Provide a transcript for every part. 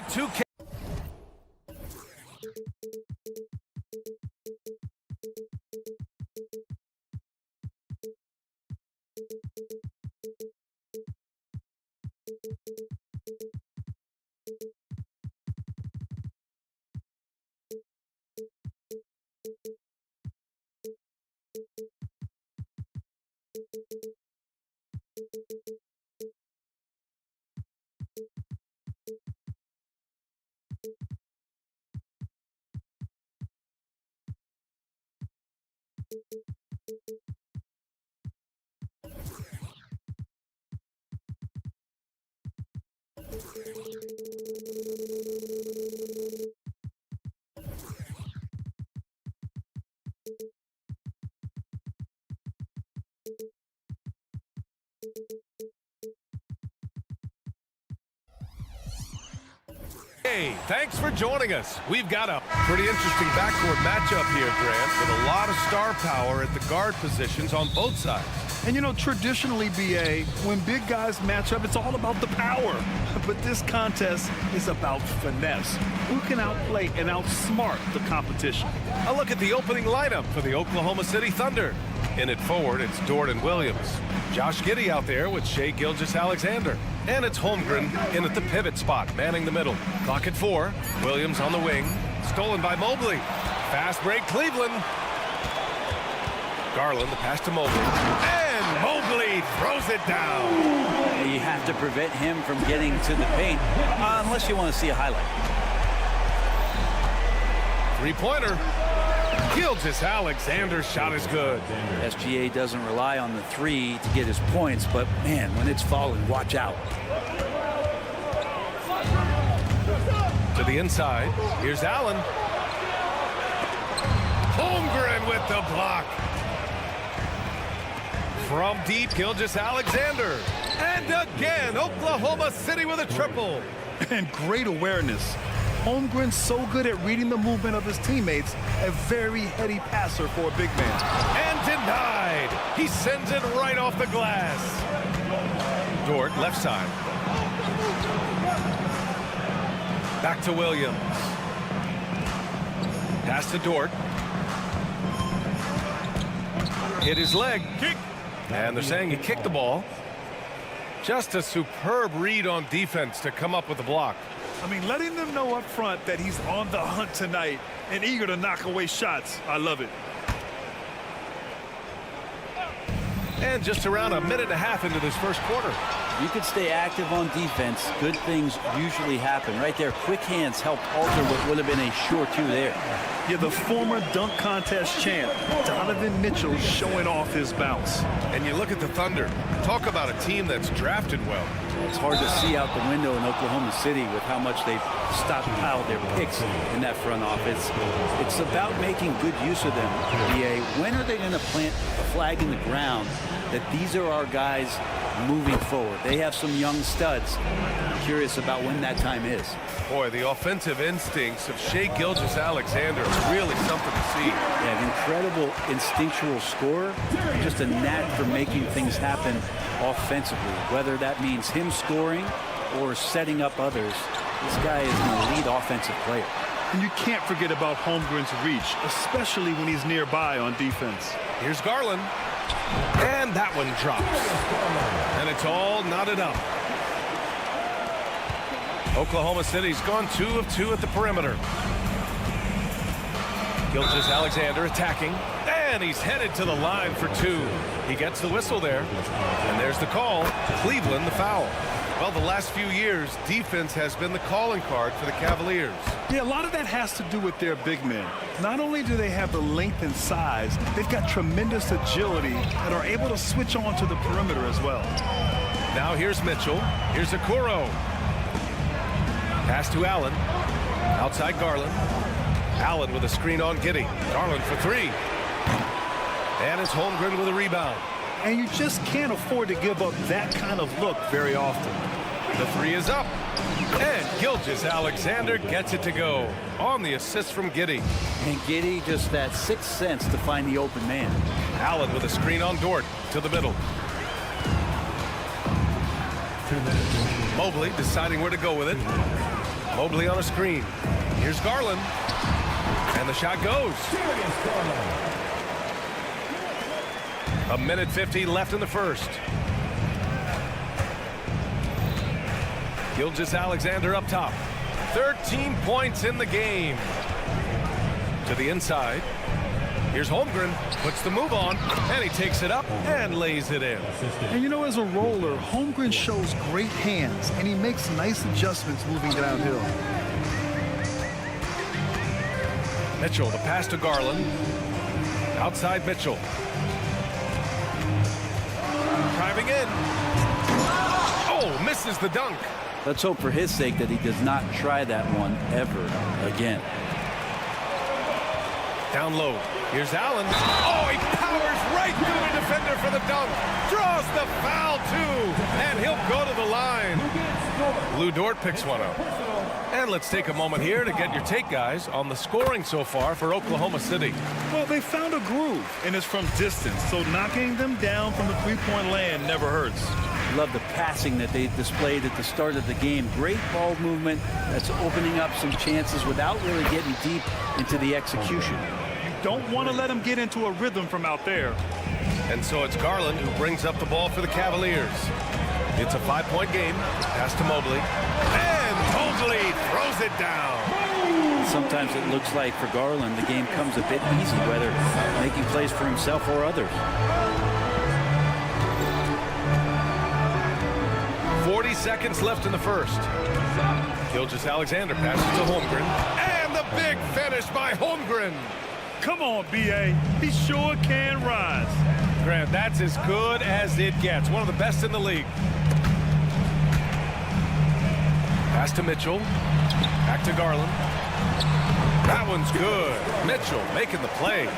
at 2K. Hey, thanks for joining us. We've got a pretty interesting backcourt matchup here, Grant, with a lot of star power at the guard positions on both sides. And, you know, traditionally, BA, when big guys match up, it's all about the power. But this contest is about finesse. Who can outplay and outsmart the competition? A look at the opening lineup for the Oklahoma City Thunder. In it forward, it's Dort and Williams. Josh Giddey out there with Shai Gilgeous-Alexander. And it's Holmgren in at the pivot spot, manning the middle. Clock at 4. Williams on the wing. Stolen by Mobley. Fast break, Cleveland. Garland, the pass to Mobley. And Mobley throws it down. You have to prevent him from getting to the paint, unless you want to see a highlight. Three-pointer. Gilgeous-Alexander's shot is good. SGA doesn't rely on the three to get his points, but, man, when it's falling, watch out. To the inside. Here's Allen. Holmgren with the block. From deep, Gilgeous-Alexander. And again, Oklahoma City with a triple. And great awareness. Holmgren's so good at reading the movement of his teammates, a very heady passer for a big man. And denied. He sends it right off the glass. Dort, left side. Back to Williams. Pass to Dort. Hit his leg. Kick. And they're saying he kicked the ball. Just a superb read on defense to come up with the block. I mean, letting them know up front that he's on the hunt tonight and eager to knock away shots. I love it. And just around a minute and a half into this first quarter. You could stay active on defense. Good things usually happen. Right there, quick hands helped alter what would have been a sure two there. Yeah, the former dunk contest champ, Donovan Mitchell, showing off his bounce. And you look at the Thunder. Talk about a team that's drafted well. It's hard to see out the window in Oklahoma City with how much they've stockpiled their picks in that front office. It's about making good use of them, BA. When are they going to plant a flag in the ground that these are our guys moving forward? They have some young studs. I'm curious about when that time is. Boy, the offensive instincts of Shai Gilgeous-Alexander is really something to see. Yeah, an incredible instinctual scorer, just a knack for making things happen offensively, whether that means him scoring or setting up others. This guy is an elite offensive player. And you can't forget about Holmgren's reach, especially when he's nearby on defense. Here's Garland. And that one drops. And it's all knotted up. Oklahoma City's gone 2 of 2 at the perimeter. Gilgeous-Alexander attacking. And he's headed to the line for 2. He gets the whistle there. And there's the call. Cleveland the foul. Well, the last few years, defense has been the calling card for the Cavaliers. Yeah, a lot of that has to do with their big men. Not only do they have the length and size, they've got tremendous agility and are able to switch on to the perimeter as well. Now here's Mitchell. Here's Okoro. Pass to Allen. Outside Garland. Allen with a screen on Giddey. Garland for 3. And it's Holmgren with a rebound. And you just can't afford to give up that kind of look very often. The 3 is up. And Gilgeous-Alexander gets it to go on the assist from Giddey. And Giddey just that sixth sense to find the open man. Allen with a screen on Dort to the middle. Mobley deciding where to go with it. Mobley on a screen. Here's Garland. And the shot goes. A minute 50 left in the first. Gilgeous-Alexander up top. 13 points in the game. To the inside. Here's Holmgren. Puts the move on. And he takes it up and lays it in. And you know, as a roller, Holmgren shows great hands, and he makes nice adjustments moving downhill. Mitchell, the pass to Garland. Outside Mitchell. Driving in. Oh, misses the dunk. Let's hope for his sake that he does not try that one ever again. Down low. Here's Allen. Oh, he powers right through the defender for the dunk. Draws the foul, too. And he'll go to the line. Lou Dort picks one up. And let's take a moment here to get your take, guys, on the scoring so far for Oklahoma City. Well, they found a groove, and it's from distance, so knocking them down from the three-point land never hurts. Love the passing that they displayed at the start of the game. Great ball movement that's opening up some chances without really getting deep into the execution. You don't want to let them get into a rhythm from out there. And so it's Garland who brings up the ball for the Cavaliers. It's a 5-point game. Pass to Mobley. And Mobley throws it down. Sometimes it looks like for Garland the game comes a bit easy, whether making plays for himself or others. 40 seconds left in the first. Gilgeous-Alexander passes to Holmgren. And the big finish by Holmgren. Come on, B.A. He sure can rise. Grant, that's as good as it gets. One of the best in the league. Pass to Mitchell. Back to Garland. That one's good. Mitchell making the play.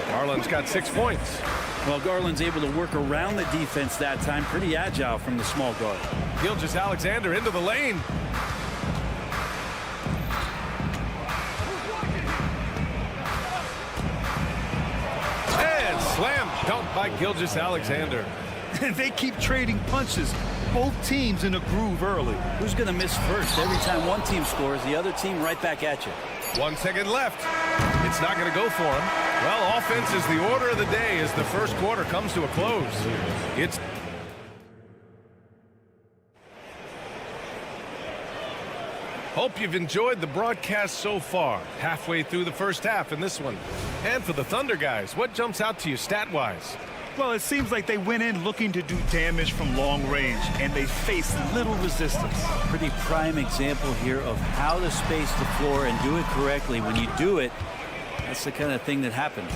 Garland's got 6 points. Well, Garland's able to work around the defense that time. Pretty agile from the small guard. Gilgeous-Alexander into the lane. And slam dunk by Gilgeous-Alexander. And they keep trading punches. Both teams in a groove early. Who's going to miss first? Every time one team scores, the other team right back at you. 1 second left. It's not going to go for him. Well, offense is the order of the day as the first quarter comes to a close. Hope you've enjoyed the broadcast so far. Halfway through the first half in this one. And for the Thunder guys, what jumps out to you stat-wise? Well, it seems like they went in looking to do damage from long range, and they faced little resistance. Pretty prime example here of how to space the floor and do it correctly. When you do it, that's the kind of thing that happens.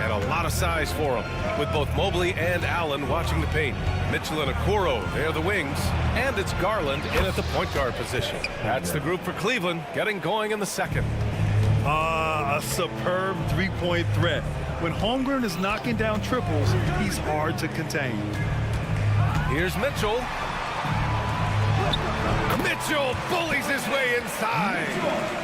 And a lot of size for him, with both Mobley and Allen watching the paint. Mitchell and Okoro, they're the wings. And it's Garland in at the point guard position. That's the group for Cleveland, getting going in the second. A superb three-point threat. When Holmgren is knocking down triples, he's hard to contain. Here's Mitchell. Mitchell bullies his way inside.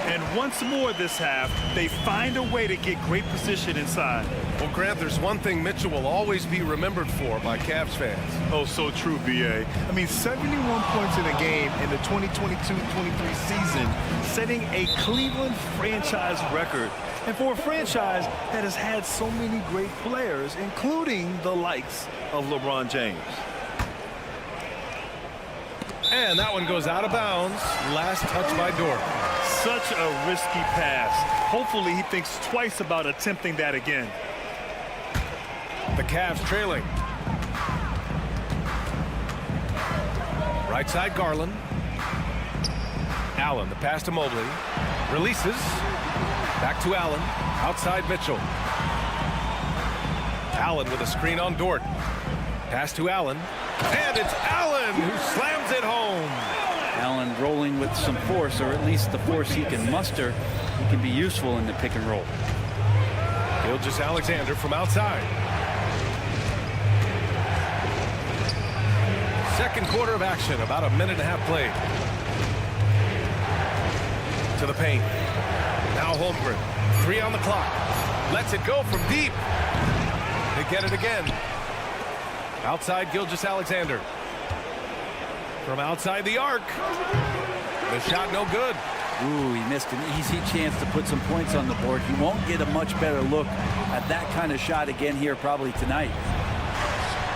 And once more this half, they find a way to get great position inside. Well, Grant, there's one thing Mitchell will always be remembered for by Cavs fans. Oh, so true, B.A. I mean, 71 points in a game in the 2022-23 season, setting a Cleveland franchise record. And for a franchise that has had so many great players, including the likes of LeBron James. And that one goes out of bounds. Last touch by Dort. Such a risky pass. Hopefully he thinks twice about attempting that again. The Cavs trailing. Right side Garland. Allen, the pass to Mobley. Releases. Back to Allen. Outside Mitchell. Allen with a screen on Dort. Pass to Allen. And it's Allen who slams it home. Allen rolling with some force, or at least the force he can muster. He can be useful in the pick and roll. Gilgeous-Alexander from outside. Second quarter of action, about a minute and a half played. To the paint. Now Holmgren. 3 on the clock. Lets it go from deep. They get it again. Outside Gilgeous-Alexander. From outside the arc. The shot no good. Ooh, he missed an easy chance to put some points on the board. He won't get a much better look at that kind of shot again here probably tonight.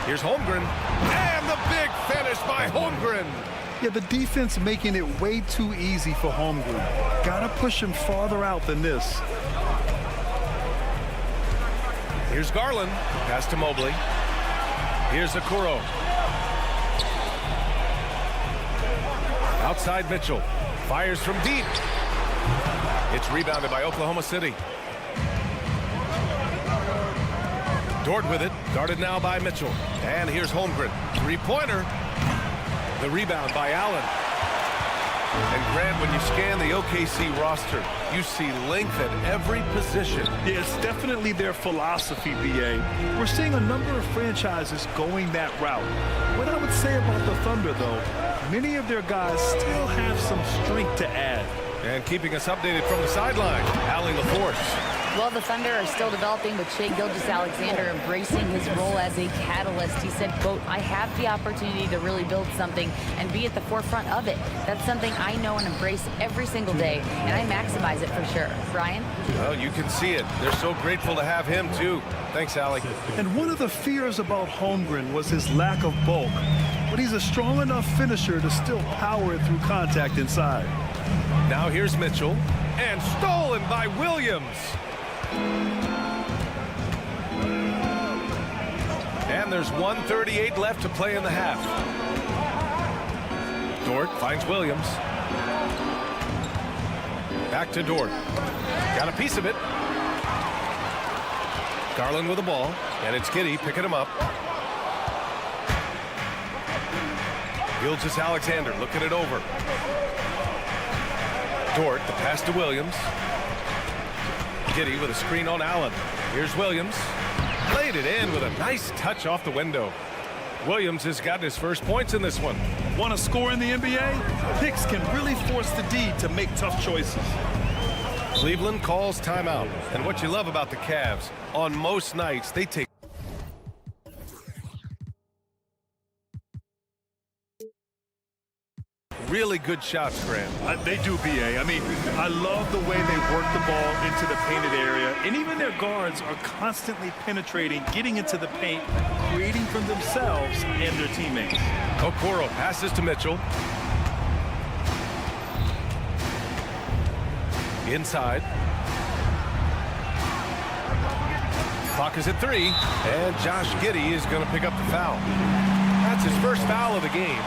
Here's Holmgren. And the big finish by Holmgren. Yeah, the defense making it way too easy for Holmgren. Gotta push him farther out than this. Here's Garland. Pass to Mobley. Here's Okoro. Outside Mitchell. Fires from deep. It's rebounded by Oklahoma City. Dort with it. Guarded now by Mitchell. And here's Holmgren. Three-pointer. The rebound by Allen. And Grant, when you scan the OKC roster, you see length at every position. Yeah, it's definitely their philosophy, BA. We're seeing a number of franchises going that route. What I would say about the Thunder, though, many of their guys still have some strength to add. And keeping us updated from the sideline, Allie LaForce. Well, the Thunder are still developing with Shai Gilgeous-Alexander embracing his role as a catalyst. He said, quote, "I have the opportunity to really build something and be at the forefront of it. That's something I know and embrace every single day, and I maximize it for sure." Brian? Well, you can see it. They're so grateful to have him, too. Thanks, Allie. And one of the fears about Holmgren was his lack of bulk. But he's a strong enough finisher to still power it through contact inside. Now here's Mitchell. And stolen by Williams. And there's 1:38 left to play in the half. Dort finds Williams. Back to Dort. Got a piece of it. Garland with the ball. And it's Giddey picking him up. Gilgeous-Alexander looking it over. Dort, the pass to Williams. Giddey with a screen on Allen. Here's Williams. Laid it in with a nice touch off the window. Williams has gotten his first points in this one. Want to score in the NBA? Picks can really force the D to make tough choices. Cleveland calls timeout. And what you love about the Cavs, on most nights, they take really good shots, Graham. They do, BA. I mean, I love the way they work the ball into the painted area. And even their guards are constantly penetrating, getting into the paint, creating for themselves and their teammates. Okoro passes to Mitchell. Inside. Clock is at 3. And Josh Giddey is going to pick up the foul. That's his first foul of the game.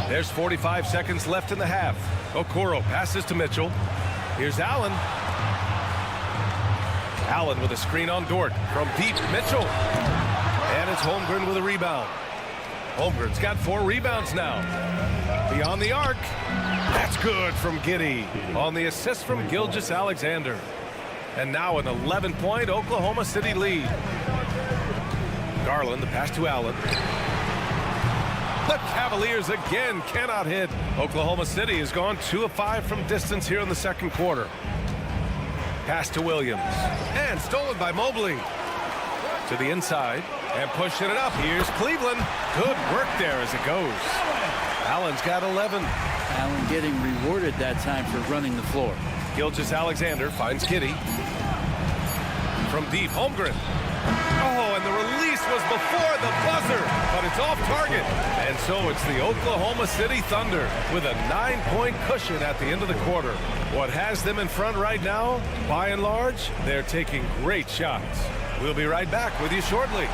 There's 45 seconds left in the half. Okoro passes to Mitchell. Here's Allen. Allen with a screen on Dort. From deep, Mitchell. And it's Holmgren with a rebound. Holmgren's got 4 rebounds now. Beyond the arc. That's good from Giddey. On the assist from Gilgeous-Alexander. And now an 11-point Oklahoma City lead. Garland, the pass to Allen. The Cavaliers again cannot hit. Oklahoma City has gone 2 of 5 from distance here in the second quarter. Pass to Williams. And stolen by Mobley. To the inside. And pushing it up. Here's Cleveland. Good work there as it goes. Allen's got 11. Allen getting rewarded that time for running the floor. Gilgeous-Alexander finds Giddey. From deep, Holmgren. Oh, and the release was before the buzzer, but it's off target. And so it's the Oklahoma City Thunder with a 9-point cushion at the end of the quarter. What has them in front right now, by and large, they're taking great shots. We'll be right back with you shortly.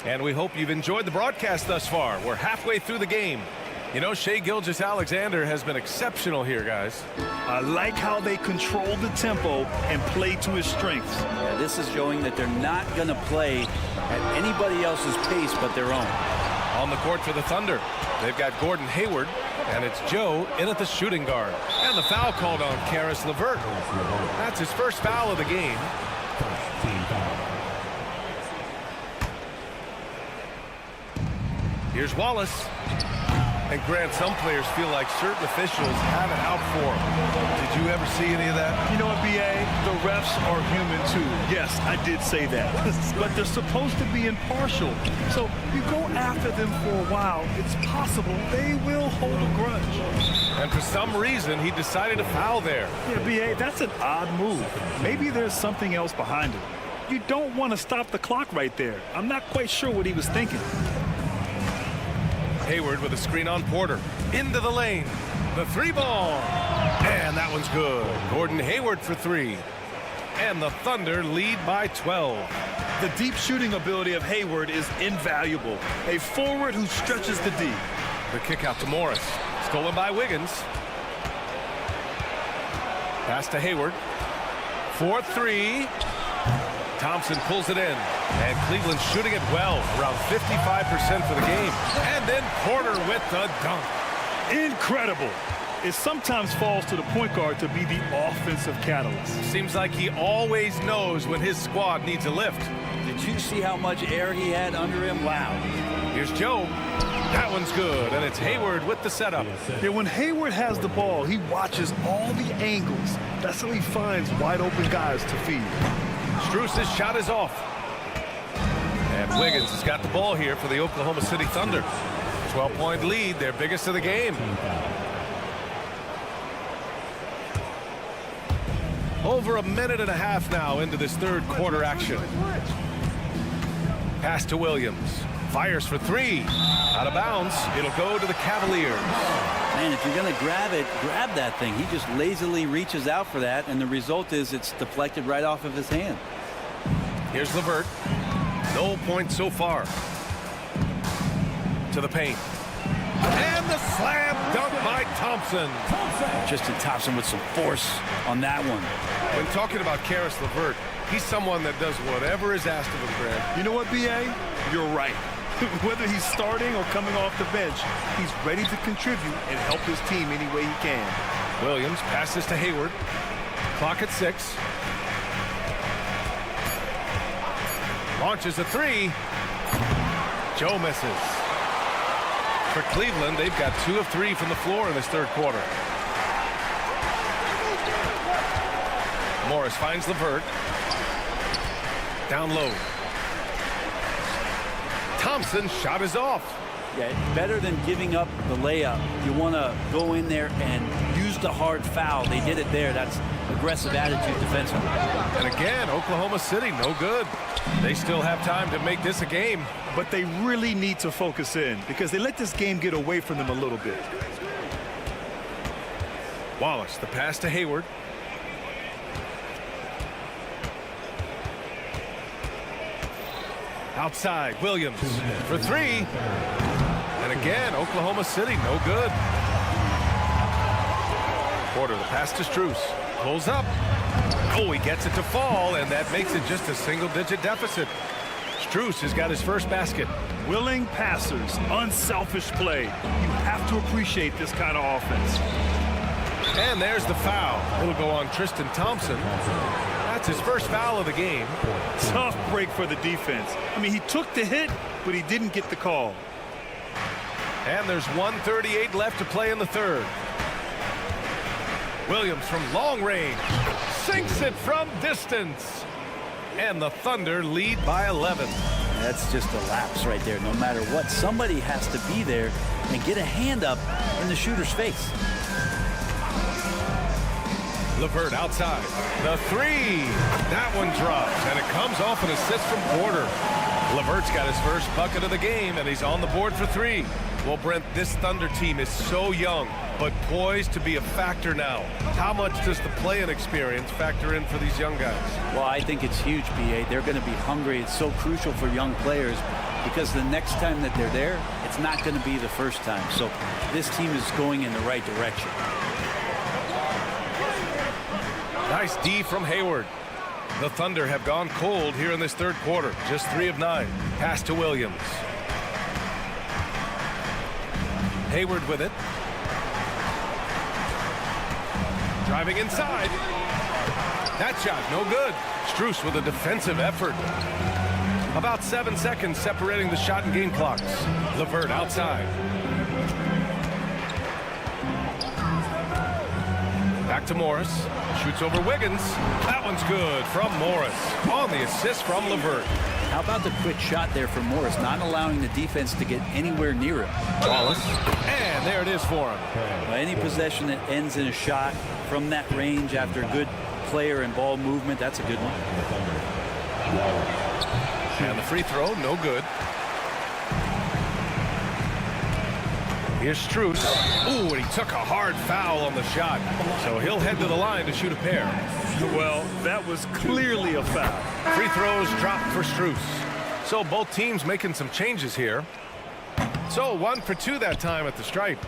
And we hope you've enjoyed the broadcast thus far. We're halfway through the game. You know, Shai Gilgeous-Alexander has been exceptional here, guys. I like how they control the tempo and play to his strengths. Yeah, this is showing that they're not going to play at anybody else's pace but their own. On the court for the Thunder, they've got Gordon Hayward, and it's Joe in at the shooting guard. And the foul called on Caris LeVert. That's his first foul of the game. Here's Wallace. And Grant, some players feel like certain officials have it out for them. Did you ever see any of that? You know what, B.A.? The refs are human too. Yes, I did say that. But they're supposed to be impartial. So you go after them for a while, it's possible they will hold a grudge. And for some reason, he decided to foul there. Yeah, B.A., that's an odd move. Maybe there's something else behind it. You don't want to stop the clock right there. I'm not quite sure what he was thinking. Hayward with a screen on Porter. Into the lane. The three ball. And that one's good. Gordon Hayward for three. And the Thunder lead by 12. The deep shooting ability of Hayward is invaluable. A forward who stretches the D. The kick out to Morris. Stolen by Wiggins. Pass to Hayward. 4-3. Thompson pulls it in. And Cleveland's shooting it well. Around 55% for the game. And then Porter with the dunk. Incredible. It sometimes falls to the point guard to be the offensive catalyst. Seems like he always knows when his squad needs a lift. Did you see how much air he had under him? Wow. Here's Joe. That one's good, and it's Hayward with the setup. Yeah, when Hayward has the ball, he watches all the angles. That's how he finds wide open guys to feed. Strus's shot is off. And Wiggins has got the ball here for the Oklahoma City Thunder. 12-point lead, their biggest of the game. Over a minute and a half now into this third quarter action. Pass to Williams. Fires for three. Out of bounds. It'll go to the Cavaliers. Man, if you're going to grab it, grab that thing. He just lazily reaches out for that, and the result is it's deflected right off of his hand. Here's LeVert. No points so far. To the paint. And the slam dunk by Thompson. Justin Thompson with some force on that one. When talking about Karis LeVert, he's someone that does whatever is asked of him, Grant. You know what, B.A.? You're right. Whether he's starting or coming off the bench, he's ready to contribute and help his team any way he can. Williams passes to Hayward. Clock at 6. Launches a three. Joe misses. For Cleveland, they've got 2 of 3 from the floor in this third quarter. Morris finds LeVert. Down low. Thompson's shot is off. Yeah, better than giving up the layup. You want to go in there and use the hard foul. They did it there. That's aggressive attitude defensively. And again, Oklahoma City, no good. They still have time to make this a game. But they really need to focus in because they let this game get away from them a little bit. Wallace, the pass to Hayward. Outside, Williams for three. And again, Oklahoma City, no good. Porter, the pass to Strus. Pulls up. Oh, he gets it to fall, and that makes it just a single-digit deficit. Strus has got his first basket. Willing passers, unselfish play. You have to appreciate this kind of offense. And there's the foul. It'll go on Tristan Thompson. That's his first foul of the game. Tough break for the defense. I mean, he took the hit, but he didn't get the call. And there's 1:38 left to play in the third. Williams from long range sinks it from distance. And the Thunder lead by 11. That's just a lapse right there. No matter what, somebody has to be there and get a hand up in the shooter's face. LeVert outside. The three. That one drops, and it comes off an assist from Porter. LeVert's got his first bucket of the game, and he's on the board for three. Well, Brent, this Thunder team is so young, but poised to be a factor now. How much does the play-in experience factor in for these young guys? Well, I think it's huge, B.A. They're going to be hungry. It's so crucial for young players because the next time that they're there, it's not going to be the first time. So this team is going in the right direction. Nice D from Hayward. The Thunder have gone cold here in this third quarter. Just 3 of 9. Pass to Williams. Hayward with it. Driving inside. That shot, no good. Strus with a defensive effort. About 7 seconds separating the shot and game clocks. LeVert outside. Back to Morris. Shoots over Wiggins. That one's good from Morris. On the assist from LeVert. How about the quick shot there from Morris, not allowing the defense to get anywhere near him. Wallace. And there it is for him. Well, any possession that ends in a shot from that range after good player and ball movement, that's a good one. And the free throw, no good. Here's Strus. Ooh, and he took a hard foul on the shot. So he'll head to the line to shoot a pair. Well, that was clearly a foul. Free throws dropped for Strus. So both teams making some changes here. So 1 for 2 that time at the stripe.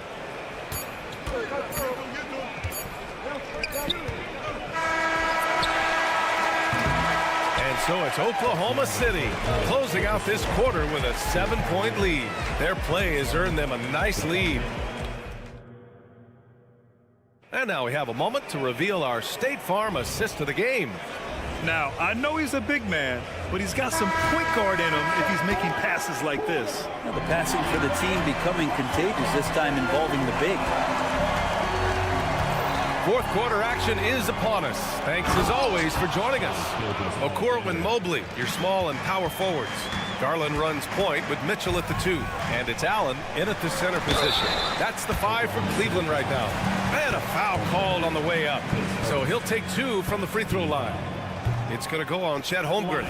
And so it's Oklahoma City closing out this quarter with a 7-point lead. Their play has earned them a nice lead. And now we have a moment to reveal our State Farm assist of the game. Now, I know he's a big man, but he's got some point guard in him if he's making passes like this. Now, the passing for the team becoming contagious, this time involving the big. Fourth quarter action is upon us. Thanks as always for joining us. Okoro and Mobley, your small and power forwards. Garland runs point with Mitchell at the 2. And it's Allen in at the center position. That's the 5 from Cleveland right now. And a foul called on the way up. So he'll take 2 from the free throw line. It's going to go on Chet Holmgren.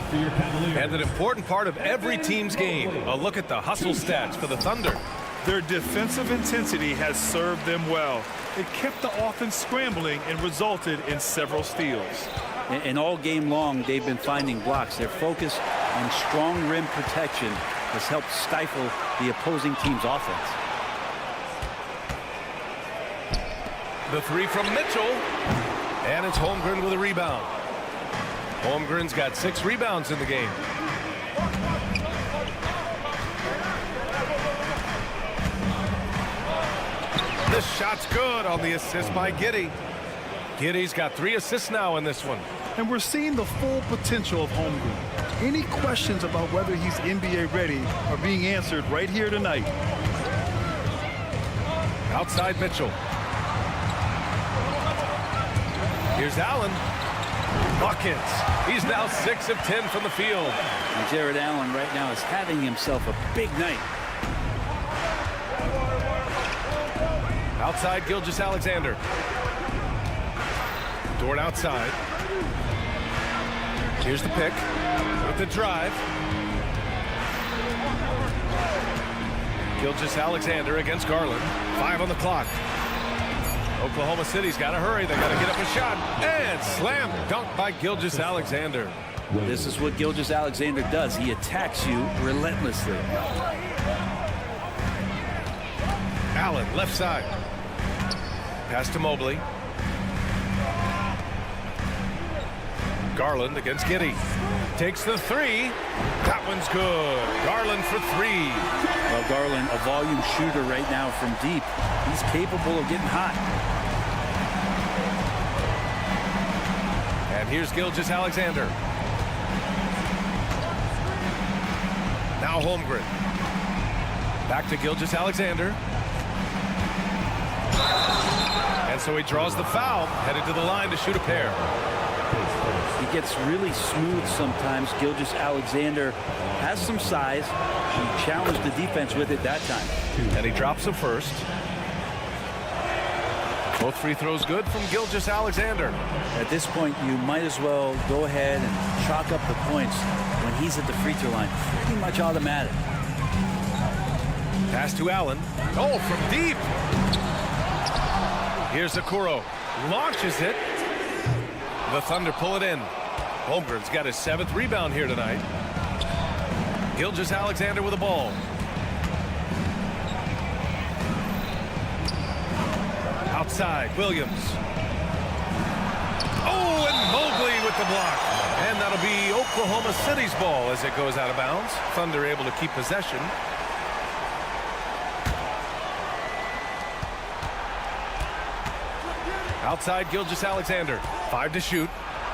And an important part of every team's game. A look at the hustle stats for the Thunder. Their defensive intensity has served them well. It kept the offense scrambling and resulted in several steals. And all game long, they've been finding blocks. Their focus on strong rim protection has helped stifle the opposing team's offense. The 3 from Mitchell. And it's Holmgren with a rebound. Holmgren's got 6 rebounds in the game. This shot's good on the assist by Giddey. Giddey's got 3 assists now in this one. And we're seeing the full potential of Holmgren. Any questions about whether he's NBA ready are being answered right here tonight. Outside Mitchell. Here's Allen. Buckets. He's now 6 of 10 from the field. And Jared Allen right now is having himself a big night. Outside Gilgeous-Alexander. Dort outside. Here's the pick with the drive. Gilgeous-Alexander against Garland. 5 on the clock. Oklahoma City's got to hurry. They got to get up a shot. And slam dunk by Gilgeous-Alexander. This is what Gilgeous-Alexander does. He attacks you relentlessly. Allen left side. Pass to Mobley. Garland against Giddey. Takes the 3. That one's good. Garland for 3. Well, Garland, a volume shooter right now from deep. He's capable of getting hot. And here's Gilgeous-Alexander. Now Holmgren. Back to Gilgeous-Alexander. And so he draws the foul, headed to the line to shoot a pair. He gets really smooth sometimes. Gilgeous-Alexander has some size. He challenged the defense with it that time. And he drops the first. Both free throws good from Gilgeous-Alexander. At this point, you might as well go ahead and chalk up the points when he's at the free throw line. Pretty much automatic. Pass to Allen. Oh, from deep. Here's Okoro. Launches it. The Thunder pull it in. Holmgren's got his 7th rebound here tonight. Gilgeous-Alexander with the ball. Outside, Williams. Oh, and Mobley with the block. And that'll be Oklahoma City's ball as it goes out of bounds. Thunder able to keep possession. Outside Gilgeous-Alexander. 5 to shoot.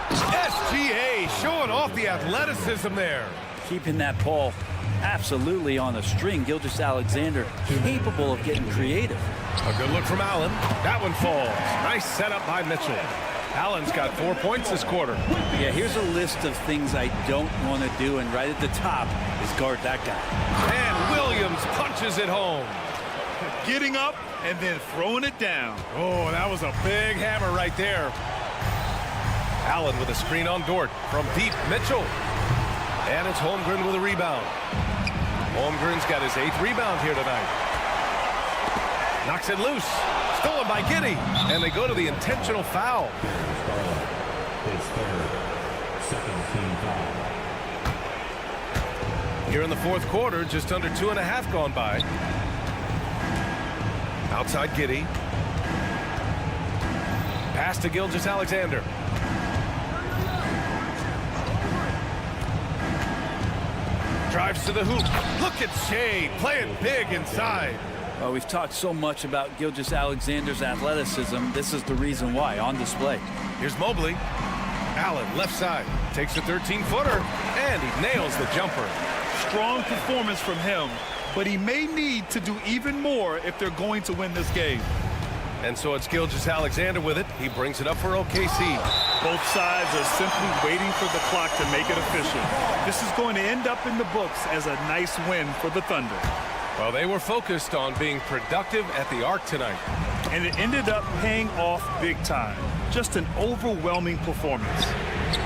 SGA showing off the athleticism there. Keeping that ball absolutely on a string. Gilgeous-Alexander capable of getting creative. A good look from Allen. That one falls. Nice setup by Mitchell. Allen's got 4 points this quarter. Yeah, here's a list of things I don't want to do, and right at the top is guard that guy. And Williams punches it home. Getting up and then throwing it down. Oh, that was a big hammer right there. Allen with a screen on Dort. From deep, Mitchell. And it's Holmgren with a rebound. Holmgren's got his 8th rebound here tonight. Knocks it loose. Stolen by Giddey. And they go to the intentional foul. His third, second team foul. Here in the 4th quarter, just under 2.5 gone by. Outside Giddey. Pass to Gilgeous-Alexander. Drives to the hoop. Look at Shea playing big inside. Well, we've talked so much about Gilgeous-Alexander's athleticism. This is the reason why, on display. Here's Mobley. Allen, left side. Takes a 13-footer, and he nails the jumper. Strong performance from him, but he may need to do even more if they're going to win this game. And so it's Gilgeous-Alexander with it. He brings it up for OKC. Both sides are simply waiting for the clock to make it official. This is going to end up in the books as a nice win for the Thunder. Well, they were focused on being productive at the arc tonight. And it ended up paying off big time. Just an overwhelming performance.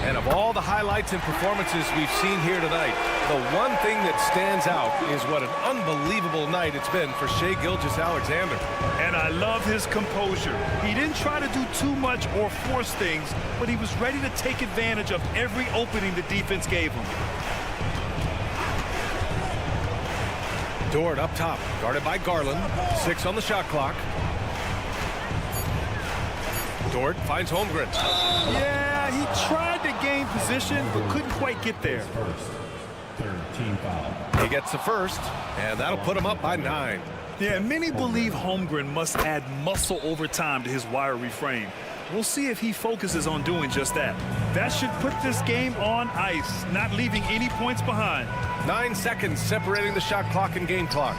And of all the highlights and performances we've seen here tonight, the one thing that stands out is what an unbelievable night it's been for Shai Gilgeous-Alexander. And I love his composure. He didn't try to do too much or force things, but he was ready to take advantage of every opening the defense gave him. Dort up top, guarded by Garland. 6 on the shot clock. Dort finds Holmgren. Yeah, he tried to gain position, but couldn't quite get there. First, third team foul. He gets the first, and that'll put him up by 9. Yeah, many believe Holmgren must add muscle over time to his wiry frame. We'll see if he focuses on doing just that. That should put this game on ice, not leaving any points behind. 9 seconds separating the shot clock and game clock.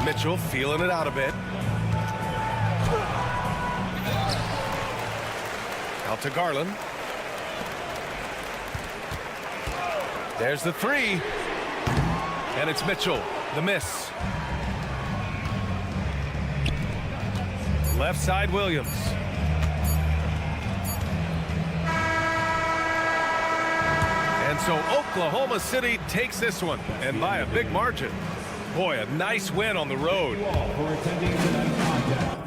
Mitchell feeling it out a bit. Out to Garland. There's the 3. And it's Mitchell, the miss. Left side, Williams. And so Oklahoma City takes this one, and by a big margin. Boy, a nice win on the road. For attending tonight's contest.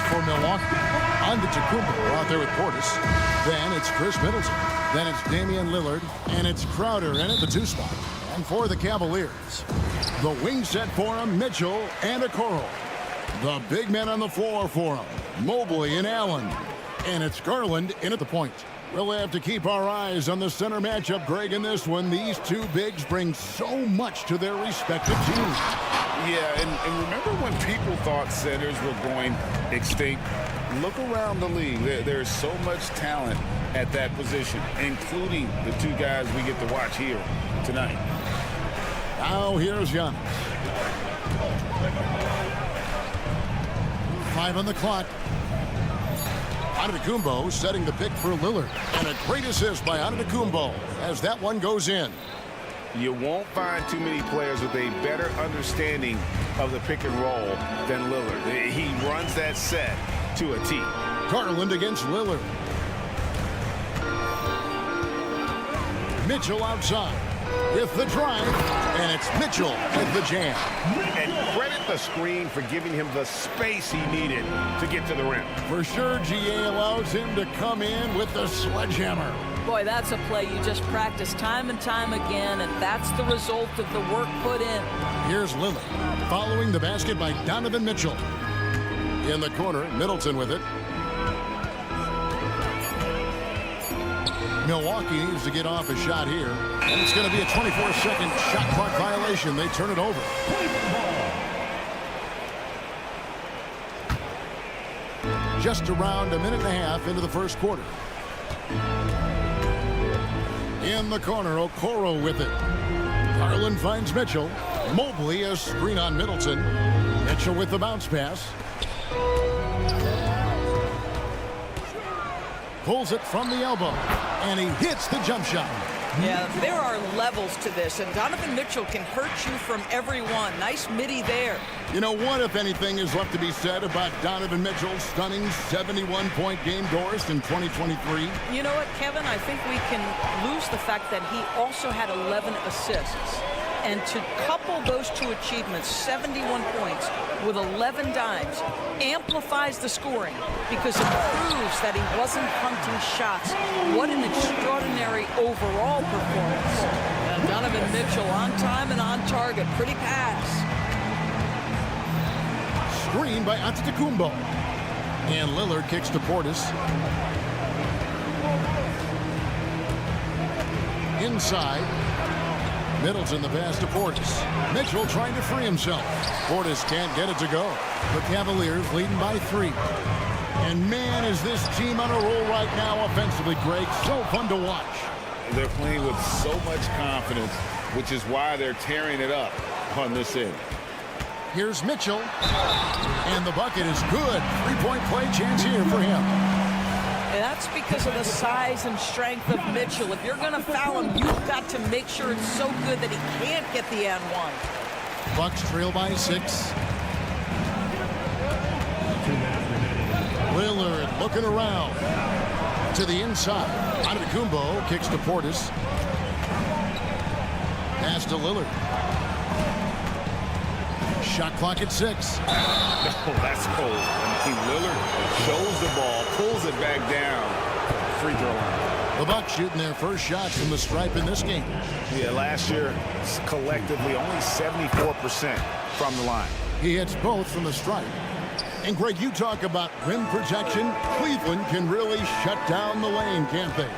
For Milwaukee. On to Tacumbo out there with Portis. Then it's Chris Middleton. Then it's Damian Lillard. And it's Crowder in at the 2 spot. And for the Cavaliers, the wing set for him, Mitchell and Okoro. The big men on the floor for him, Mobley and Allen. And it's Garland in at the point. We'll have to keep our eyes on the center matchup, Greg, in this one. These two bigs bring so much to their respective teams. Yeah, and remember when people thought centers were going extinct? Look around the league. There's so much talent at that position, including the 2 guys we get to watch here tonight. Now here's Giannis. 5 on the clock. Antetokounmpo setting the pick for Lillard. And a great assist by Antetokounmpo as that one goes in. You won't find too many players with a better understanding of the pick and roll than Lillard. He runs that set to a T. Garland against Lillard. Mitchell outside with the drive, and it's Mitchell with the jam. And credit the screen for giving him the space he needed to get to the rim. For sure, GA allows him to come in with the sledgehammer. Boy, that's a play you just practice time and time again, and that's the result of the work put in. Here's Lillard following the basket by Donovan Mitchell. In the corner, Middleton with it. Milwaukee needs to get off a shot here, and it's going to be a 24-second shot clock violation. They turn it over. Just around a minute and a half into the first quarter. In the corner, Okoro with it. Garland finds Mitchell. Mobley, a screen on Middleton. Mitchell with the bounce pass. Pulls it from the elbow, and he hits the jump shot. Yeah, there are levels to this, and Donovan Mitchell can hurt you from every one. Nice midi there. You know what, if anything, is left to be said about Donovan Mitchell's stunning 71-point game, Doris, in 2023? You know what, Kevin? I think we can lose the fact that he also had 11 assists. And to couple those 2 achievements, 71 points with 11 dimes, amplifies the scoring because it proves that he wasn't hunting shots. What an extraordinary overall performance. And Donovan Mitchell on time and on target. Pretty pass. Screen by Antetokounmpo. And Lillard kicks to Portis. Inside. Middleton the pass to Portis. Mitchell trying to free himself. Portis can't get it to go. The Cavaliers leading by 3. And man, is this team on a roll right now offensively, Greg. So fun to watch. They're playing with so much confidence, which is why they're tearing it up on this end. Here's Mitchell. And the bucket is good. 3-point play chance here for him. And that's because of the size and strength of Mitchell. If you're going to foul him, you've got to make sure it's so good that he can't get the N1. Bucks trail by 6. Lillard looking around to the inside. Antetokounmpo kicks to Portis. Pass to Lillard. Shot clock at 6. Oh, that's cold. I mean, Lillard shows the ball, pulls it back down. Free throw line. The Bucks shooting their first shots from the stripe in this game. Yeah, last year, collectively, only 74% from the line. He hits both from the stripe. And Greg, you talk about rim protection. Cleveland can really shut down the lane, can't they?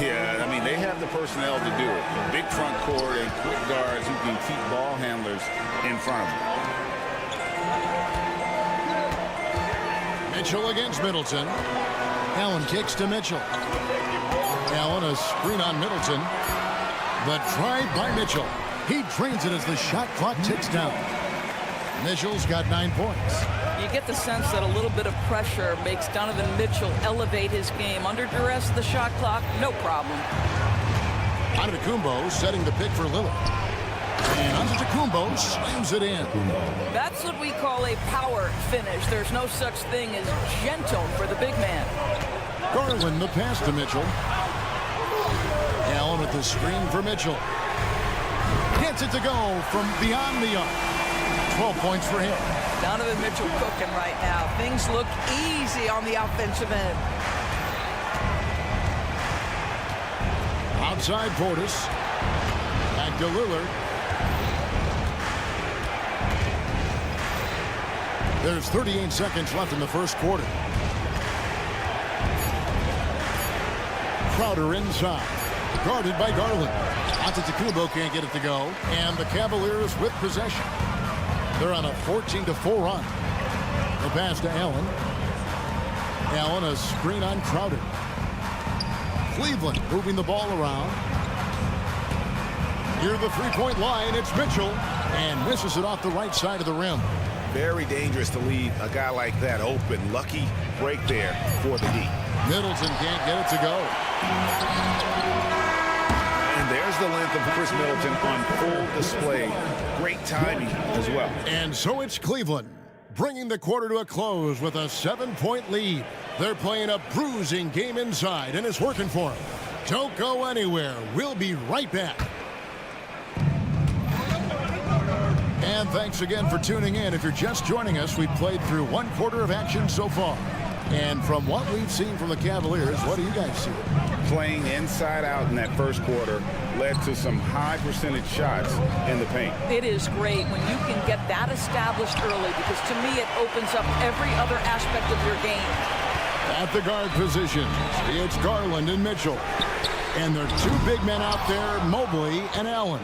Yeah, I mean, they have the personnel to do it. Big front court and quick guards who can keep ball handlers in front of them. Mitchell against Middleton. Allen kicks to Mitchell. Allen, a screen on Middleton. The drive by Mitchell. He drains it as the shot clock ticks down. Mitchell's got 9 points. You get the sense that a little bit of pressure makes Donovan Mitchell elevate his game. Under duress, the shot clock, no problem. Antetokounmpo setting the pick for Lillard. And Antetokounmpo slams it in. That's what we call a power finish. There's no such thing as gentle for the big man. Garland the pass to Mitchell. Allen with the screen for Mitchell. Gets it to go from beyond the arc. 12 points for him. Donovan Mitchell cooking right now. Things look easy on the offensive end. Outside Portis. Back to Lillard. There's 38 seconds left in the first quarter. Crowder inside. Guarded by Garland. Antetokounmpo can't get it to go. And the Cavaliers with possession. They're on a 14-4 run. The pass to Allen. Allen, a screen on Crowder. Cleveland moving the ball around. Near the three-point line, it's Mitchell. And misses it off the right side of the rim. Very dangerous to leave a guy like that open. Lucky break there for the D. Middleton can't get it to go. And there's the length of Chris Middleton on full display. Great timing as well. And so it's Cleveland, bringing the quarter to a close with a 7-point lead. They're playing a bruising game inside, and it's working for them. Don't go anywhere. We'll be right back. And thanks again for tuning in. If you're just joining us, we've played through one quarter of action so far. And from what we've seen from the Cavaliers, what do you guys see? Playing inside out in that first quarter led to some high percentage shots in the paint. It is great when you can get that established early, because to me it opens up every other aspect of your game. At the guard position, it's Garland and Mitchell. And there are two big men out there, Mobley and Allen.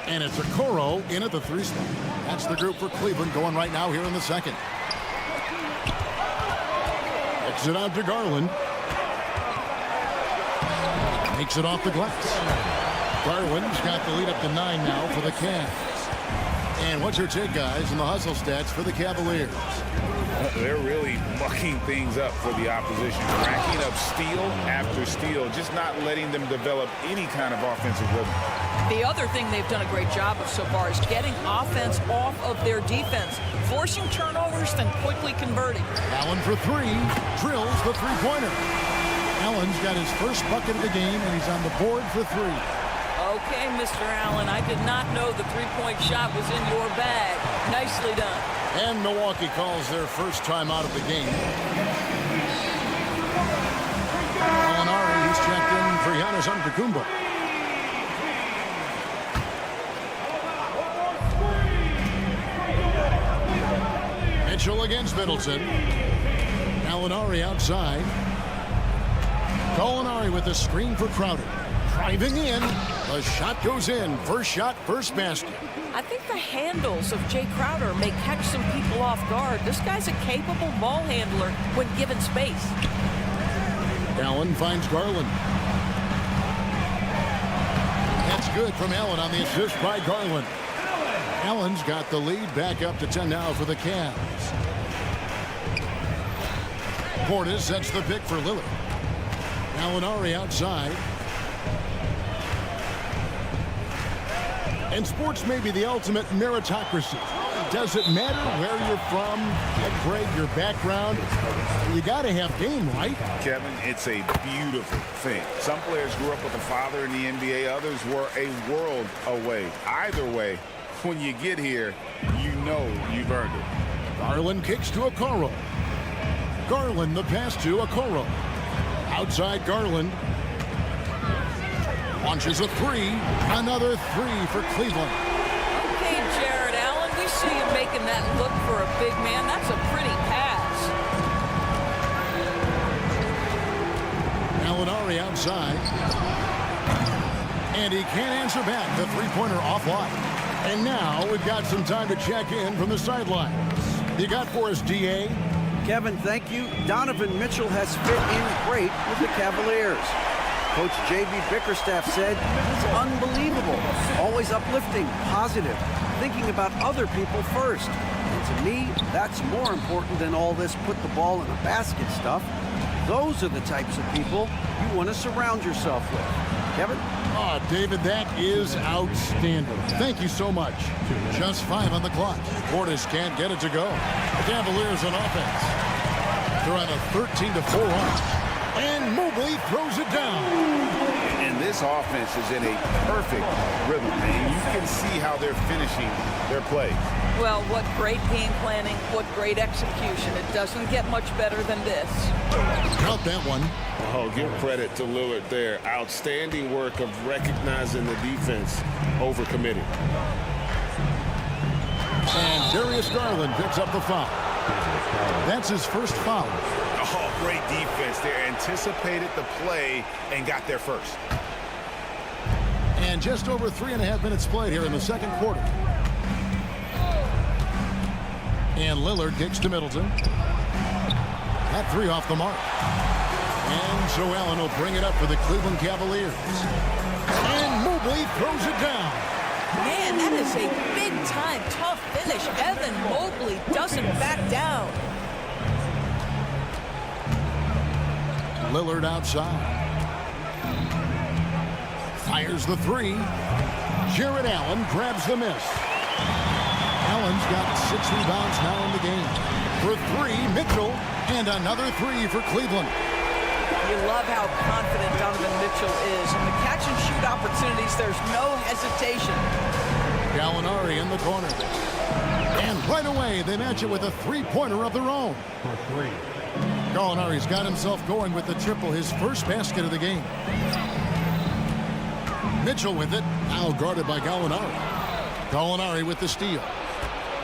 And it's Okoro in at the 3 spot. That's the group for Cleveland going right now here in the second. Kicks it out to Garland. Makes it off the glass. Garland's got the lead up to 9 now for the Cavs. And what's your take, guys, in the hustle stats for the Cavaliers? They're really mucking things up for the opposition, racking up steal after steal, just not letting them develop any kind of offensive rhythm. The other thing they've done a great job of so far is getting offense off of their defense, forcing turnovers, then quickly converting. Allen for 3, drills the three-pointer. Allen's got his first bucket of the game, and he's on the board for 3. Okay, Mr. Allen, I did not know the three-point shot was in your bag. Nicely done. And Milwaukee calls their first time out of the game. Molinari, he's checked in for Giannis Antetokounmpo. Mitchell against Middleton. Molinari outside. Molinari with the screen for Crowder. Driving in. The shot goes in. First shot, first basket. I think the handles of Jay Crowder may catch some people off guard. This guy's a capable ball handler when given space. Allen finds Garland. That's good from Allen on the assist by Garland. Allen's got the lead back up to 10 now for the Cavs. Portis sets the pick for Lillard. Molinari outside. And sports may be the ultimate meritocracy. Does it matter where you're from, your grade, your background? You got to have game, right? Kevin, it's a beautiful thing. Some players grew up with a father in the NBA. Others were a world away. Either way, when you get here, you know you've earned it. Garland kicks to Okoro. Garland the pass to Okoro. Outside Garland. Launches a 3. Another 3 for Cleveland. Okay, Jared Allen, we see you making that look for a big man. That's a pretty pass. Molinari outside. And he can't answer back. The three-pointer offline. And now we've got some time to check in from the sidelines. You got for us, DA? Kevin, thank you. Donovan Mitchell has fit in great with the Cavaliers. Coach J.B. Bickerstaff said, it's unbelievable, always uplifting, positive, thinking about other people first. And to me, that's more important than all this put the ball in a basket stuff. Those are the types of people you want to surround yourself with. Kevin? Oh, David, that is outstanding. Thank you so much. Just 5 on the clock. Portis can't get it to go. The Cavaliers on offense. They're on a 13-4 run. And Mobley throws it down. And this offense is in a perfect rhythm, and you can see how they're finishing their play. Well, what great game planning, what great execution. It doesn't get much better than this. Count that one. Oh, give credit to Lillard there. Outstanding work of recognizing the defense overcommitting. And Darius Garland picks up the foul. That's his first foul. Oh, great defense there. Anticipated the play and got there first. And just over 3.5 minutes played here in the second quarter. And Lillard kicks to Middleton. That 3 off the mark. And Joe Allen will bring it up for the Cleveland Cavaliers. And Mobley throws it down. Man, that is a big-time tough finish. Evan Mobley doesn't back down. Lillard outside. Fires the 3. Jared Allen grabs the miss. Allen's got 6 rebounds now in the game. For 3, Mitchell. And another 3 for Cleveland. You love how confident Donovan Mitchell is. In the catch-and-shoot opportunities, there's no hesitation. Gallinari in the corner. And right away, they match it with a 3-pointer of their own. For 3. Gallinari's got himself going with the triple, his first basket of the game. Mitchell with it, now guarded by Gallinari. Gallinari with the steal.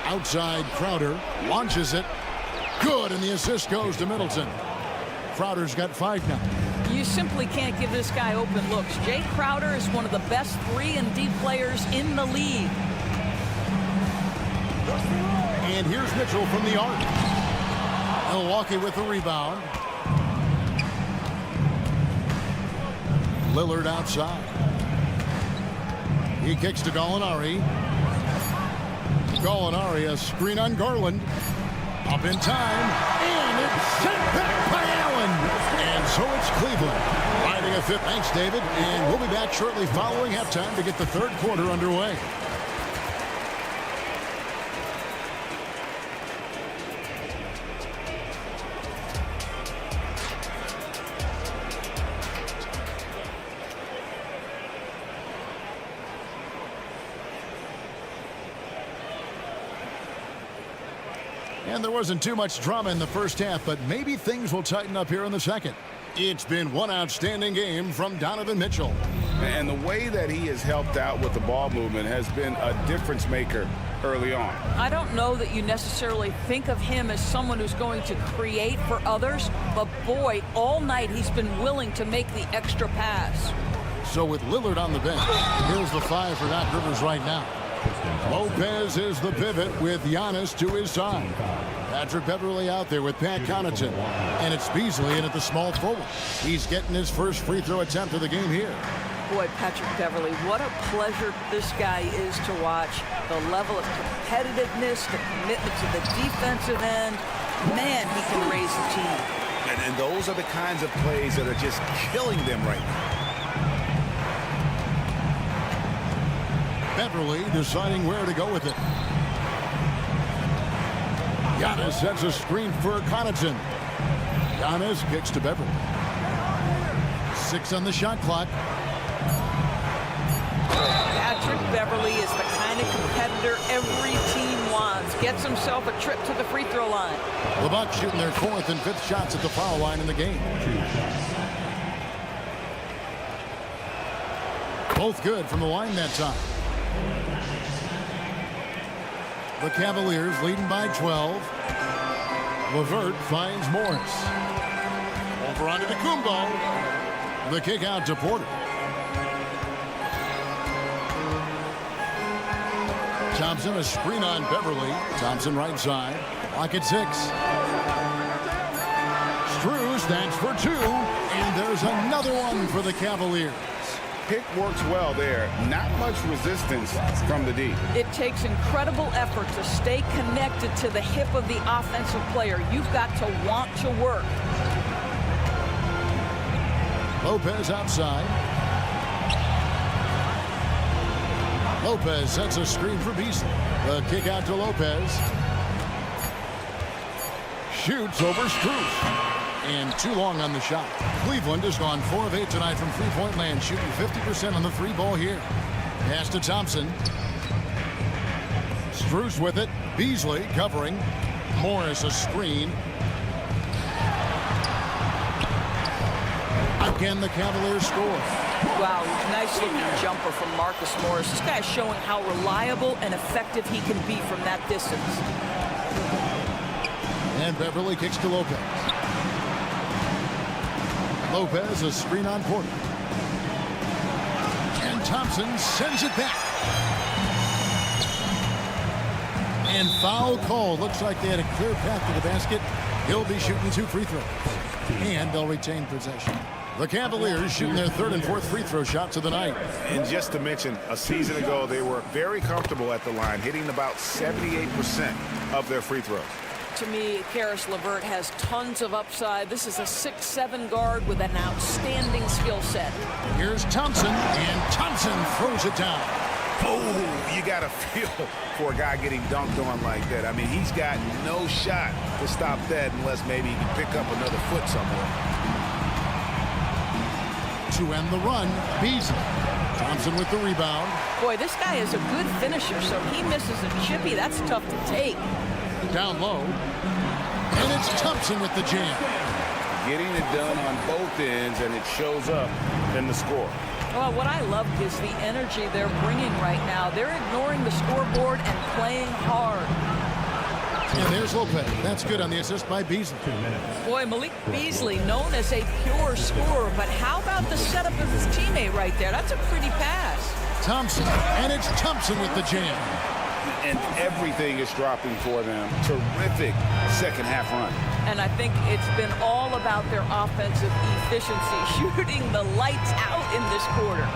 Outside, Crowder launches it. Good, and the assist goes to Middleton. Crowder's got 5 now. You simply can't give this guy open looks. Jay Crowder is one of the best 3-and-D players in the league. And here's Mitchell from the arc. Milwaukee with the rebound. Lillard outside. He kicks to Gallinari. Gallinari, a screen on Garland. Up in time. And it's sent back by Allen. And so it's Cleveland finding a 5th. Thanks, David. And we'll be back shortly following halftime to get the third quarter underway. And there wasn't too much drama in the first half, but maybe things will tighten up here in the second. It's been one outstanding game from Donovan Mitchell. And the way that he has helped out with the ball movement has been a difference maker early on. I don't know that you necessarily think of him as someone who's going to create for others, but boy, all night he's been willing to make the extra pass. So with Lillard on the bench, here's the 5 for Doc Rivers right now. Lopez is the pivot with Giannis to his side. Patrick Beverley out there with Pat Connaughton. And it's Beasley in at the small forward. He's getting his first free throw attempt of the game here. Boy, Patrick Beverley, what a pleasure this guy is to watch. The level of competitiveness, the commitment to the defensive end. Man, he can raise the team. And those are the kinds of plays that are just killing them right now. Beverley deciding where to go with it. Giannis sets a screen for Connaughton. Giannis kicks to Beverley. 6 on the shot clock. Patrick Beverley is the kind of competitor every team wants. Gets himself a trip to the free throw line. The Bucks shooting their 4th and 5th shots at the foul line in the game. Both good from the line that time. The Cavaliers leading by 12. LeVert finds Morris. Over onto Kumbo. The kick out to Porter. Thompson, a screen on Beverley. Thompson right side. Lock at 6. Strus, that's for 2. And there's another one for the Cavaliers. Pick works well there. Not much resistance from the D. It takes incredible effort to stay connected to the hip of the offensive player. You've got to want to work. Lopez outside. Lopez sets a screen for Beasley. The kick out to Lopez. Shoots over Strus. And too long on the shot. Cleveland has gone 4 of 8 tonight from three-point land, shooting 50% on the 3-ball here. Pass to Thompson. Strus with it. Beasley covering. Morris a screen. Again, the Cavaliers score. Wow, nice looking jumper from Marcus Morris. This guy's showing how reliable and effective he can be from that distance. And Beverly kicks to Lopez. Lopez a screen on Porter. And Thompson sends it back. And foul call. Looks like they had a clear path to the basket. He'll be shooting 2 free throws. And they'll retain possession. The Cavaliers shooting their 3rd and 4th free throw shots of the night. And just to mention, a season ago, they were very comfortable at the line, hitting about 78% of their free throws. To me, Karis LeVert has tons of upside. This is a 6'7" guard with an outstanding skill set. Here's Thompson, and Thompson throws it down. Oh, you got to feel for a guy getting dunked on like that. I mean, he's got no shot to stop that unless maybe he can pick up another foot somewhere. To end the run, Beasley. Thompson with the rebound. Boy, this guy is a good finisher, so he misses a chippy. That's tough to take. Down low. And it's Thompson with the jam. Getting it done on both ends, and it shows up in the score. Well, what I love is the energy they're bringing right now. They're ignoring the scoreboard and playing hard. And there's Lopez. That's good on the assist by Beasley. Boy, Malik Beasley, known as a pure scorer, but how about the setup of his teammate right there? That's a pretty pass. Thompson, and it's Thompson with the jam. And everything is dropping for them. Terrific second half run. And I think it's been all about their offensive efficiency, shooting the lights out in this quarter.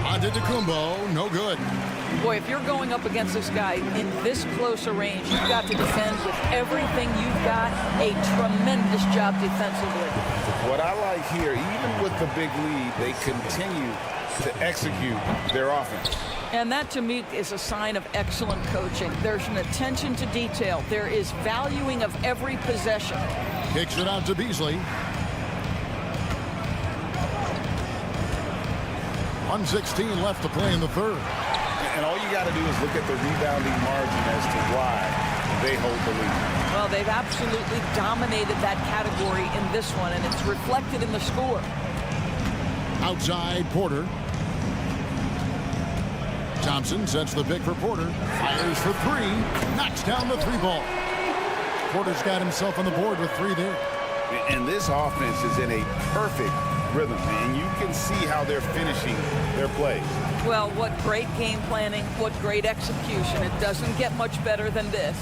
Antetokounmpo, no good. Boy, if you're going up against this guy in this close a range, you've got to defend with everything you've got. A tremendous job defensively. What I like here, even with the big lead, they continue to execute their offense. And that, to me, is a sign of excellent coaching. There's an attention to detail. There is valuing of every possession. Kicks it out to Beasley. 1:16 left to play in the 3rd. And all you got to do is look at the rebounding margin as to why they hold the lead. Well, they've absolutely dominated that category in this one, and it's reflected in the score. Outside Porter. Thompson sets the pick for Porter. Fires for 3. Knocks down the 3-ball. Porter's got himself on the board with 3 there. And this offense is in a perfect rhythm, and you can see how they're finishing their plays. Well, what great game planning, what great execution. It doesn't get much better than this.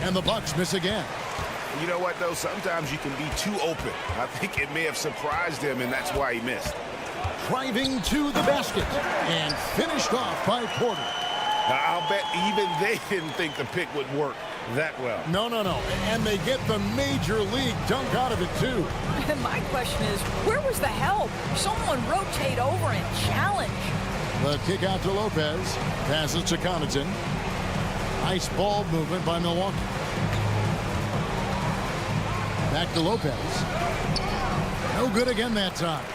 And the Bucks miss again. You know what, though? Sometimes you can be too open. I think it may have surprised him, and that's why he missed. Driving to the basket and finished off by Porter. Now, I'll bet even they didn't think the pick would work that well. No. And they get the major league dunk out of it, too. And my question is, where was the help? Someone rotate over and challenge. The kick out to Lopez. Passes to Connaughton. Nice ball movement by Milwaukee. Back to Lopez. No good again that time.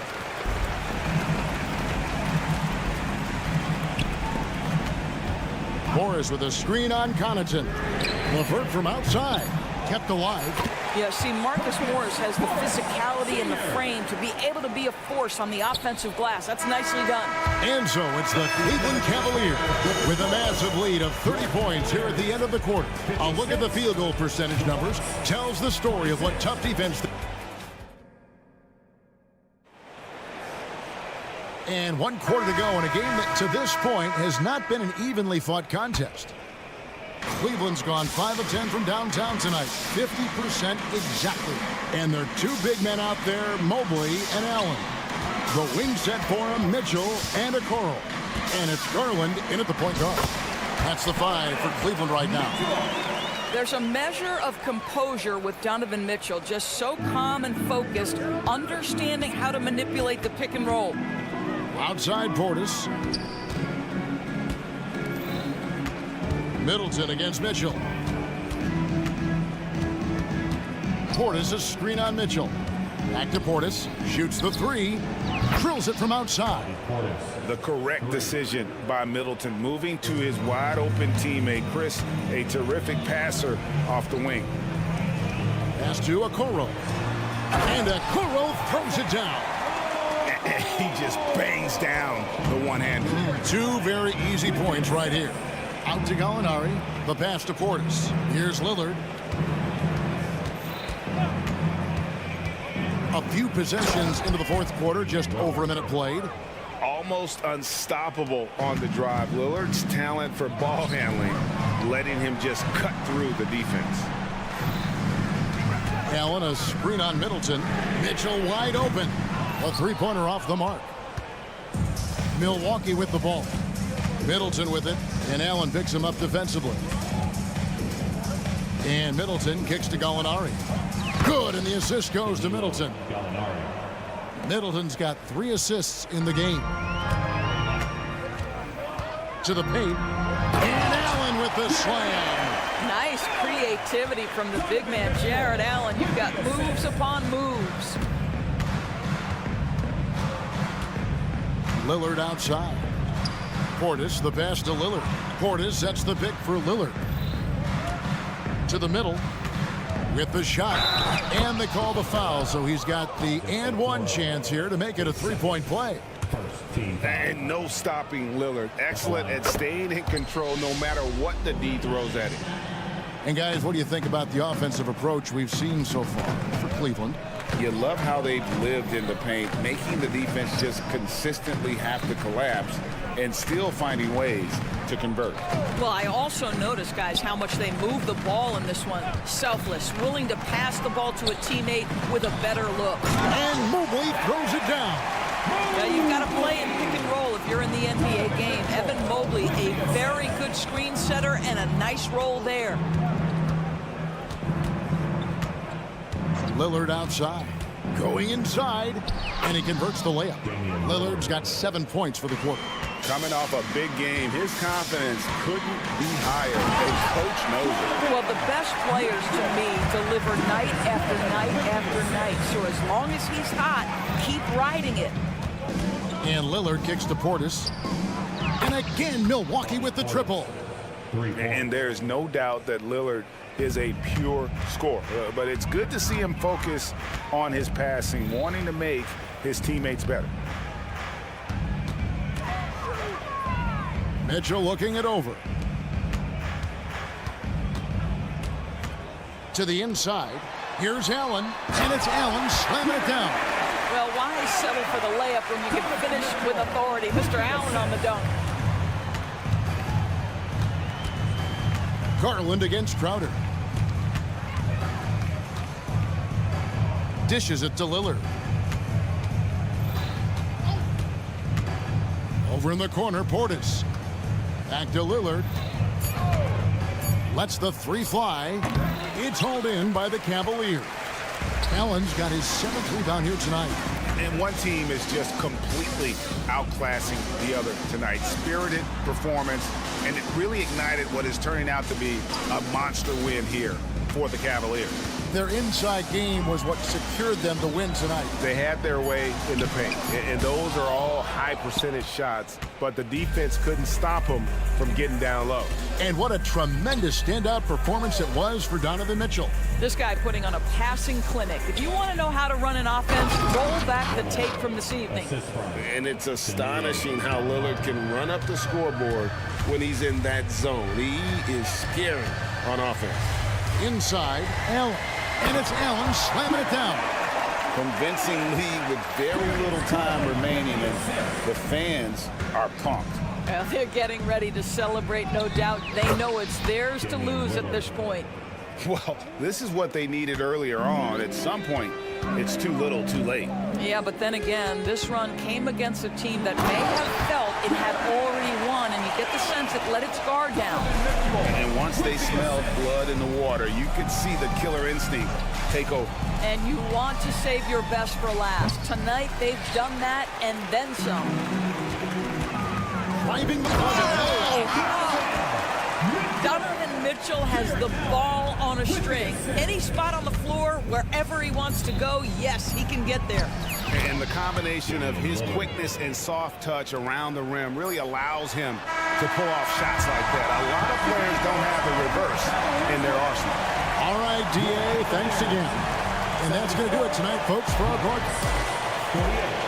Morris with a screen on Connaughton. LeVert from outside. Kept alive. Yeah, see, Marcus Morris has the physicality and the frame to be able to be a force on the offensive glass. That's nicely done. And so it's the Cleveland Cavaliers with a massive lead of 30 points here at the end of the quarter. A look at the field goal percentage numbers tells the story of what tough defense. And 1 quarter to go in a game that to this point has not been an evenly fought contest. Cleveland's gone 5 of 10 from downtown tonight. 50% exactly. And their two big men out there, Mobley and Allen. The wing set for him, Mitchell and Okoro. And it's Garland in at the point guard. That's the 5 for Cleveland right now. There's a measure of composure with Donovan Mitchell, just so calm and focused, understanding how to manipulate the pick and roll. Outside Portis. Middleton against Mitchell. Portis a screen on Mitchell. Back to Portis. Shoots the 3. Drills it from outside. The correct decision by Middleton, moving to his wide-open teammate, Chris, a terrific passer off the wing. Pass to Okoro. And Okoro throws it down. He just bangs down the one-hander. 2 very easy points right here. Out to Gallinari. The pass to Portis. Here's Lillard. A few possessions into the fourth quarter, just over a minute played. Almost unstoppable on the drive. Lillard's talent for ball handling, letting him just cut through the defense. Allen a screen on Middleton. Mitchell wide open. A three-pointer off the mark. Milwaukee with the ball. Middleton with it, and Allen picks him up defensively. And Middleton kicks to Gallinari. Good, and the assist goes to Middleton. Middleton's got 3 assists in the game. To the paint, and Allen with the slam. Nice creativity from the big man, Jared Allen. You've got moves upon moves. Lillard outside. Portis, the pass to Lillard. Portis sets the pick for Lillard. To the middle with the shot. And they call the foul, so he's got the and one chance here to make it a three-point play. And no stopping Lillard. Excellent at staying in control no matter what the D throws at him. And guys, what do you think about the offensive approach we've seen so far for Cleveland? You love how they've lived in the paint, making the defense just consistently have to collapse and still finding ways to convert. Well, I also noticed, guys, how much they move the ball in this one. Selfless, willing to pass the ball to a teammate with a better look. And Mobley throws it down. Now, you've got to play in pick and roll if you're in the NBA game. Evan Mobley, a very good screen setter and a nice roll there. Lillard outside. Going inside, and he converts the layup. Lillard's got 7 points for the quarter. Coming off a big game, his confidence couldn't be higher, and coach knows it. Well, the best players, to me, deliver night after night after night. So as long as he's hot, keep riding it. And Lillard kicks to Portis. And again, Milwaukee with the triple. And there's no doubt that Lillard is a pure scorer. But it's good to see him focus on his passing, wanting to make his teammates better. Mitchell looking it over. To the inside. Here's Allen. And it's Allen slamming it down. Well, why settle for the layup when you can finish with authority? Mr. Allen on the dunk. Garland against Crowder. Dishes it to Lillard. Over in the corner, Portis. Back to Lillard. Lets the 3 fly. It's hauled in by the Cavaliers. Allen's got his 7th rebound here tonight. And one team is just completely outclassing the other tonight. Spirited performance, and it really ignited what is turning out to be a monster win here for the Cavaliers. Their inside game was what secured them to win tonight. They had their way in the paint, and those are all high percentage shots, but the defense couldn't stop them from getting down low. And what a tremendous standout performance it was for Donovan Mitchell. This guy putting on a passing clinic. If you want to know how to run an offense, roll back the tape from this evening. And it's astonishing how Lillard can run up the scoreboard when he's in that zone. He is scary on offense. Inside, Allen. And it's Allen slamming it down. Convincing lead with very little time remaining, and the fans are pumped. Well, they're getting ready to celebrate, no doubt. They know it's theirs to lose at this point. Well, this is what they needed earlier on. At some point, it's too little, too late. Yeah, but then again, this run came against a team that may have felt it had already won, and you get the sense it let its guard down. And once they smelled blood in the water, you could see the killer instinct take over. And you want to save your best for last. Tonight, they've done that and then some. Driving the buzzer. Donovan Mitchell has the ball on a string. Any spot on the floor, wherever he wants to go, yes, he can get there. And the combination of his quickness and soft touch around the rim really allows him to pull off shots like that. A lot of players don't have the reverse in their arsenal. All right, DA, thanks again. And that's going to do it tonight, folks, for our broadcast.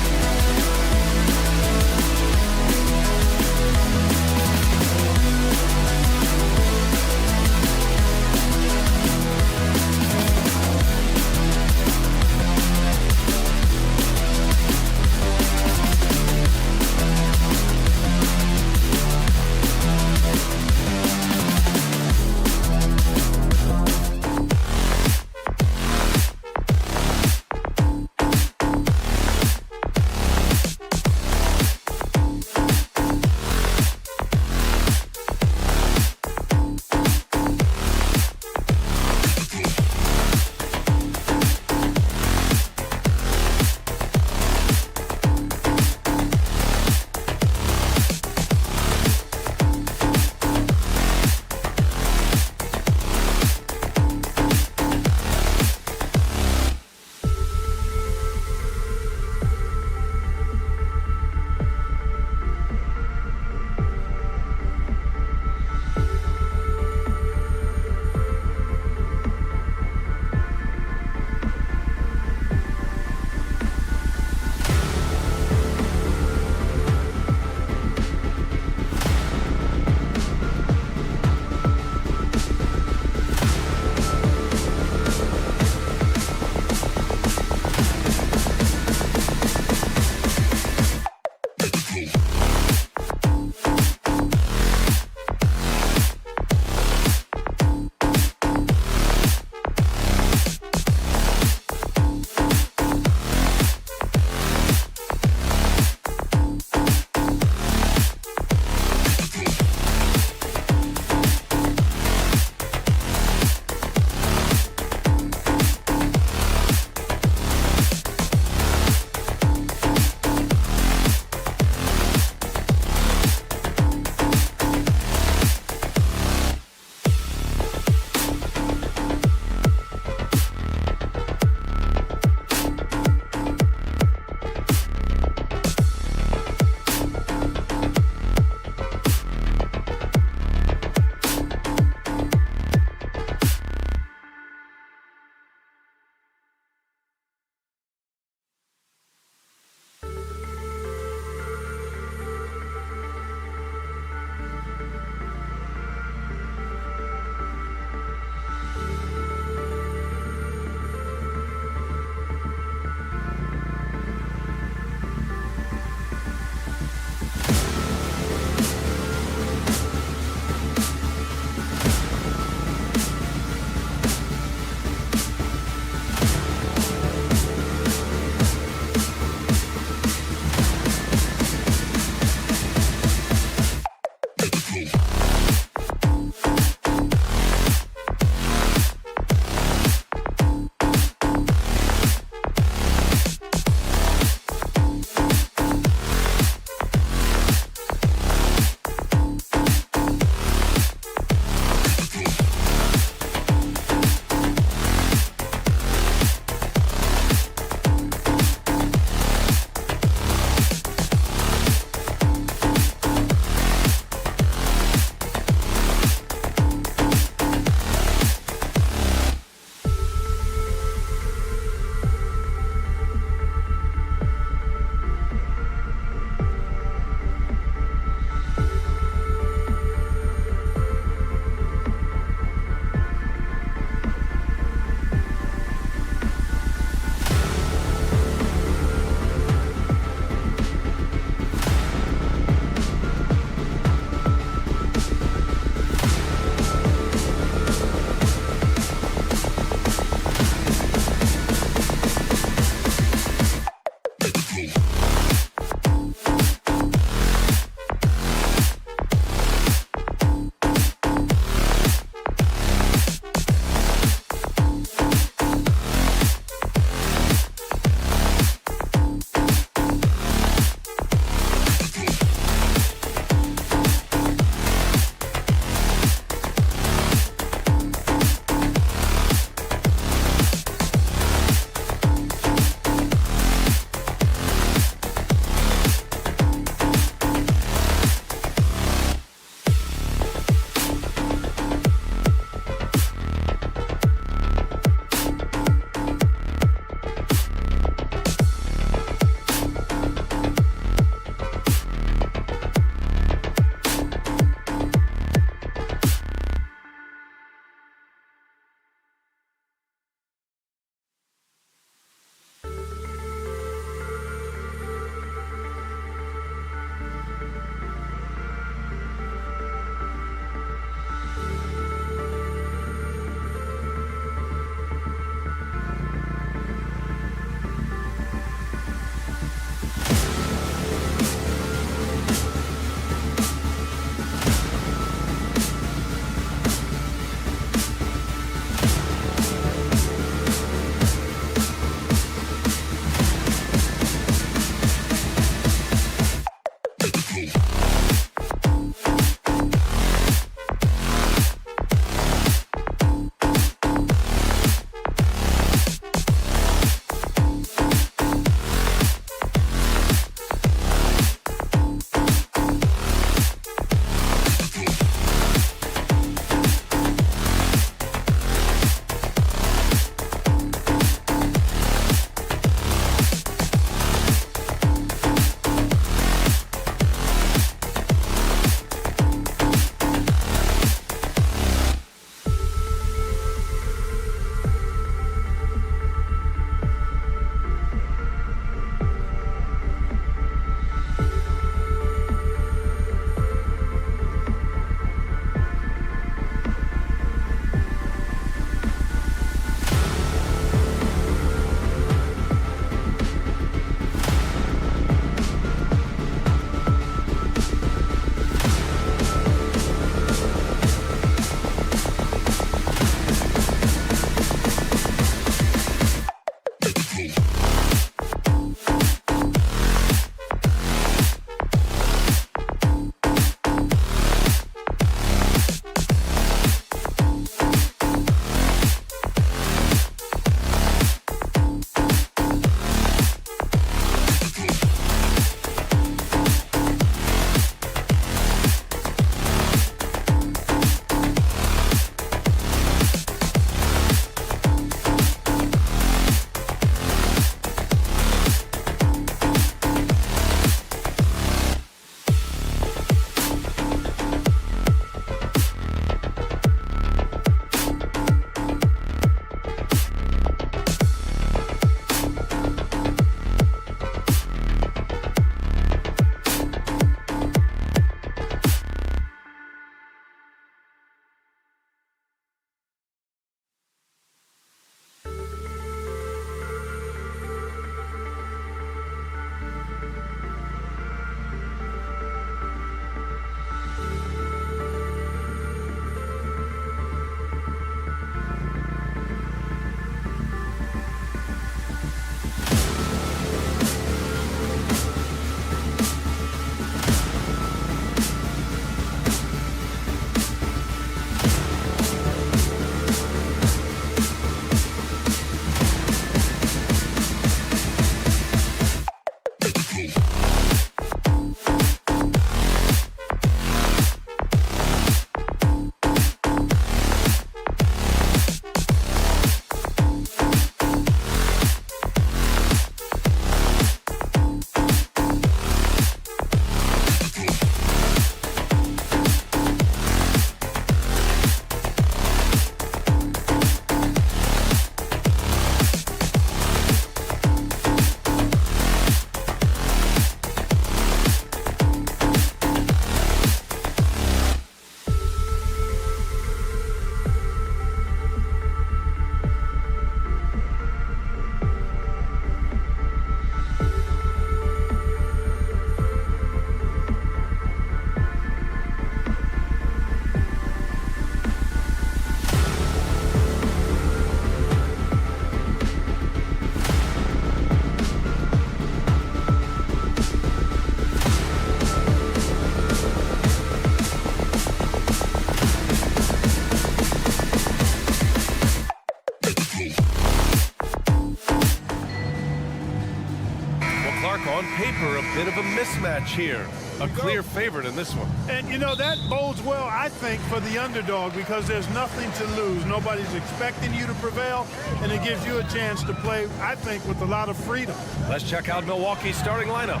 Well, Clark, on paper, a bit of a mismatch here. A clear favorite in this one. And, you know, that bodes well, I think, for the underdog because there's nothing to lose. Nobody's expecting you to prevail, and it gives you a chance to play, I think, with a lot of freedom. Let's check out Milwaukee's starting lineup.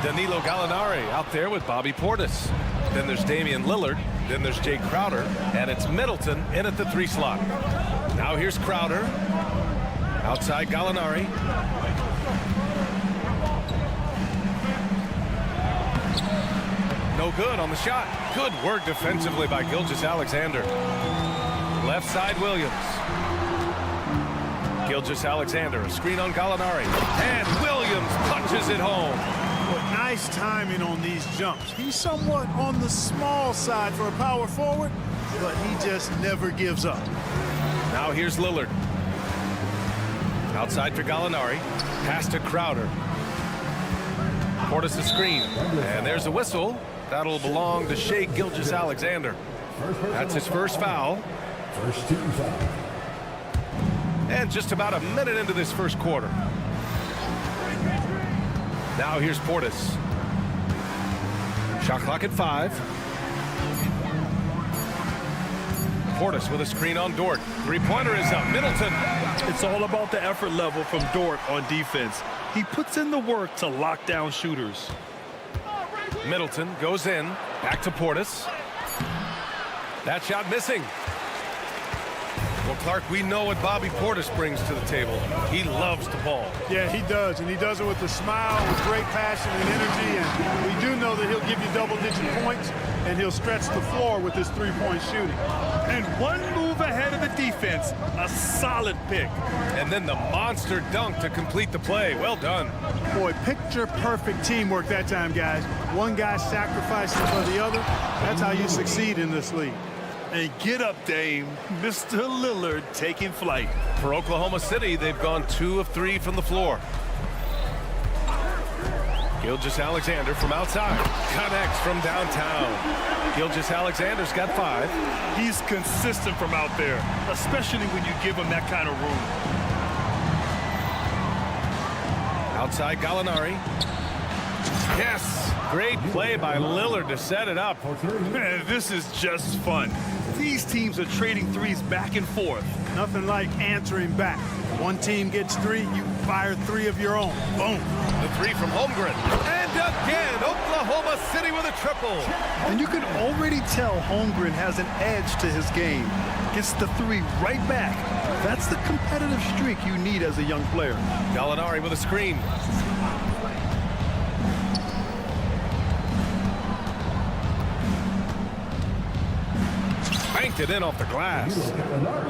Danilo Gallinari out there with Bobby Portis. Then there's Damian Lillard. Then there's Jay Crowder. And it's Middleton in at the 3 slot. Now here's Crowder. Outside Gallinari. No good on the shot. Good work defensively by Gilgeous-Alexander. Left side Williams. Gilgeous-Alexander, a screen on Gallinari. And Williams punches it home. Well, nice timing on these jumps. He's somewhat on the small side for a power forward, but he just never gives up. Now here's Lillard. Outside for Gallinari. Pass to Crowder. Portis a screen. And there's a whistle. That'll belong to Shai Gilgeous-Alexander. That's his first foul. First team foul. And just about a minute into this first quarter. Now here's Portis. Shot clock at 5. Portis with a screen on Dort. Three-pointer is up. Middleton. It's all about the effort level from Dort on defense. He puts in the work to lock down shooters. Middleton goes in. Back to Portis. That shot missing. Well, Clark, we know what Bobby Portis brings to the table. He loves the ball. Yeah, he does, and he does it with a smile, with great passion and energy, and we do know that he'll give you double-digit points, and he'll stretch the floor with his three-point shooting. And one move ahead of the defense, a solid pick. And then the monster dunk to complete the play. Well done. Boy, picture-perfect teamwork that time, guys. One guy sacrificing for the other. That's how you succeed in this league. And get up, Dame. Mr. Lillard taking flight. For Oklahoma City, they've gone 2 of 3 from the floor. Gilgeous-Alexander from outside. Connects from downtown. Gilgeous-Alexander's got 5. He's consistent from out there, especially when you give him that kind of room. Outside Gallinari. Yes! Great play by Lillard to set it up. Man, this is just fun. These teams are trading threes back and forth. Nothing like answering back. One team gets 3, you fire 3 of your own. Boom. The 3 from Holmgren. And again, Oklahoma City with a triple. And you can already tell Holmgren has an edge to his game. Gets the 3 right back. That's the competitive streak you need as a young player. Gallinari with a screen. Banked it in off the glass.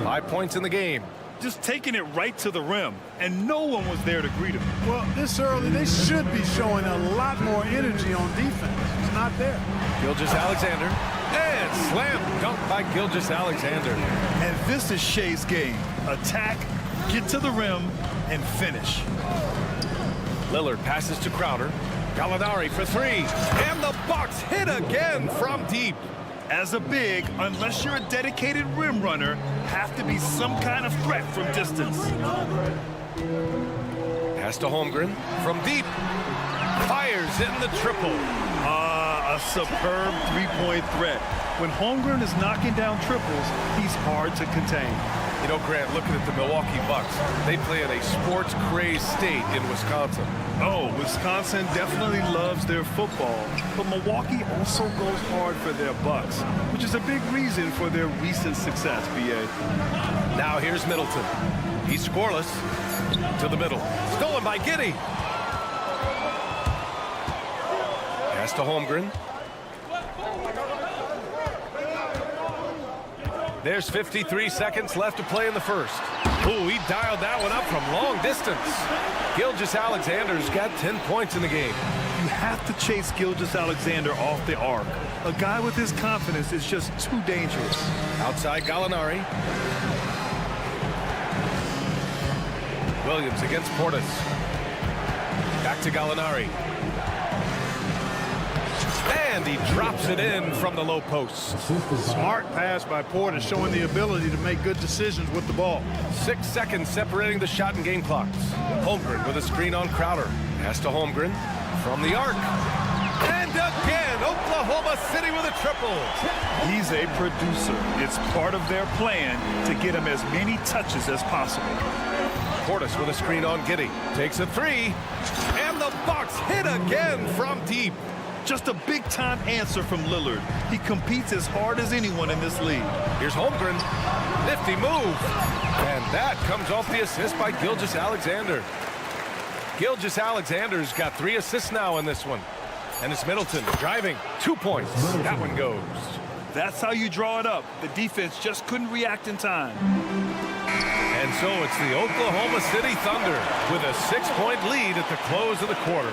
5 points in the game. Just taking it right to the rim, and no one was there to greet him. Well, this early, they should be showing a lot more energy on defense. It's not there. Gilgeous-Alexander. And slam dunk by Gilgeous-Alexander. And this is Shai's game. Attack, get to the rim, and finish. Lillard passes to Crowder. Gallinari for 3. And the Bucks hit again from deep. As a big, unless you're a dedicated rim runner, have to be some kind of threat from distance. Pass to Holmgren from deep. Fires in the triple. A superb three-point threat. When Holmgren is knocking down triples, he's hard to contain. You know, Grant, looking at the Milwaukee Bucks, they play in a sports-crazed state in Wisconsin. Oh, Wisconsin definitely loves their football, but Milwaukee also goes hard for their Bucks, which is a big reason for their recent success, B.A. Now here's Middleton. He's scoreless. To the middle. Stolen by Giddey. Pass to Holmgren. There's 53 seconds left to play in the first. Ooh, he dialed that one up from long distance. Gilgeous-Alexander's got 10 points in the game. You have to chase Gilgeous-Alexander off the arc. A guy with his confidence is just too dangerous. Outside Gallinari. Williams against Portis. Back to Gallinari. And he drops it in from the low post. Smart pass by Portis, showing the ability to make good decisions with the ball. 6 seconds separating the shot and game clocks. Holmgren with a screen on Crowder. Pass to Holmgren from the arc. And again, Oklahoma City with a triple. He's a producer. It's part of their plan to get him as many touches as possible. Portis with a screen on Giddey. Takes a three. And the Bucks hit again from deep. Just a big-time answer from Lillard. He competes as hard as anyone in this league. Here's Holmgren. Nifty move. And that comes off the assist by Gilgeous-Alexander. Gilgeous-Alexander's got 3 assists now in this one. And it's Middleton driving. 2 points. That one goes. That's how you draw it up. The defense just couldn't react in time. And so it's the Oklahoma City Thunder with a 6-point lead at the close of the quarter.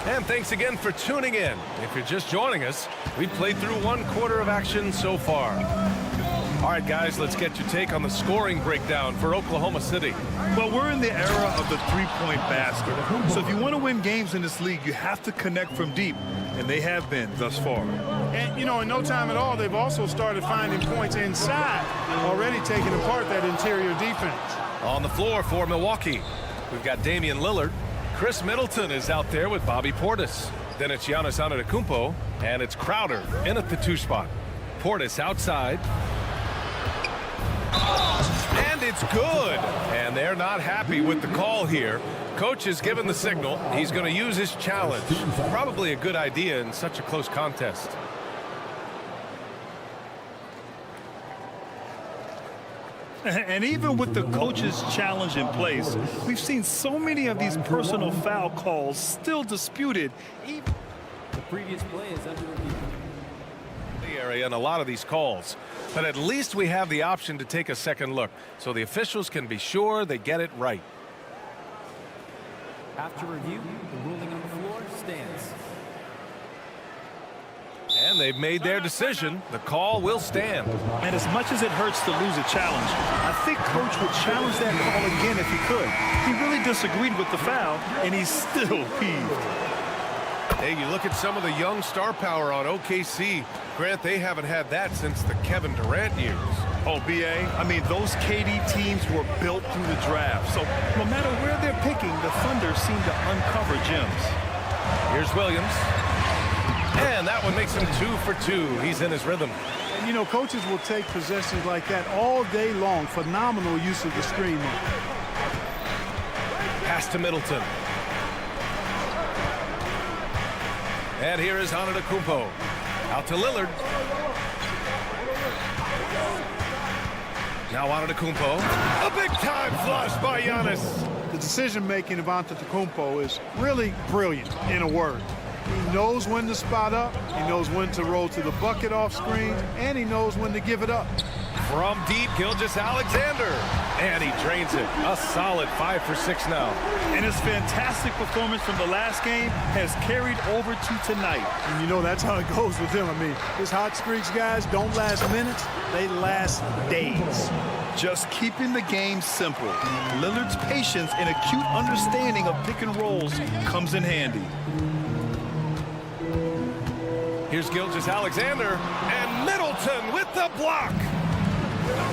And thanks again for tuning in. If you're just joining us, we've played through 1 quarter of action so far. All right, guys, let's get your take on the scoring breakdown for Oklahoma City. Well, we're in the era of the three-point basket. So if you want to win games in this league, you have to connect from deep, and they have been thus far. And, you know, in no time at all, they've also started finding points inside, already taking apart that interior defense. On the floor for Milwaukee, we've got Damian Lillard. Chris Middleton is out there with Bobby Portis. Then it's Giannis Antetokounmpo, and it's Crowder in at the 2 spot. Portis outside. And it's good. And they're not happy with the call here. Coach has given the signal. He's going to use his challenge. Probably a good idea in such a close contest. And even with the coach's challenge in place, we've seen so many of these personal foul calls still disputed. The previous play is under review. The area and a lot of these calls. But at least we have the option to take a second look, so the officials can be sure they get it right. After review, the ruling on the floor stands. And they've made their decision. The call will stand. And as much as it hurts to lose a challenge, I think Coach would challenge that call again if he could. He really disagreed with the foul, and he's still peeved. Hey, you look at some of the young star power on OKC. Grant, they haven't had that since the Kevin Durant years. Oh, B.A., I mean, those KD teams were built through the draft. So no matter where they're picking, the Thunder seem to uncover gems. Here's Williams. And that one makes him 2 for 2. He's in his rhythm. And, you know, coaches will take possessions like that all day long. Phenomenal use of the screen. Pass to Middleton. And here is Antetokounmpo. Out to Lillard. Now Antetokounmpo. A big-time flush by Giannis. The decision-making of Antetokounmpo is really brilliant, in a word. He knows when to spot up, he knows when to roll to the bucket off screen, and he knows when to give it up. From deep, Gilgeous-Alexander. And he drains it. A solid 5 for 6 now. And his fantastic performance from the last game has carried over to tonight. And you know that's how it goes with him. I mean, his hot streaks, guys, don't last minutes. They last days. Just keeping the game simple. Lillard's patience and acute understanding of pick and rolls comes in handy. Here's Gilgeous-Alexander, and Middleton with the block.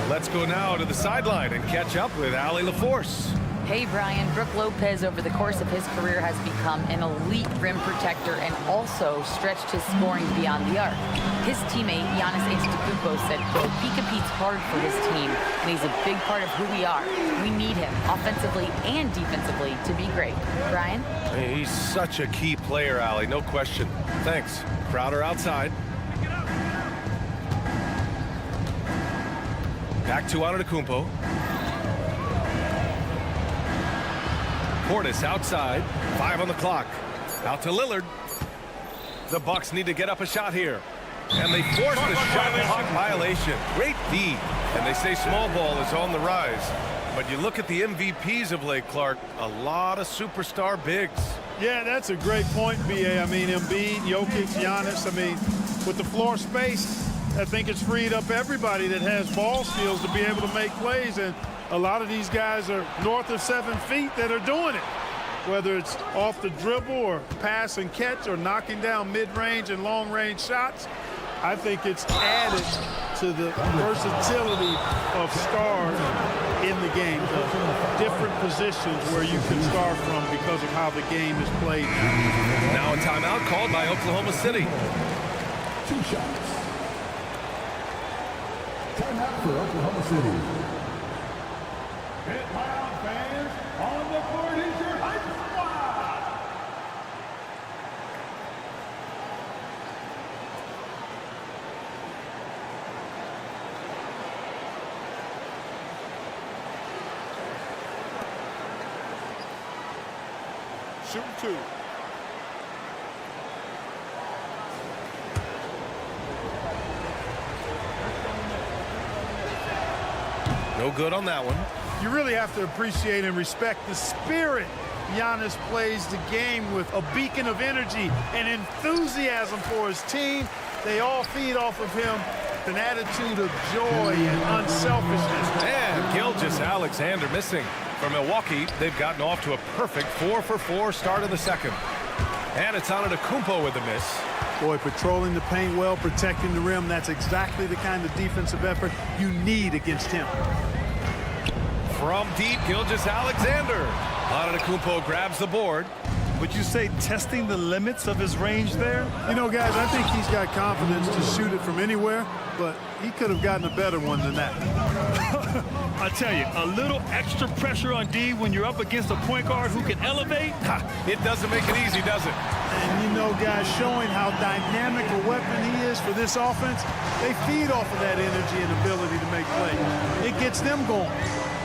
Let's go now to the sideline and catch up with Allie LaForce. Hey, Brian. Brook Lopez, over the course of his career, has become an elite rim protector and also stretched his scoring beyond the arc. His teammate, Giannis Antetokounmpo, said, quote, he competes hard for his team, and he's a big part of who we are. We need him, offensively and defensively, to be great. Brian? He's such a key player, Allie, no question. Thanks. Crowder outside. Back to Antetokounmpo. Portis outside. 5 on the clock. Out to Lillard. The Bucks need to get up a shot here. And they force the shot clock violation. Great D. And they say small ball is on the rise. But you look at the MVPs of late, Clark, a lot of superstar bigs. Yeah, that's a great point, B.A. I mean, Embiid, Jokic, Giannis. I mean, with the floor space, I think it's freed up everybody that has ball skills to be able to make plays. And a lot of these guys are north of 7 feet that are doing it. Whether it's off the dribble or pass and catch or knocking down mid-range and long-range shots, I think it's added to the versatility of stars in the game. The different positions where you can start from because of how the game is played. Now a timeout called by Oklahoma City. 2 shots. Timeout for Oklahoma City. Hit loud, fans. On the court is your hype squad. Shoot 2. No good on that one. You really have to appreciate and respect the spirit Giannis plays the game with, a beacon of energy and enthusiasm for his team. They all feed off of him, an attitude of joy and unselfishness. And Gilgeous-Alexander missing. For Milwaukee, they've gotten off to a perfect 4-for-4 start of the second. And it's Antetokounmpo with the miss. Boy, patrolling the paint well, protecting the rim, that's exactly the kind of defensive effort you need against him. From deep, Gilgeous-Alexander. Antetokounmpo grabs the board. Would you say testing the limits of his range there? You know, guys, I think he's got confidence to shoot it from anywhere, but he could have gotten a better one than that. I tell you, a little extra pressure on D when you're up against a point guard who can elevate. It doesn't make it easy, does it? And you know, guys, showing how dynamic a weapon he is for this offense, they feed off of that energy and ability to make plays. It gets them going.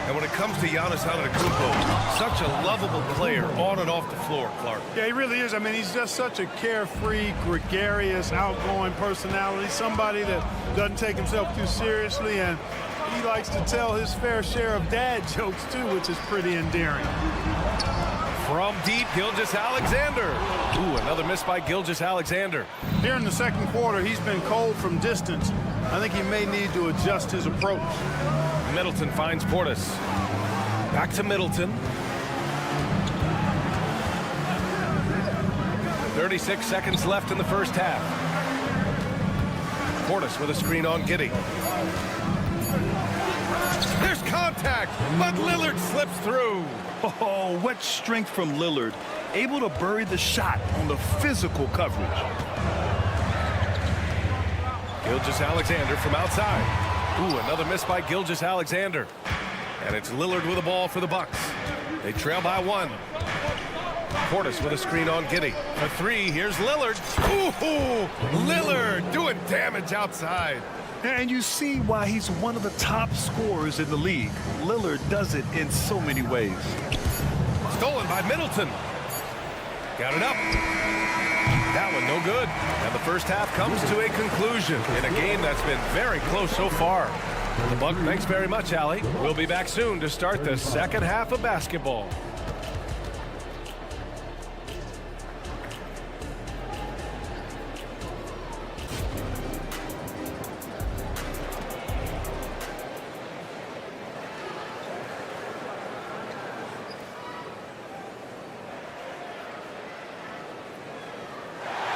And when it comes to Giannis Antetokounmpo, such a lovable player on and off the floor, Clark. Yeah, he really is. I mean, he's just such a carefree, gregarious, outgoing personality, somebody that doesn't take himself too seriously, and he likes to tell his fair share of dad jokes, too, which is pretty endearing. From deep, Gilgeous-Alexander. Ooh, another miss by Gilgeous-Alexander. Here in the second quarter, he's been cold from distance. I think he may need to adjust his approach. Middleton finds Portis. Back to Middleton. 36 seconds left in the first half. Portis with a screen on Giddey. There's contact, but Lillard slips through. Oh, what strength from Lillard. Able to bury the shot on the physical coverage. Gilgeous-Alexander from outside. Ooh, another miss by Gilgeous-Alexander. And it's Lillard with the ball for the Bucks. They trail by 1. Portis with a screen on Giddey. For 3, here's Lillard. Ooh, Lillard doing damage outside. And you see why he's one of the top scorers in the league. Lillard does it in so many ways. Stolen by Middleton. Got it up. That one no good. And the first half comes to a conclusion in a game that's been very close so far. The Buck, thanks very much, Allie. We'll be back soon to start the second half of basketball.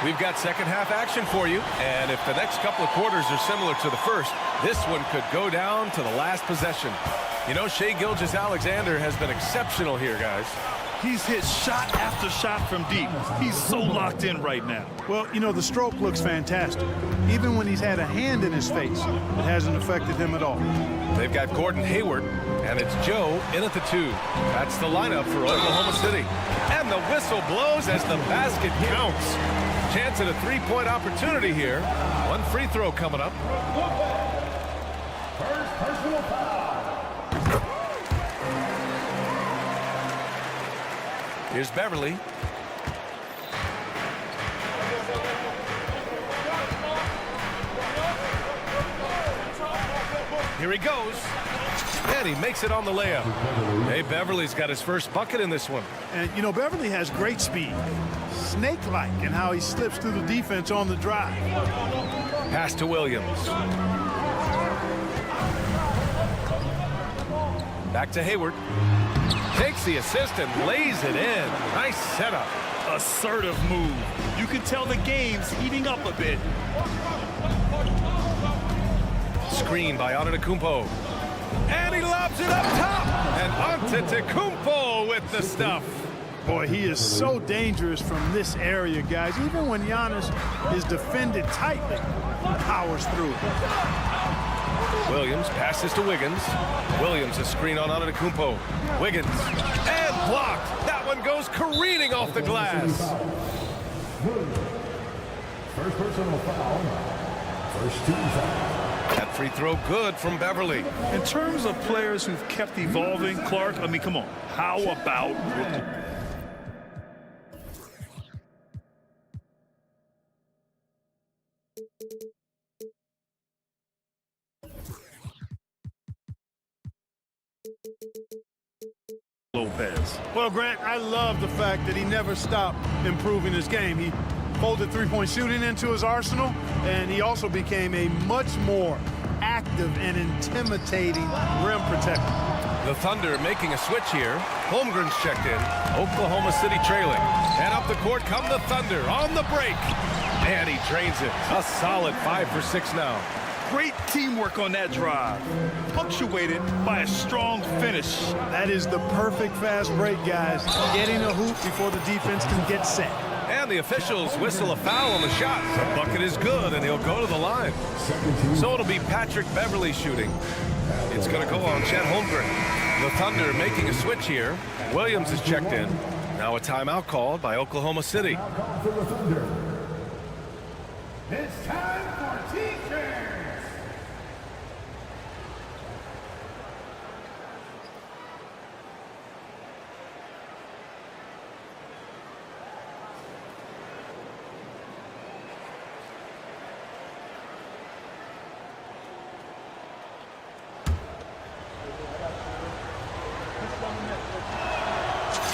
We've got second half action for you, and if the next couple of quarters are similar to the first, this one could go down to the last possession. You know, Shai Gilgeous-Alexander has been exceptional here, guys. He's hit shot after shot from deep. He's so locked in right now. Well, you know, the stroke looks fantastic. Even when he's had a hand in his face, it hasn't affected him at all. They've got Gordon Hayward, and it's Joe in at the 2. That's the lineup for Oklahoma City. And the whistle blows as the basket counts. Chance at a three-point opportunity here. One free throw coming up. First personal foul. Here's Beverly. Here he goes. And he makes it on the layup. Hey, Beverly's got his first bucket in this one. And, you know, Beverly has great speed. Snake-like in how he slips through the defense on the drive. Pass to Williams. Back to Hayward. Takes the assist and lays it in. Nice setup. Assertive move. You can tell the game's heating up a bit. Screen by Antetokounmpo. And he lobs it up top. And Antetokounmpo with the stuff. Boy, he is so dangerous from this area, guys. Even when Giannis is defended tightly, he powers through. Williams passes to Wiggins. Williams a screen on Antetokounmpo. Wiggins. And blocked. That one goes careening off the glass. First personal foul. First team foul. That free throw good from Beverly. In terms of players who've kept evolving, Clark, I mean, come on. How about Lopez? Well, Grant, I love the fact that he never stopped improving his game. He folded three-point shooting into his arsenal, and he also became a much more active and intimidating rim protector. The Thunder making a switch here. Holmgren's checked in. Oklahoma City trailing. And up the court come the Thunder on the break. And he drains it. A solid 5 for 6 now. Great teamwork on that drive, punctuated by a strong finish. That is the perfect fast break, guys. Getting a hoop before the defense can get set. And the officials whistle a foul on the shot. The bucket is good, and he'll go to the line. So it'll be Patrick Beverly shooting. It's going to go on Chet Holmgren. The Thunder making a switch here. Williams is checked in. Now a timeout called by Oklahoma City. For the Thunder. It's time for defense.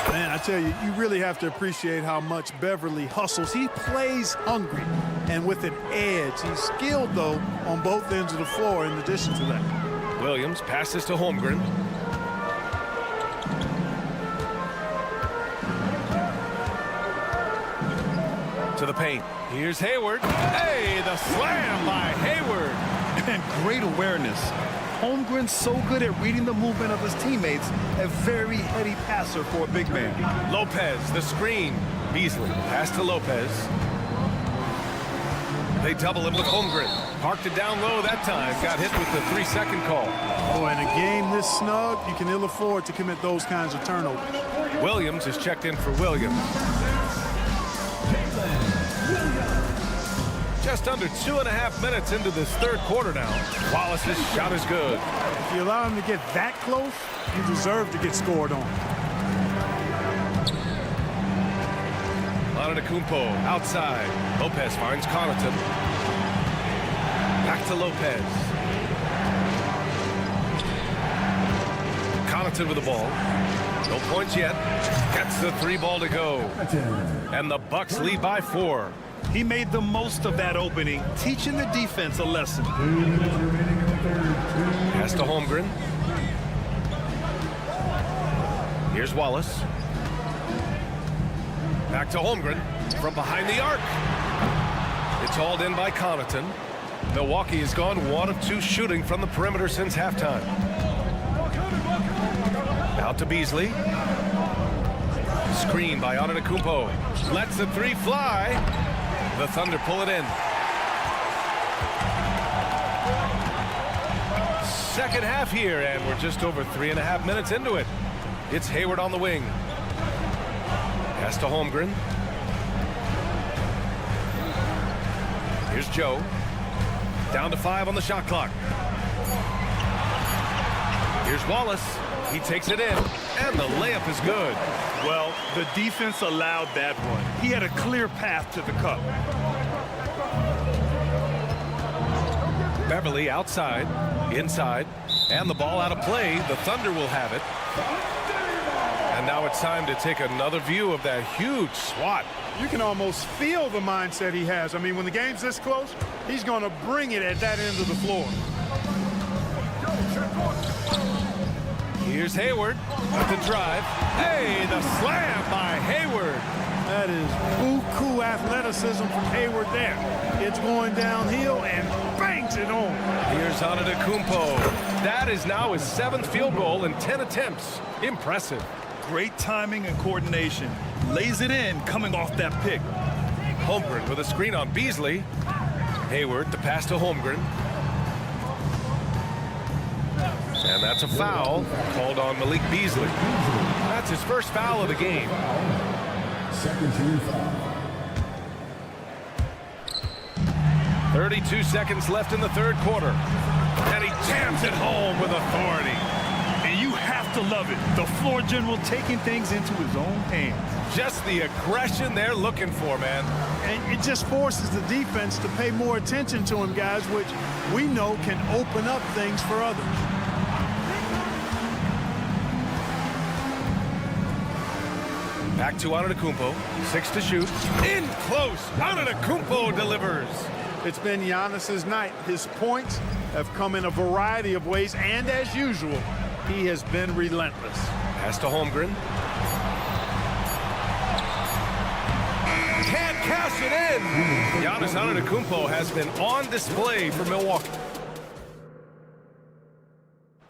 Man, I tell you, you really have to appreciate how much Beverly hustles. He plays hungry and with an edge. He's skilled, though, on both ends of the floor in addition to that. Williams passes to Holmgren. To the paint. Here's Hayward. Hey, the slam by Hayward. And great awareness. Holmgren's so good at reading the movement of his teammates, a very heady passer for a big man. Lopez, the screen. Beasley, pass to Lopez. They double him with Holmgren. Parked it down low that time. Got hit with the 3-second call. Oh, in a game this snug, you can ill afford to commit those kinds of turnovers. Williams is checked in for Williams. Just under 2.5 minutes into this third quarter now. Wallace's shot is good. If you allow him to get that close, you deserve to get scored on. Antetokounmpo outside. Lopez finds Connaughton. Back to Lopez. Connaughton with the ball. No points yet. Gets the 3 ball to go. And the Bucks lead by 4. He made the most of that opening, teaching the defense a lesson. Pass to Holmgren. Here's Wallace. Back to Holmgren from behind the arc. It's hauled in by Connaughton. Milwaukee has gone 1 of 2 shooting from the perimeter since halftime. Out to Beasley. Screen by Antetokounmpo. Lets the 3 fly. The Thunder pull it in. Second half here, and we're just over 3.5 minutes into it. It's Hayward on the wing. Pass to Holmgren. Here's Joe. Down to 5 on the shot clock. Here's Wallace. He takes it in, and the layup is good. Well, the defense allowed that one. He had a clear path to the cup. Beverly outside, inside, and the ball out of play. The Thunder will have it. And now it's time to take another view of that huge swat. You can almost feel the mindset he has. I mean, when the game's this close, he's going to bring it at that end of the floor. Here's Hayward with the drive. Hey, the slam by Hayward. That is buku athleticism from Hayward there. It's going downhill and bangs it home. Here's Antetokounmpo. That is now his 7th field goal in 10 attempts. Impressive. Great timing and coordination. Lays it in coming off that pick. Holmgren with a screen on Beasley. Hayward, the pass to Holmgren. And that's a foul called on Malik Beasley. That's his first foul of the game. Second team foul. 32 seconds left in the 3rd quarter. And he jams it home with authority. And you have to love it. The floor general taking things into his own hands. Just the aggression they're looking for, man. And it just forces the defense to pay more attention to him, guys, which we know can open up things for others. Back to Antetokounmpo. 6 to shoot. In close. Antetokounmpo delivers. It's been Giannis's night. His points have come in a variety of ways, and as usual, he has been relentless. Pass to Holmgren. Can't cash it in. Giannis Antetokounmpo has been on display for Milwaukee.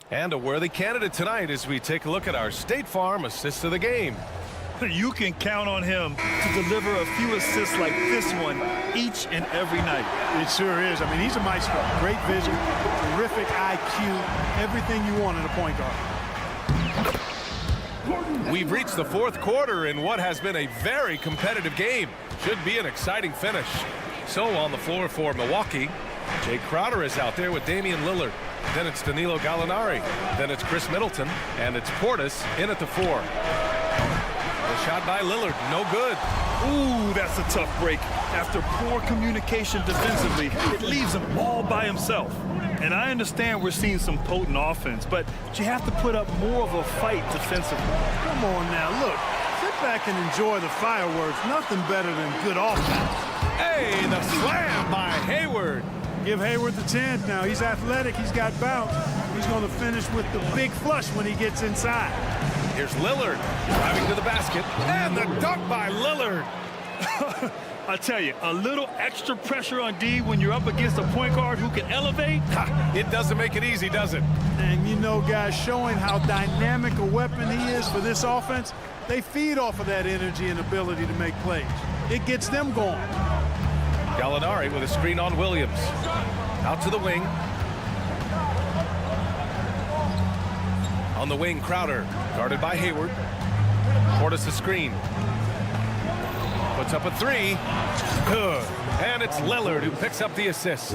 And a worthy candidate tonight as we take a look at our State Farm assists of the game. You can count on him to deliver a few assists like this one each and every night. It sure is. I mean, he's a maestro. Great vision, terrific IQ, everything you want in a point guard. We've reached the 4th quarter in what has been a very competitive game. Should be an exciting finish. So on the floor for Milwaukee, Jay Crowder is out there with Damian Lillard. Then it's Danilo Gallinari. Then it's Chris Middleton. And it's Portis in at the 4. The shot by Lillard, no good. Ooh, that's a tough break. After poor communication defensively, it leaves him all by himself. And I understand we're seeing some potent offense, but you have to put up more of a fight defensively. Come on now, look. Sit back and enjoy the fireworks. Nothing better than good offense. Hey, the slam by Hayward. Give Hayward the chance now. He's athletic. He's got bounce. He's going to finish with the big flush when he gets inside. Here's Lillard driving to the basket. And the dunk by Lillard. I tell you, a little extra pressure on D when you're up against a point guard who can elevate. It doesn't make it easy, does it? And you know, guys, showing how dynamic a weapon he is for this offense, they feed off of that energy and ability to make plays. It gets them going. Gallinari with a screen on Williams. Out to the wing. On the wing, Crowder, guarded by Hayward. Portis a screen. Puts up a 3. Good. And it's Lillard who picks up the assist.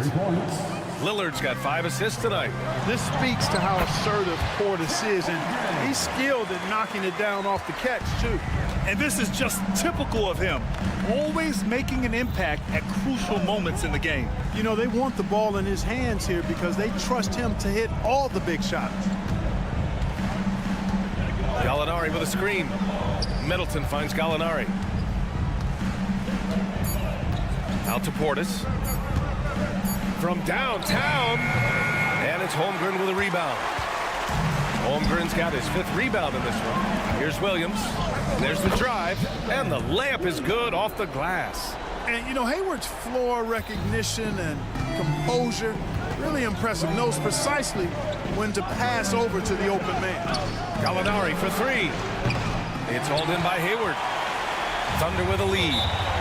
Lillard's got 5 assists tonight. This speaks to how assertive Portis is, and he's skilled at knocking it down off the catch, too. And this is just typical of him, always making an impact at crucial moments in the game. You know, they want the ball in his hands here because they trust him to hit all the big shots. Gallinari with a screen. Middleton finds Gallinari. Out to Portis. From downtown. And it's Holmgren with a rebound. Holmgren's got his 5th rebound in this one. Here's Williams. There's the drive. And the layup is good off the glass. And, you know, Hayward's floor recognition and composure, really impressive. Knows precisely when to pass over to the open man. Gallinari for 3. It's hauled in by Hayward. Thunder with a lead.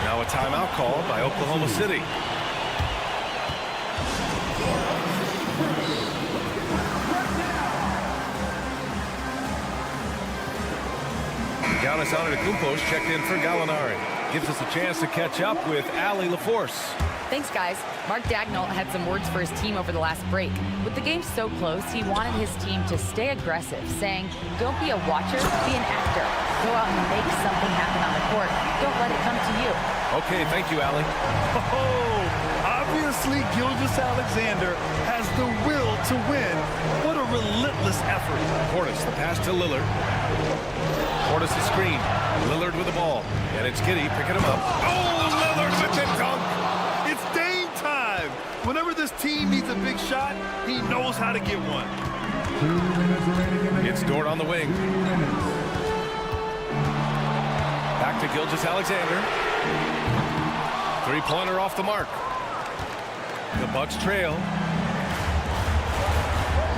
Now a timeout called by Oklahoma City. Giannis Antetokounmpo's checked in for Gallinari. Gives us a chance to catch up with Allie LaForce. Thanks, guys. Mark Dagnall had some words for his team over the last break. With the game so close, he wanted his team to stay aggressive, saying, don't be a watcher, be an actor. Go out and make something happen on the court. Don't let it come to you. Okay, thank you, Allie. Oh, obviously Gilgeous-Alexander has the will to win. What a relentless effort. Portis, the pass to Lillard. Portis the screen. Lillard with the ball. And it's Giddey picking him up. Oh, Lillard with the dunk. It's Dame time. Whenever this team needs a big shot, he knows how to get one. It's Dort on the wing. Back to Gilgeous-Alexander. Three-pointer off the mark. The Bucks trail.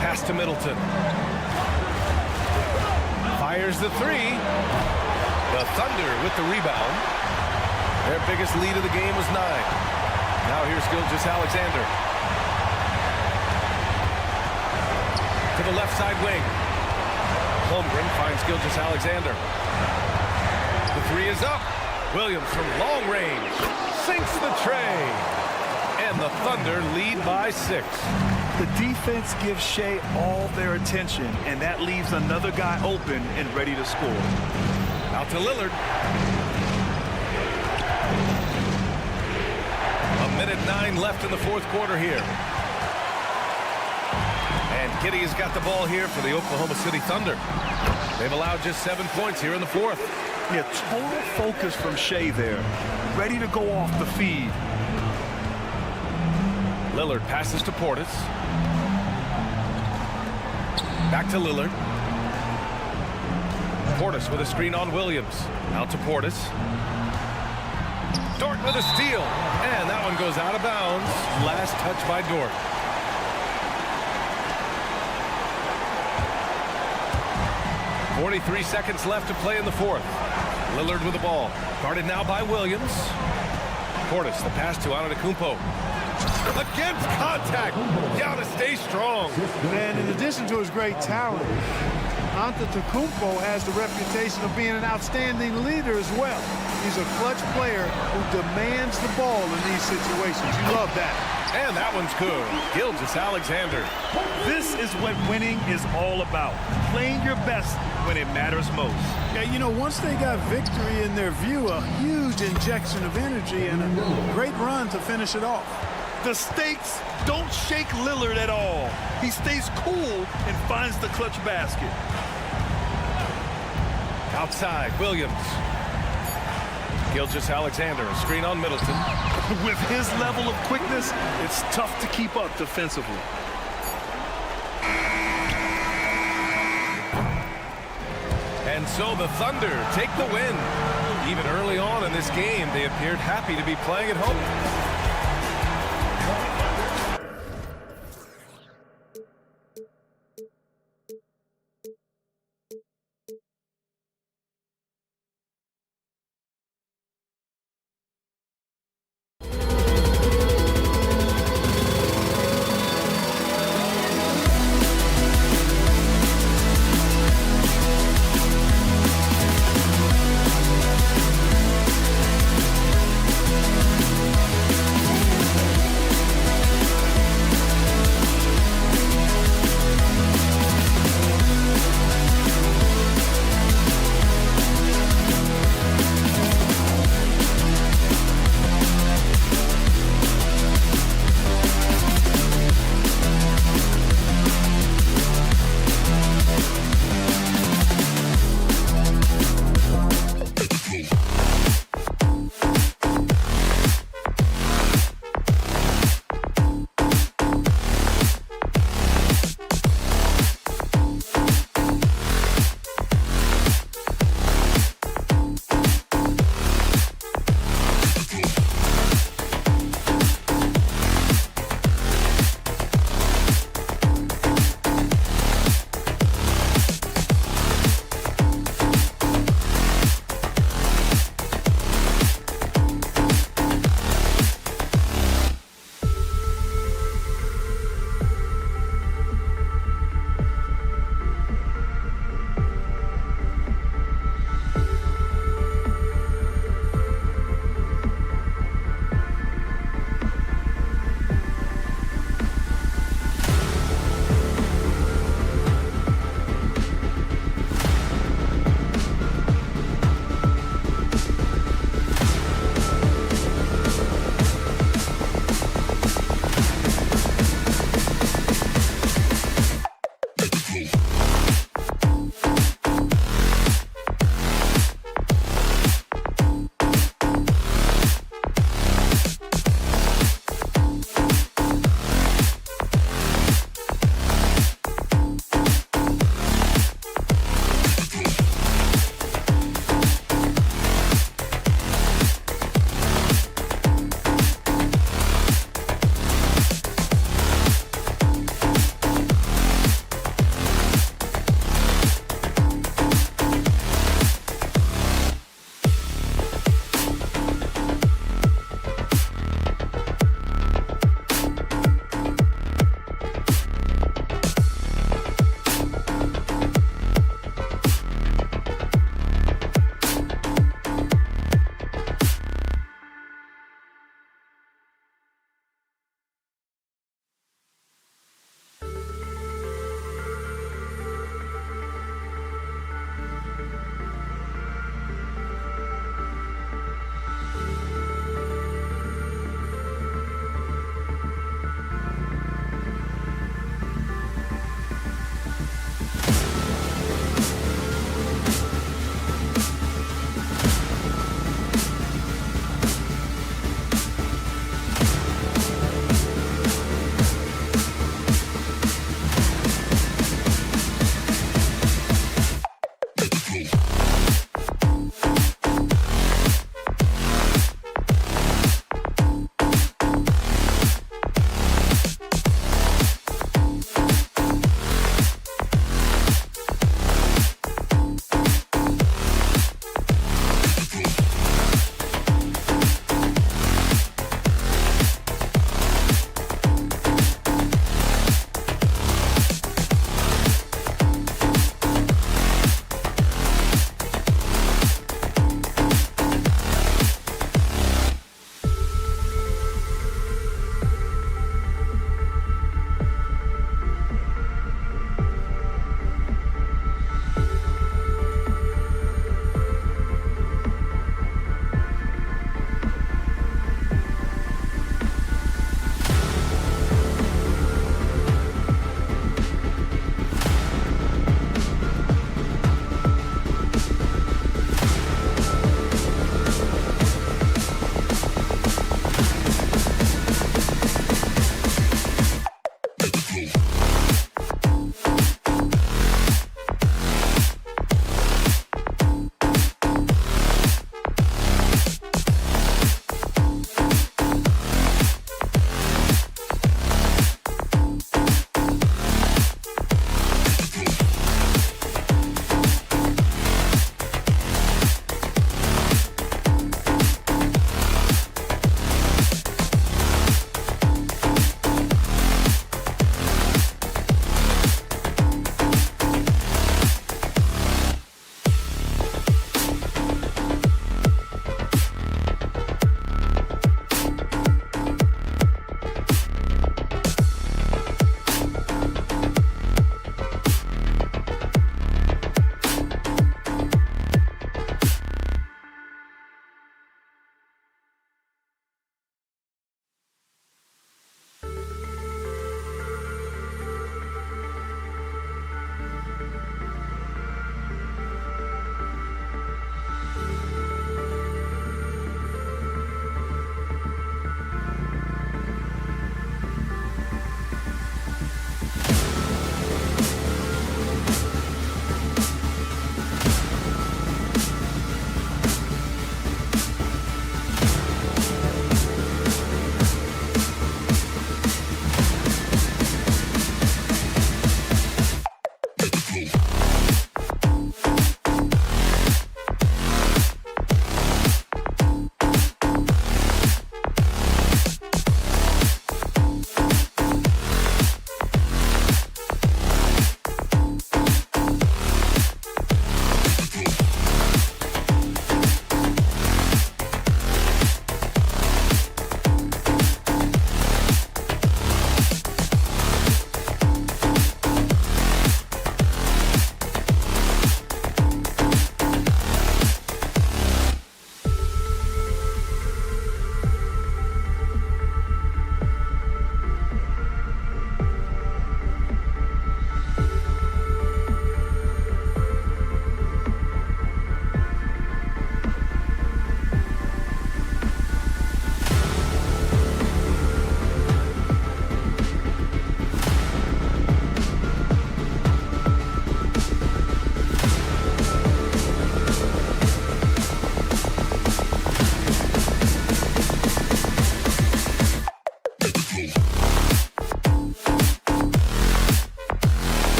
Pass to Middleton. Fires the three. The Thunder with the rebound. Their biggest lead of the game was 9. Now here's Gilgeous-Alexander. To the left side wing. Holmgren finds Gilgeous-Alexander. The three is up. Williams from long range sinks the tray. And the Thunder lead by 6. The defense gives Shea all their attention, and that leaves another guy open and ready to score. Out to Lillard. A minute 9 left in the fourth quarter here. And Giddey has got the ball here for the Oklahoma City Thunder. They've allowed just 7 points here in the fourth. Yeah, total focus from Shea there. Ready to go off the feed. Lillard passes to Portis. Back to Lillard. Portis with a screen on Williams. Out to Portis. Dort with a steal. And that one goes out of bounds. Last touch by Dort. .43 seconds left to play in the fourth. Lillard with the ball. Guarded now by Williams. Portis, the pass to Antetokounmpo. Against contact. Gotta stay strong. And in addition to his great talent, Antetokounmpo has the reputation of being an outstanding leader as well. He's a clutch player who demands the ball in these situations. You love that. And that one's good. Gilgeous-Alexander. This is what winning is all about. Playing your best when it matters most. Yeah, you know, once they got victory in their view, a huge injection of energy and a great run to finish it off. The stakes don't shake Lillard at all. He stays cool and finds the clutch basket. Outside, Williams. Gilgeous-Alexander, a screen on Middleton. With his level of quickness, it's tough to keep up defensively. And so the Thunder take the win. Even early on in this game, they appeared happy to be playing at home.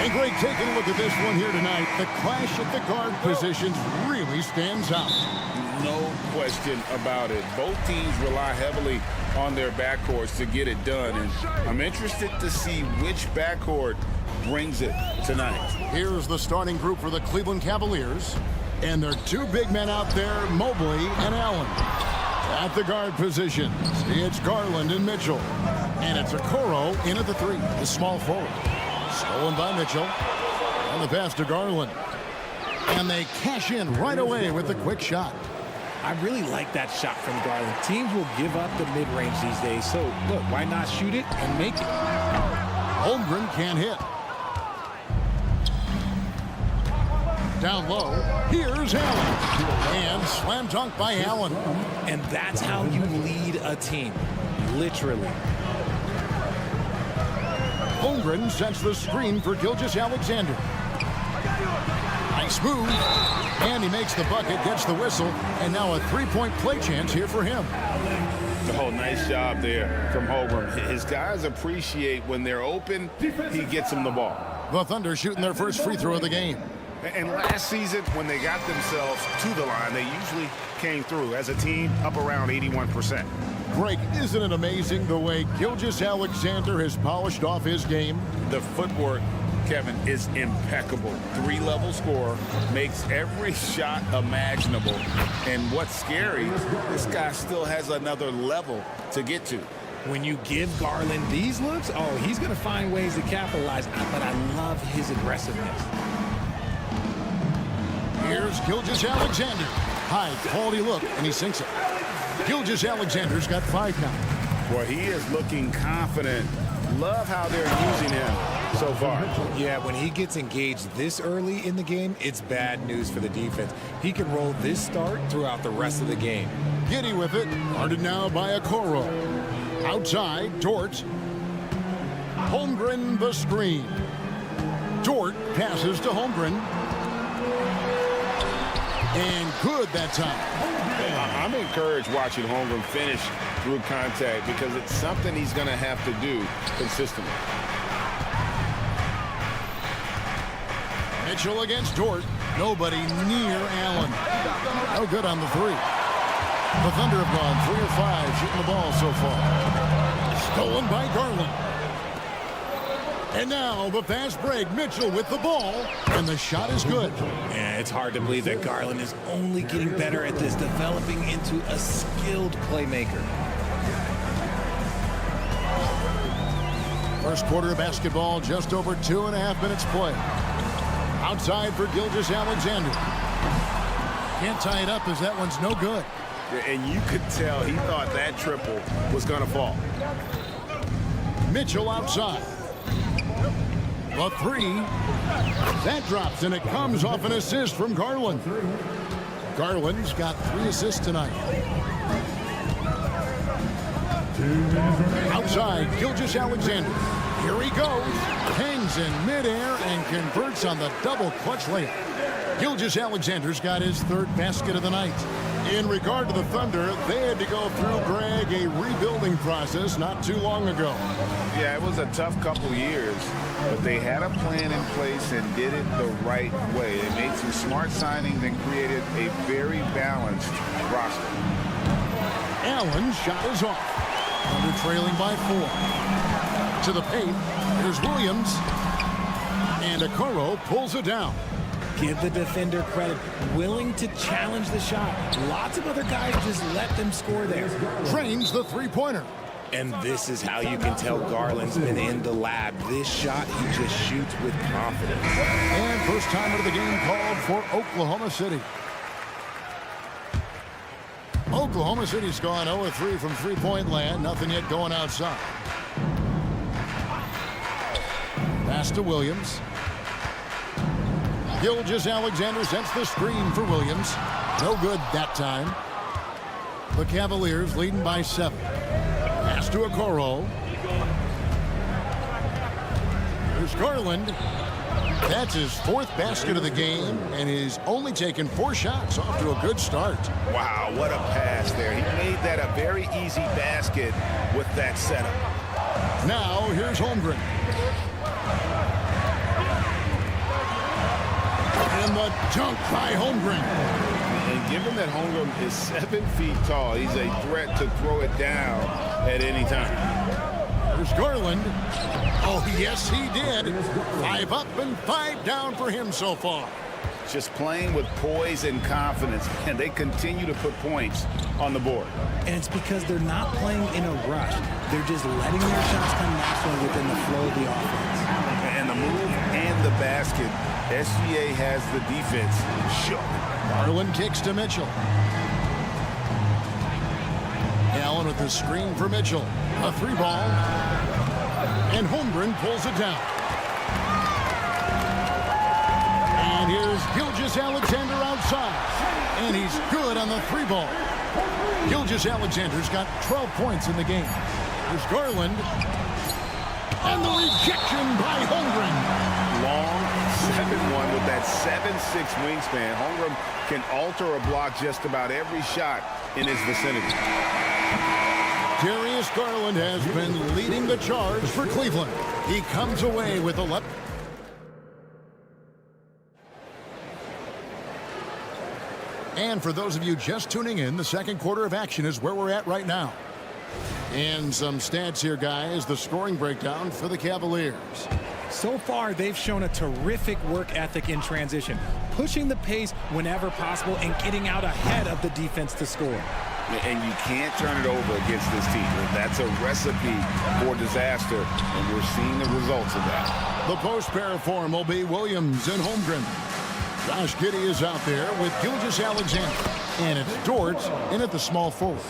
And Greg, taking a look at this one here tonight, the clash at the guard positions really stands out. No question about it. Both teams rely heavily on their backcourts to get it done, and I'm interested to see which backcourt brings it tonight. Here's the starting group for the Cleveland Cavaliers, and their two big men out there, Mobley and Allen. At the guard positions, it's Garland and Mitchell, and it's Okoro in at the 3, the small forward. Stolen by Mitchell, and the pass to Garland. And they cash in right away with the quick shot. I really like that shot from Garland. Teams will give up the mid-range these days, so look, why not shoot it and make it? Holmgren can't hit. Down low, here's Allen. And slam dunk by Allen. And that's how you lead a team, literally. Holmgren sets the screen for Gilgeous-Alexander. Nice move. And he makes the bucket, gets the whistle, and now a three-point play chance here for him. Oh, nice job there from Holmgren. His guys appreciate when they're open, he gets them the ball. The Thunder shooting their first free throw of the game. And last season, when they got themselves to the line, they usually came through as a team up around 81%. Greg, isn't it amazing the way Gilgeous-Alexander has polished off his game? The footwork, Kevin, is impeccable. 3-level scorer, makes every shot imaginable. And what's scary, this guy still has another level to get to. When you give Garland these looks, oh, he's going to find ways to capitalize. But I love his aggressiveness. Here's Gilgeous-Alexander. High quality look, and he sinks it. Gilgeous-Alexander's got 5 now. Boy, he is looking confident. Love how they're using him so far. Yeah, when he gets engaged this early in the game, it's bad news for the defense. He can roll this start throughout the rest of the game. Giddy with it. Guarded now by Okoro. Outside, Dort. Holmgren the screen. Dort passes to Holmgren. And good that time. I'm encouraged watching Holmgren finish through contact because it's something he's going to have to do consistently. Mitchell against Dort. Nobody near Allen. No good on the 3. The Thunder have gone 3 of 5 shooting the ball so far. Stolen by Garland. And now the fast break. Mitchell with the ball. And the shot is good. Yeah, it's hard to believe that Garland is only getting better at this, developing into a skilled playmaker. First quarter of basketball, just over 2.5 minutes play. Outside for Gilgeous-Alexander. Can't tie it up as that one's no good. And you could tell he thought that triple was going to fall. Mitchell outside. The 3. That drops, and it comes off an assist from Garland. Garland's got 3 assists tonight. Outside, Gilgeous-Alexander. Here he goes. Hangs in midair and converts on the double clutch layup. Gilgeous-Alexander's got his 3rd basket of the night. In regard to the Thunder, they had to go through, Greg, a rebuilding process not too long ago. Yeah, it was a tough couple years, but they had a plan in place and did it the right way. They made some smart signings and created a very balanced roster. Allen's shot is off. Thunder trailing by 4. To the paint, here's Williams. And Okoro pulls it down. Give the defender credit. Willing to challenge the shot. Lots of other guys just let them score there. Drains the 3-pointer. And this is how you can tell Garland's been in the lab. This shot, he just shoots with confidence. And first time of the game called for Oklahoma City. Oklahoma City's gone 0-3 from three-point land. Nothing yet going outside. Pass to Williams. Gilgeous-Alexander sets the screen for Williams. No good that time. The Cavaliers leading by 7. Pass to Okoro. Here's Garland. That's his 4th basket of the game, and he's only taken 4 shots. Off to a good start. Wow, what a pass there. He made that a very easy basket with that setup. Now, here's Holmgren. a dunk by Holmgren. And given that Holmgren is 7 feet tall, he's a threat to throw it down at any time. There's Garland. Oh, yes, he did. 5 up and 5 down for him so far. Just playing with poise and confidence, and they continue to put points on the board. And it's because they're not playing in a rush. They're just letting their shots come naturally within the flow of the offense. And the move and the basket, SGA has the defense shook. Garland kicks to Mitchell. Allen with the screen for Mitchell. A 3-ball. And Holmgren pulls it down. And here's Gilgeous-Alexander outside. And he's good on the 3-ball. Gilgeous-Alexander's got 12 points in the game. There's Garland. And the rejection by Holmgren. Long 7-1 with that 7'6" wingspan. Holmgren can alter a block just about every shot in his vicinity. Darius Garland has been leading the charge for Cleveland. He comes away with 11. And for those of you just tuning in, the second quarter of action is where we're at right now. And some stats here, guys. The scoring breakdown for the Cavaliers. So far, they've shown a terrific work ethic in transition, pushing the pace whenever possible and getting out ahead of the defense to score. And you can't turn it over against this team. That's a recipe for disaster, and we're seeing the results of that. The post pair form will be Williams and Holmgren. Josh Giddey is out there with Gilgeous-Alexander. And it's Dort in at the small forward.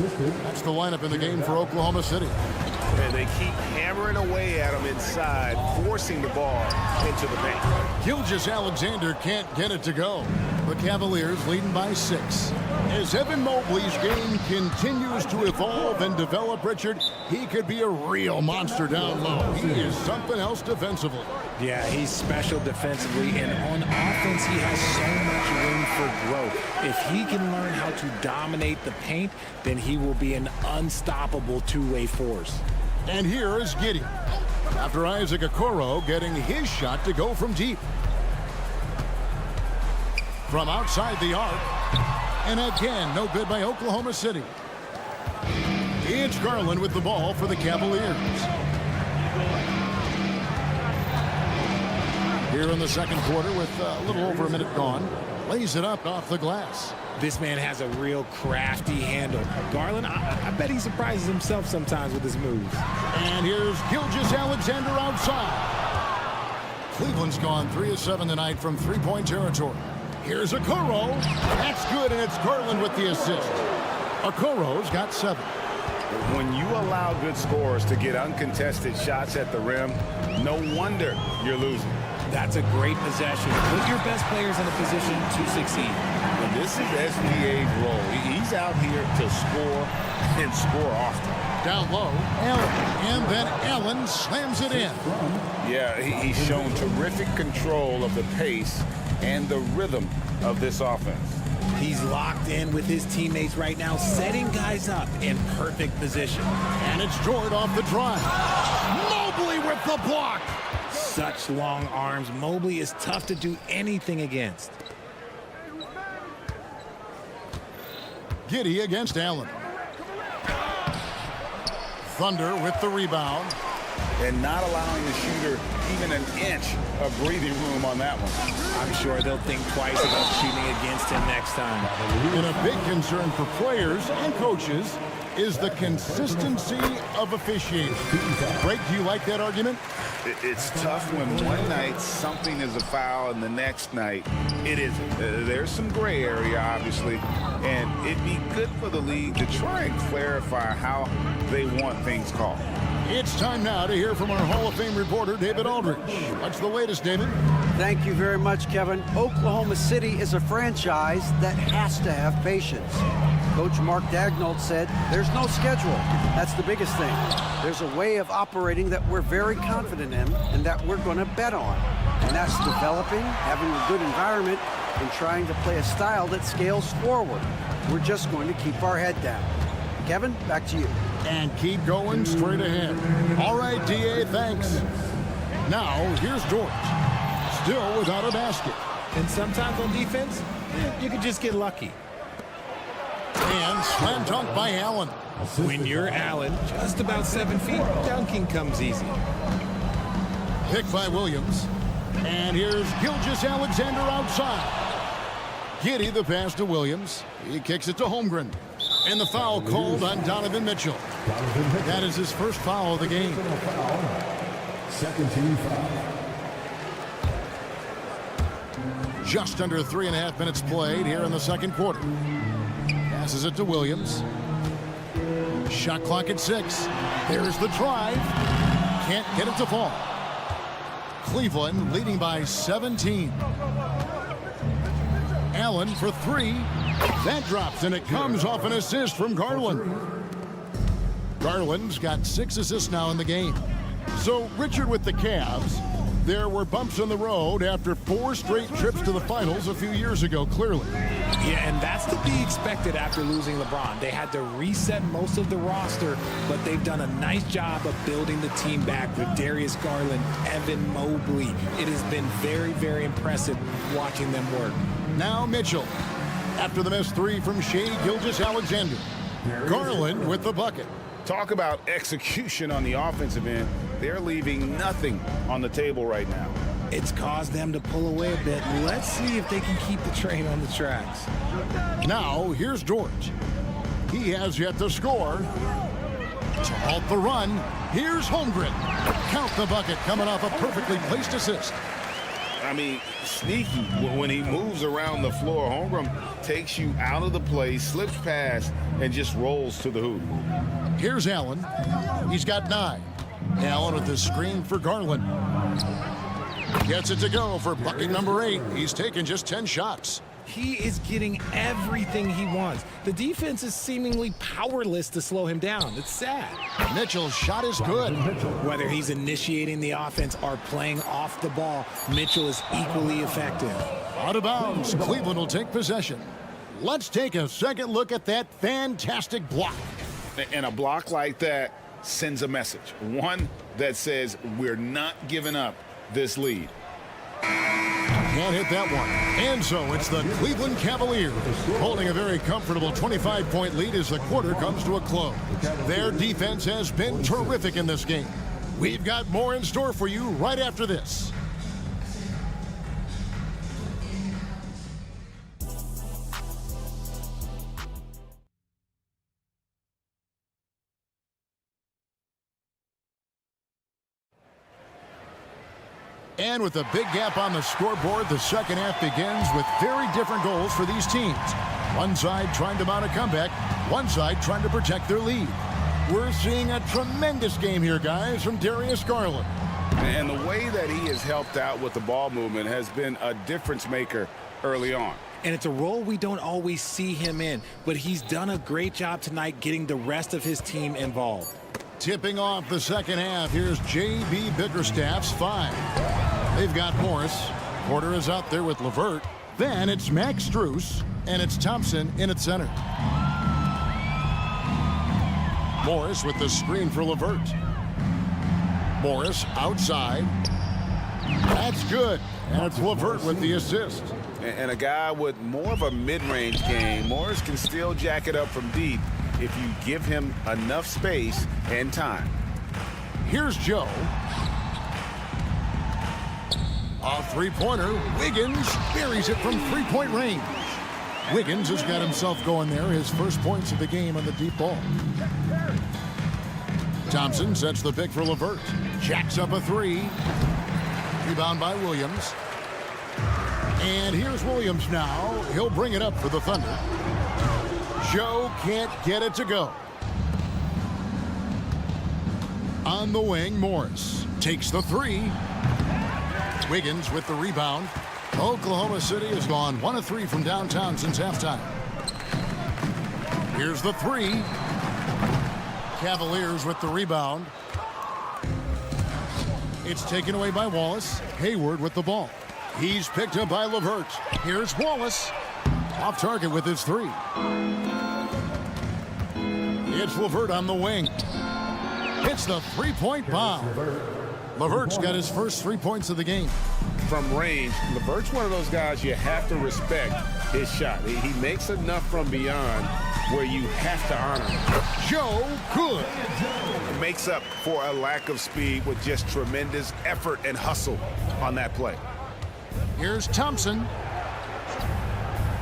That's the lineup in the game for Oklahoma City. And they keep hammering away at him inside, forcing the ball into the paint. Gilgeous-Alexander can't get it to go. The Cavaliers leading by 6. As Evan Mobley's game continues to evolve and develop, Richard, he could be a real monster down low. He is something else defensively. Yeah, he's special defensively, and on offense, he has so much room for growth. If he can learn how to dominate the paint, then he will be an unstoppable two-way force. And here is Giddey. After Isaac Okoro getting his shot to go from deep. From outside the arc. And again, no good by Oklahoma City. It's Garland with the ball for the Cavaliers. Here in the second quarter with a little over a minute gone. Lays it up off the glass. This man has a real crafty handle. Garland, I bet he surprises himself sometimes with his moves. And here's Gilgeous-Alexander outside. Cleveland's gone 3 of 7 tonight from three-point territory. Here's Okoro. That's good, and it's Garland with the assist. Okoro's got 7. When you allow good scorers to get uncontested shots at the rim, no wonder you're losing. That's a great possession. Put your best players in a position to succeed. And this is SGA's role. He's out here to score and score often. Down low, Allen. And then Allen slams it in. Yeah, he's shown terrific control of the pace and the rhythm of this offense. He's locked in with his teammates right now, setting guys up in perfect position. And it's Jordan off the drive. Mobley with the block. Such long arms. Mobley is tough to do anything against. Giddey against Allen. Thunder with the rebound. And not allowing the shooter even an inch of breathing room on that one. I'm sure they'll think twice about shooting against him next time. And a big concern for players and coaches is the consistency of officiating. Greg, do you like that argument? It's tough when one night something is a foul and the next night it isn't. There's some gray area, obviously, and it'd be good for the league to try and clarify how they want things called. It's time now to hear from our Hall of Fame reporter, David Aldridge. What's the latest, David? Thank you very much, Kevin. Oklahoma City is a franchise that has to have patience. Coach Mark Daigneault said, there's no schedule. That's the biggest thing. There's a way of operating that we're very confident in and that we're going to bet on. And that's developing, having a good environment, and trying to play a style that scales forward. We're just going to keep our head down. Kevin, back to you. And keep going straight ahead. All right, D.A., thanks. Now, here's Dort. Still without a basket. And sometimes on defense, you can just get lucky. And slam dunk by Allen. When you're Allen, just about 7 feet, dunking comes easy. Pick by Williams. And here's Gilgeous-Alexander outside. Giddy the pass to Williams. He kicks it to Holmgren. And the foul called on Donovan Mitchell. That is his first foul of the game. Second team foul. Just under 3.5 minutes played here in the second quarter. Passes it to Williams. Shot clock at 6. There's the drive. Can't get it to fall. Cleveland leading by 17. Allen for 3. That drops, and it comes off an assist from Garland. Garland's got 6 assists now in the game. So, Richard, with the Cavs, there were bumps on the road after 4 straight trips to the finals a few years ago, clearly. Yeah, and that's to be expected after losing LeBron. They had to reset most of the roster, but they've done a nice job of building the team back with Darius Garland, Evan Mobley. It has been very, very impressive watching them work. Now Mitchell, after the missed 3 from Shai Gilgeous-Alexander. Garland with the bucket. Talk about execution on the offensive end. They're leaving nothing on the table right now. It's caused them to pull away a bit. Let's see if they can keep the train on the tracks. Now, here's George. He has yet to score. To halt the run, here's Holmgren. Count the bucket coming off a perfectly placed assist. I mean, sneaky when he moves around the floor. Holmgren takes you out of the play, slips past, and just rolls to the hoop. Here's Allen. He's got 9. Allen with the screen for Garland. Gets it to go for bucket number 8. He's taken just 10 shots. He is getting everything he wants. The defense is seemingly powerless to slow him down. It's sad. Mitchell's shot is good. Whether he's initiating the offense or playing off the ball, Mitchell is equally effective. Out of bounds. Cleveland will take possession. Let's take a second look at that fantastic block. And a block like that sends a message. One that says we're not giving up this lead. Can't hit that one. And so it's the Cleveland Cavaliers holding a very comfortable 25-point lead as the quarter comes to a close. Their defense has been terrific in this game. We've got more in store for you right after this. And with a big gap on the scoreboard, the second half begins with very different goals for these teams. One side trying to mount a comeback, one side trying to protect their lead. We're seeing a tremendous game here, guys, from Darius Garland. And the way that he has helped out with the ball movement has been a difference maker early on. And it's a role we don't always see him in, but he's done a great job tonight getting the rest of his team involved. Tipping off the second half, here's J.B. Bickerstaff's 5. They've got Morris. Porter is out there with LeVert. Then it's Max Strus, and it's Thompson in at center. Morris with the screen for LeVert. Morris outside. That's good. And it's LeVert with the assist. And a guy with more of a mid-range game, Morris can still jack it up from deep if you give him enough space and time. Here's Joe. A three-pointer. Wiggins buries it from three-point range. Wiggins has got himself going there. His first points of the game on the deep ball. Thompson sets the pick for LeVert. Jacks up a 3. Rebound by Williams. And here's Williams now. He'll bring it up for the Thunder. Joe can't get it to go. On the wing, Morris takes the 3. Wiggins with the rebound. Oklahoma City has gone 1 of 3 from downtown since halftime. Here's the 3. Cavaliers with the rebound. It's taken away by Wallace. Hayward with the ball. He's picked up by LeVert. Here's Wallace. Off target with his 3. It's LeVert on the wing. Hits the three-point bomb. LeVert's got his first 3 points of the game. from range. LeVert's one of those guys you have to respect his shot. He makes enough from beyond where you have to honor him. Joe Good makes up for a lack of speed with just tremendous effort and hustle on that play. Here's Thompson.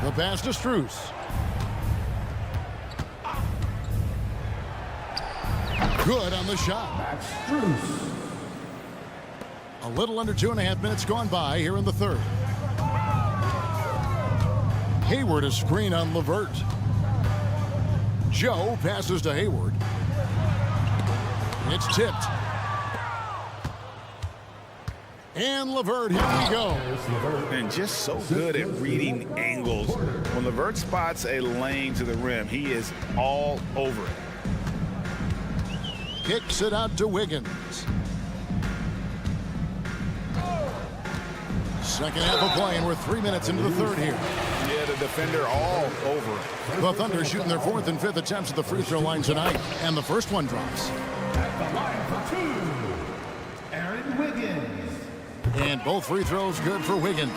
The pass to Strus. Good on the shot. A little under 2.5 minutes gone by here in the third. Hayward a screen on LeVert. Joe passes to Hayward. It's tipped. And LeVert, here we go. And just so good at reading angles. When LeVert spots a lane to the rim, he is all over it. Kicks it out to Wiggins. Second half of play, and we're 3 minutes into the third here. Yeah, the defender all over it. The Thunder shooting their 4th and 5th attempts at the free throw line tonight, and the first one drops. At the line for 2, Aaron Wiggins. And both free throws good for Wiggins.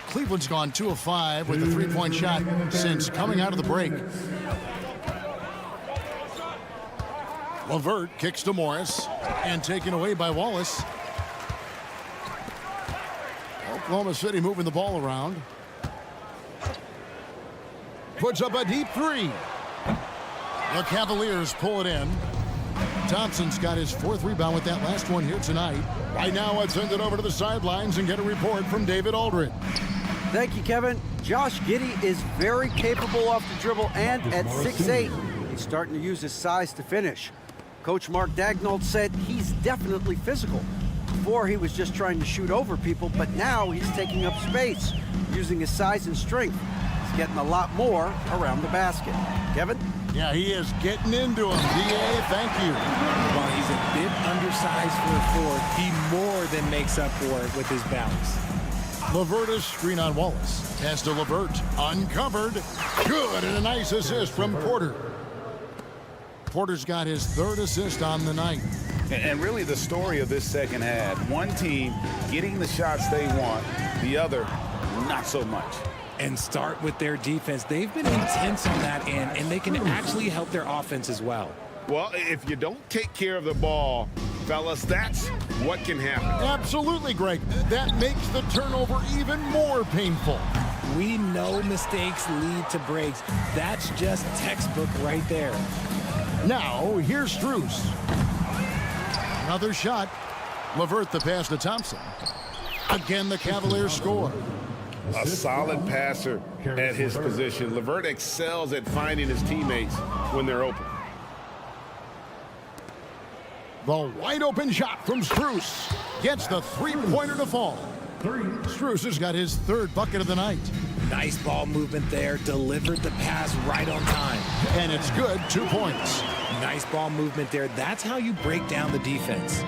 Cleveland's gone 2 of 5 with a three-point shot since coming out of the break. LeVert kicks to Morris and taken away by Wallace. Oklahoma City moving the ball around. Puts up a deep three. The Cavaliers pull it in. Thompson's got his 4th rebound with that last one here tonight. Right now, let's send it over to the sidelines and get a report from David Aldridge. Thank you, Kevin. Josh Giddey is very capable off the dribble, and at 6'8", he's starting to use his size to finish. Coach Mark Daigneault said he's definitely physical. Before, he was just trying to shoot over people, but now he's taking up space, using his size and strength. He's getting a lot more around the basket. Kevin? Yeah, he is getting into him. DA, thank you. While he's a bit undersized for a forward, he more than makes up for it with his balance. LeVert screen on Wallace. Pass to LeVert. Uncovered. Good, and a nice assist from Porter. Porter's got his 3rd assist on the night. And really the story of this second half, one team getting the shots they want, the other not so much. And start with their defense. They've been intense on that end, and they can actually help their offense as well. Well, if you don't take care of the ball, fellas, that's what can happen. Absolutely, Greg. That makes the turnover even more painful. We know mistakes lead to breaks. That's just textbook right there. Now, here's Strus. Another shot. LeVert the pass to Thompson. Again, the Cavaliers score. A solid passer at his position. LeVert excels at finding his teammates when they're open. The wide open shot from Strus gets the three-pointer to fall. Strus has got his 3rd bucket of the night. Nice ball movement there. Delivered the pass right on time. And it's good. 2 points. Nice ball movement there. That's how you break down the defense.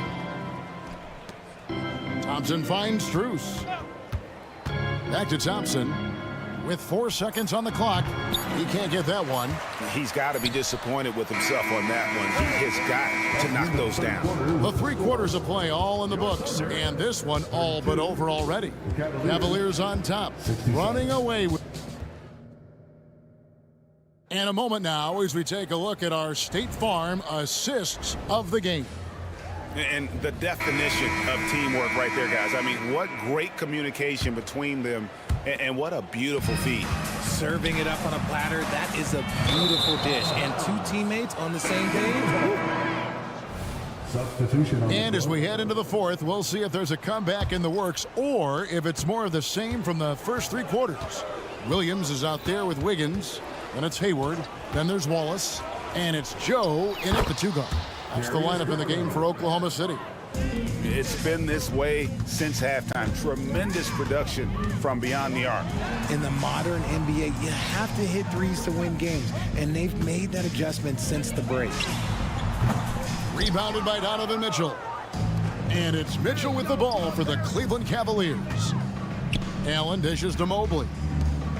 Thompson finds Strus. Back to Thompson. With 4 seconds on the clock, he can't get that one. He's got to be disappointed with himself on that one. He has got to knock those down. The 3 quarters of play all in the books, and this one all but over already. Cavaliers on top, running away with. And a moment now as we take a look at our State Farm assists of the game. And the definition of teamwork right there, guys. I mean, what great communication between them, and what a beautiful feed. Serving it up on a platter, that is a beautiful dish. And 2 teammates on the same page. Substitution. And as we head into the 4th, we'll see if there's a comeback in the works or if it's more of the same from the first 3 quarters. Williams is out there with Wiggins. Then it's Hayward. Then there's Wallace. And it's Joe in at the 2 guard. That's the lineup in the game for Oklahoma City. It's been this way since halftime. Tremendous production from beyond the arc. In the modern NBA, you have to hit threes to win games, and they've made that adjustment since the break. Rebounded by Donovan Mitchell. And it's Mitchell with the ball for the Cleveland Cavaliers. Allen dishes to Mobley.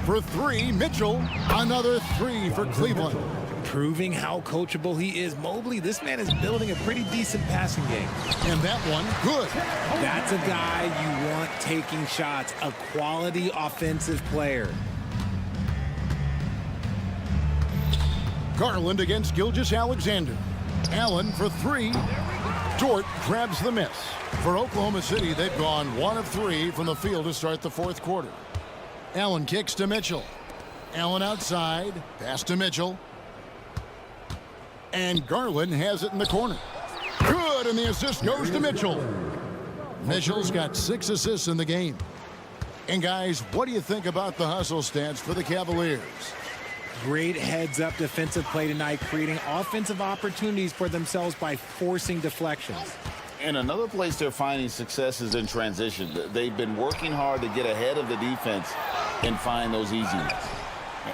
For 3, Mitchell. Another 3 for Cleveland. proving how coachable he is. Mobley, this man is building a pretty decent passing game. And that one, good. That's a guy you want taking shots, a quality offensive player. Garland against Gilgeous-Alexander. Allen for three. Dort grabs the miss. For Oklahoma City, they've gone 1 of 3 from the field to start the fourth quarter. Allen kicks to Mitchell. Allen outside. Pass to Mitchell. And Garland has it in the corner. Good, and the assist goes to Mitchell. Mitchell's got 6 assists in the game. And guys, what do you think about the hustle stats for the Cavaliers? Great heads-up defensive play tonight, creating offensive opportunities for themselves by forcing deflections. And another place they're finding success is in transition. They've been working hard to get ahead of the defense and find those easy ones.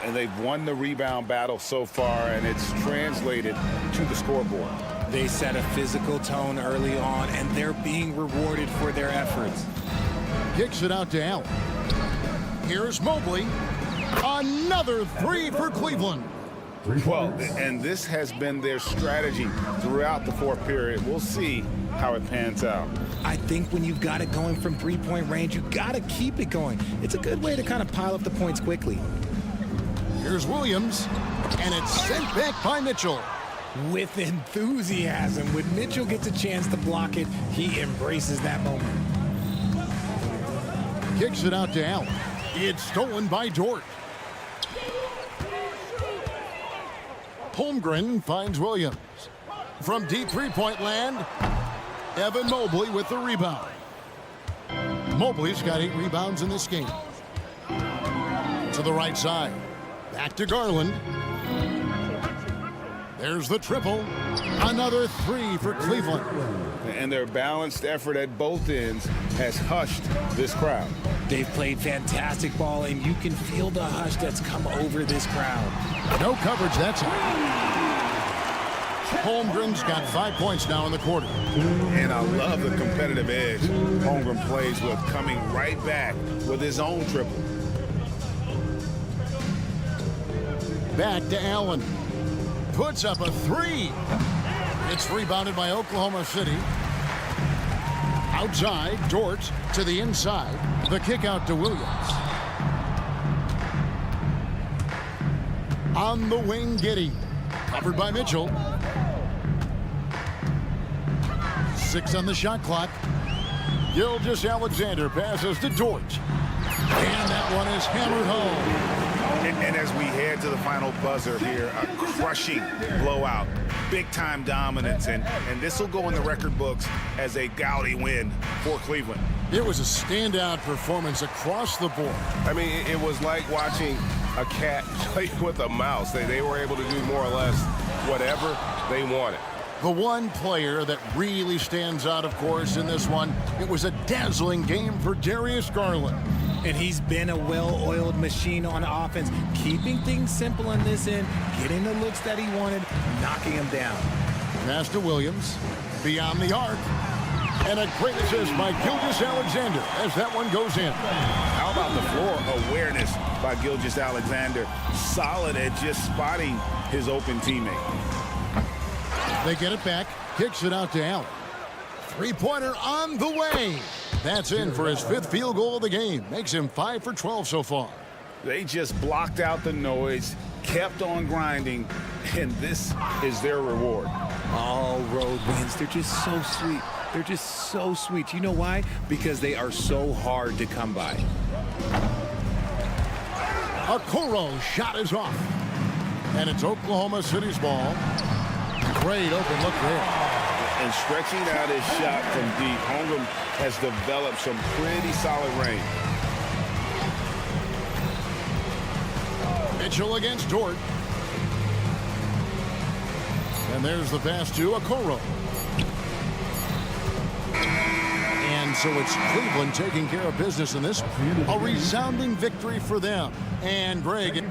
And they've won the rebound battle so far, and it's translated to the scoreboard. They set a physical tone early on, and they're being rewarded for their efforts. Kicks it out to Allen. Here's Mobley. Another 3 for Cleveland. Well, and this has been their strategy throughout the fourth period. We'll see how it pans out. I think when you've got it going from three-point range, you got to keep it going. It's a good way to kind of pile up the points quickly. Here's Williams, and it's sent back by Mitchell. With enthusiasm, when Mitchell gets a chance to block it, he embraces that moment. Kicks it out to Allen. It's stolen by Dort. Holmgren finds Williams. From deep three-point land, Evan Mobley with the rebound. Mobley's got 8 rebounds in this game. To the right side. Back to Garland. There's the triple. Another 3 for Cleveland. And their balanced effort at both ends has hushed this crowd. They've played fantastic ball, and you can feel the hush that's come over this crowd. No coverage, that's it. Holmgren's got 5 points now in the quarter. And I love the competitive edge Holmgren plays with, coming right back with his own triple. Back to Allen. Puts up a 3. It's rebounded by Oklahoma City. Outside, Dort to the inside. The kick out to Williams. On the wing, Giddey. Covered by Mitchell. 6 on the shot clock. Gilgeous-Alexander passes to Dort. And that one is hammered home. And as we head to the final buzzer here, a crushing blowout, big-time dominance, and this will go in the record books as a gaudy win for Cleveland. It was a standout performance across the board. I mean, it was like watching a cat play with a mouse. They were able to do more or less whatever they wanted. The one player that really stands out, of course, in this one, it was a dazzling game for Darius Garland. And he's been a well-oiled machine on offense, keeping things simple in this end, getting the looks that he wanted, knocking him down. Pass to Williams, beyond the arc, and a great assist by Gilgeous-Alexander as that one goes in. How about the floor awareness by Gilgeous-Alexander? Solid at just spotting his open teammate. They get it back, kicks it out to Allen. Three-pointer on the way. That's in for his 5th field goal of the game. Makes him 5 for 12 so far. They just blocked out the noise, kept on grinding, and this is their reward. All road wins. They're just so sweet. They're just so sweet. You know why? Because they are so hard to come by. Okoro shot is off. And it's Oklahoma City's ball. Great open look there. And stretching out his shot from deep, Holmgren has developed some pretty solid range. Mitchell against Dort. And there's the pass to Okoro. And so it's Cleveland taking care of business in this. A resounding victory for them. And Greg.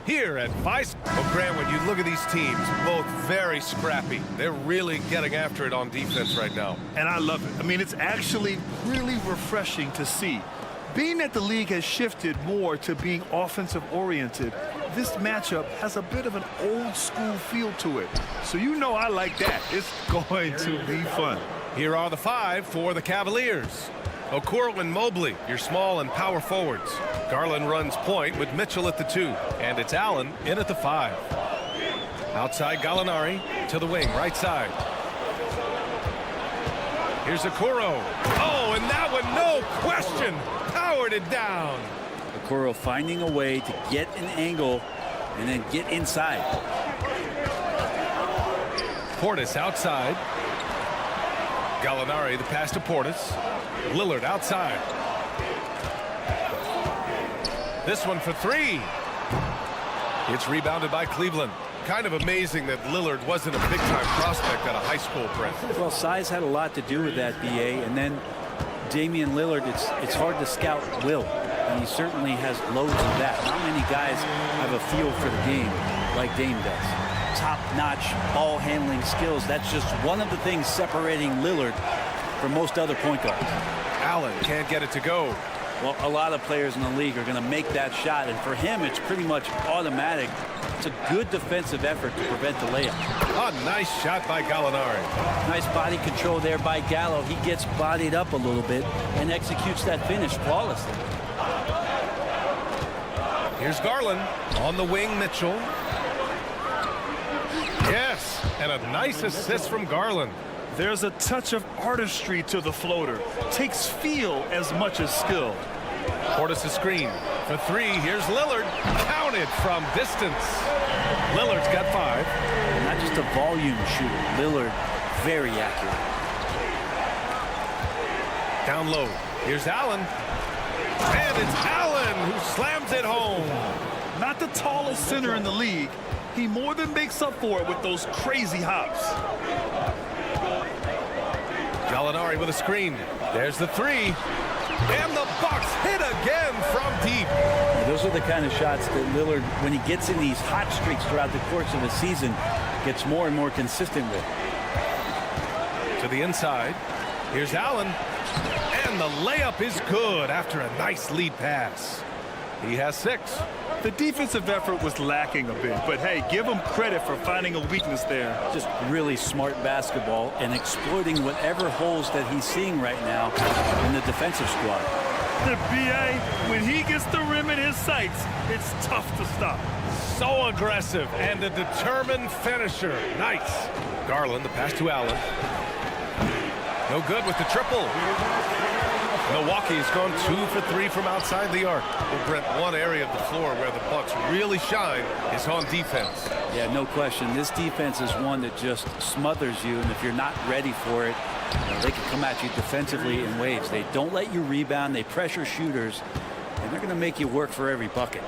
here at Vice. Well, Grant, when you look at these teams, both very scrappy. They're really getting after it on defense right now. And I love it. I mean, it's actually really refreshing to see. Being that the league has shifted more to being offensive-oriented, this matchup has a bit of an old-school feel to it. So you know I like that. It's going to be fun. Here are the 5 for the Cavaliers. Okoro and Mobley, your small and power forwards. Garland runs point with Mitchell at the 2. And it's Allen in at the 5. Outside Gallinari to the wing, right side. Here's Okoro. Oh, and that one, no question, powered it down. Okoro finding a way to get an angle and then get inside. Portis outside. Gallinari, the pass to Portis. Lillard outside. This one for 3. It's rebounded by Cleveland. Kind of amazing that Lillard wasn't a big-time prospect out of high school, Brent. Well, size had a lot to do with that, BA, and then Damian Lillard, it's hard to scout will, and he certainly has loads of that. Not many guys have a feel for the game like Dame does. Top-notch ball handling skills. That's just one of the things separating Lillard from most other point guards. Allen can't get it to go. Well, a lot of players in the league are going to make that shot, and for him, it's pretty much automatic. It's a good defensive effort to prevent the layup. A nice shot by Gallinari. Nice body control there by Gallo. He gets bodied up a little bit and executes that finish flawlessly. Here's Garland on the wing, Mitchell. Yes, and a nice assist from Garland. There's a touch of artistry to the floater. Takes feel as much as skill. Portis a screen for 3. Here's Lillard. Counted from distance. Lillard's got 5. Not just a volume shooter. Lillard, very accurate. Down low. Here's Allen. And it's Allen who slams it home. Not the tallest center in the league. He more than makes up for it with those crazy hops. Gallinari with a screen. There's the 3. And the Bucks hit again from deep. Those are the kind of shots that Lillard, when he gets in these hot streaks throughout the course of the season, gets more and more consistent with. To the inside. Here's Allen. And the layup is good after a nice lead pass. He has 6. The defensive effort was lacking a bit, but hey, give him credit for finding a weakness there. Just really smart basketball and exploiting whatever holes that he's seeing right now in the defensive squad. The BA, when he gets the rim in his sights, it's tough to stop. So aggressive and a determined finisher. Nice. Garland, the pass to Allen. No good with the triple. Milwaukee's gone 2 for 3 from outside the arc. Well, Brent, one area of the floor where the Bucks really shine is on defense. Yeah, no question. This defense is one that just smothers you, and if you're not ready for it, they can come at you defensively in waves. They don't let you rebound. They pressure shooters, and they're going to make you work for every bucket.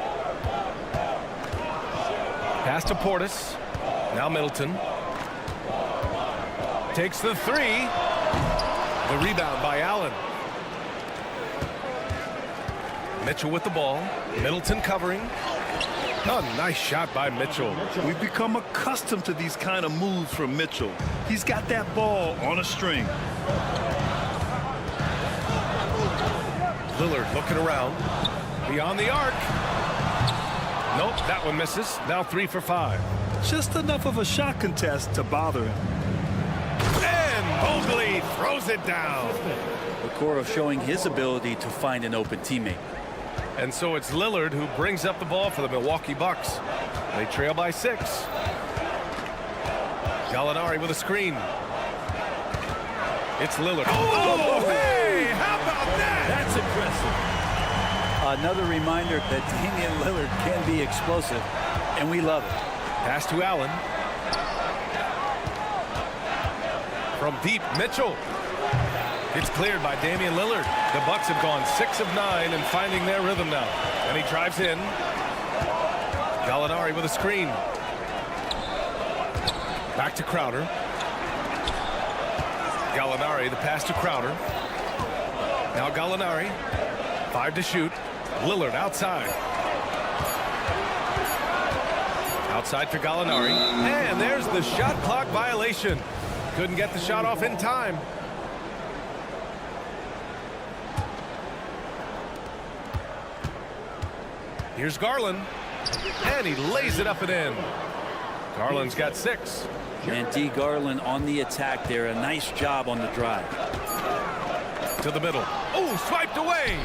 Pass to Portis. Now Middleton. Takes the 3. The rebound by Allen. Mitchell with the ball. Middleton covering. A nice shot by Mitchell. We've become accustomed to these kind of moves from Mitchell. He's got that ball on a string. Lillard looking around. Beyond the arc. Nope, that one misses. Now 3 for 5. Just enough of a shot contest to bother him. And Mobley throws it down. Okoro showing his ability to find an open teammate. And so it's Lillard who brings up the ball for the Milwaukee Bucks. They trail by 6. Gallinari with a screen. It's Lillard. Oh, hey, how about that? That's impressive. Another reminder that Damian Lillard can be explosive, and we love it. Pass to Allen. From deep, Mitchell. It's cleared by Damian Lillard. The Bucks have gone 6 of 9 and finding their rhythm now. And he drives in. Gallinari with a screen. Back to Crowder. Gallinari, the pass to Crowder. Now Gallinari. 5 to shoot. Lillard outside. Outside for Gallinari. And there's the shot clock violation. Couldn't get the shot off in time. Here's Garland. And he lays it up and in. Garland's got 6. And D. Garland on the attack there. A nice job on the drive. To the middle. Oh, swiped away.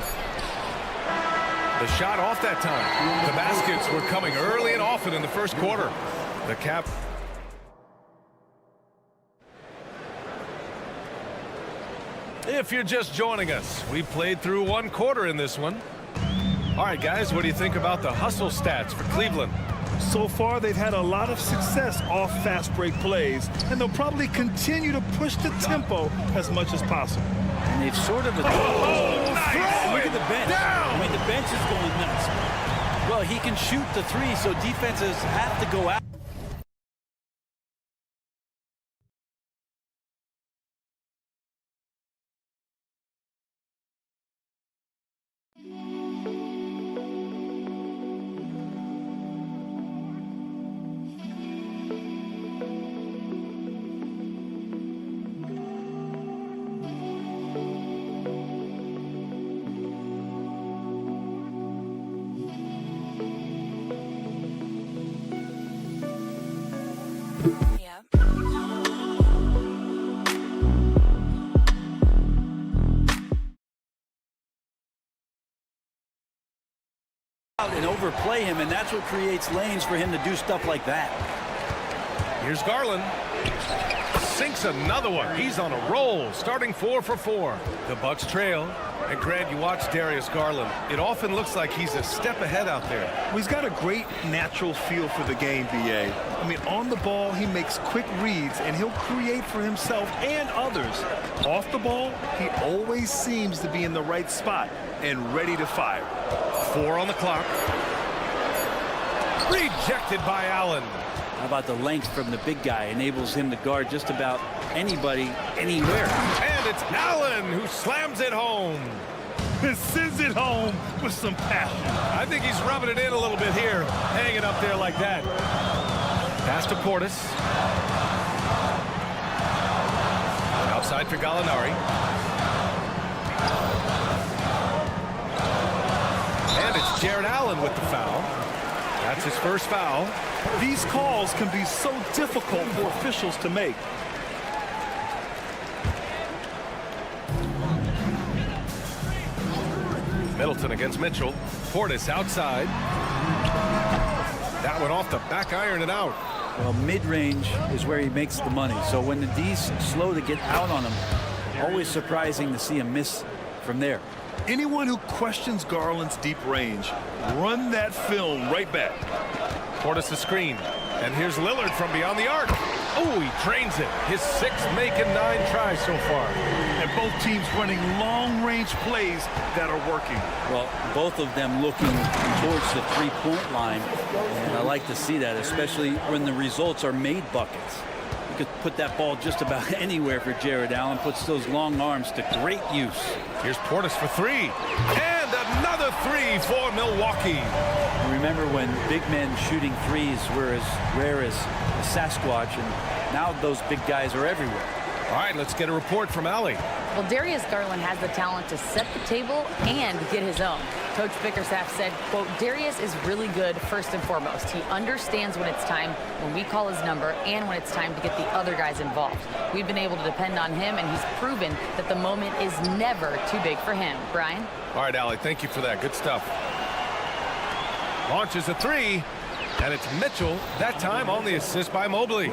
The shot off that time. The baskets were coming early and often in the first quarter. The Cap. If you're just joining us, we played through 1 quarter in this one. All right, guys, what do you think about the hustle stats for Cleveland? So far, they've had a lot of success off fast break plays, and they'll probably continue to push the tempo as much as possible. And they've sort of... Nice. Look at the bench. Down. I mean, the bench is going nuts. Well, he can shoot the 3, so defenses have to go out. And overplay him, and that's what creates lanes for him to do stuff like that. Here's Garland. Sinks another one. He's on a roll, starting 4 for 4. The Bucks trail. And Grant, you watch Darius Garland. It often looks like he's a step ahead out there. Well, he's got a great natural feel for the game, B.A. I mean, on the ball, he makes quick reads, and he'll create for himself and others. Off the ball, he always seems to be in the right spot and ready to fire. 4 on the clock. Rejected by Allen. How about the length from the big guy? Enables him to guard just about anybody, anywhere. And it's Allen who slams it home. Sends it home with some passion. I think he's rubbing it in a little bit here. Hanging up there like that. Pass to Portis. Outside for Gallinari. And it's Jared Allen with the foul. That's his first foul. These calls can be so difficult for officials to make. Middleton against Mitchell. Portis outside. That one off the back iron and out. Well, mid-range is where he makes the money. So when the D's slow to get out on him, always surprising to see him miss from there. Anyone who questions Garland's deep range, run that film right back. Portis a screen. And here's Lillard from beyond the arc. Oh, he drains it. His 6th make and 9 tries so far. And both teams running long-range plays that are working. Well, both of them looking towards the three-point line. And I like to see that, especially when the results are made buckets. You could put that ball just about anywhere for Jared Allen. Puts those long arms to great use. Here's Portis for 3. And another 3 for Milwaukee. Remember when big men shooting threes were as rare as a Sasquatch, and now those big guys are everywhere. All right, let's get a report from Allie. Well, Darius Garland has the talent to set the table and get his own. Coach Bickerstaff said, quote, Darius is really good first and foremost. He understands when it's time, when we call his number, and when it's time to get the other guys involved. We've been able to depend on him, and he's proven that the moment is never too big for him. Brian? All right, Allie, thank you for that. Good stuff. Launches a 3, and it's Mitchell, that time on the assist by Mobley.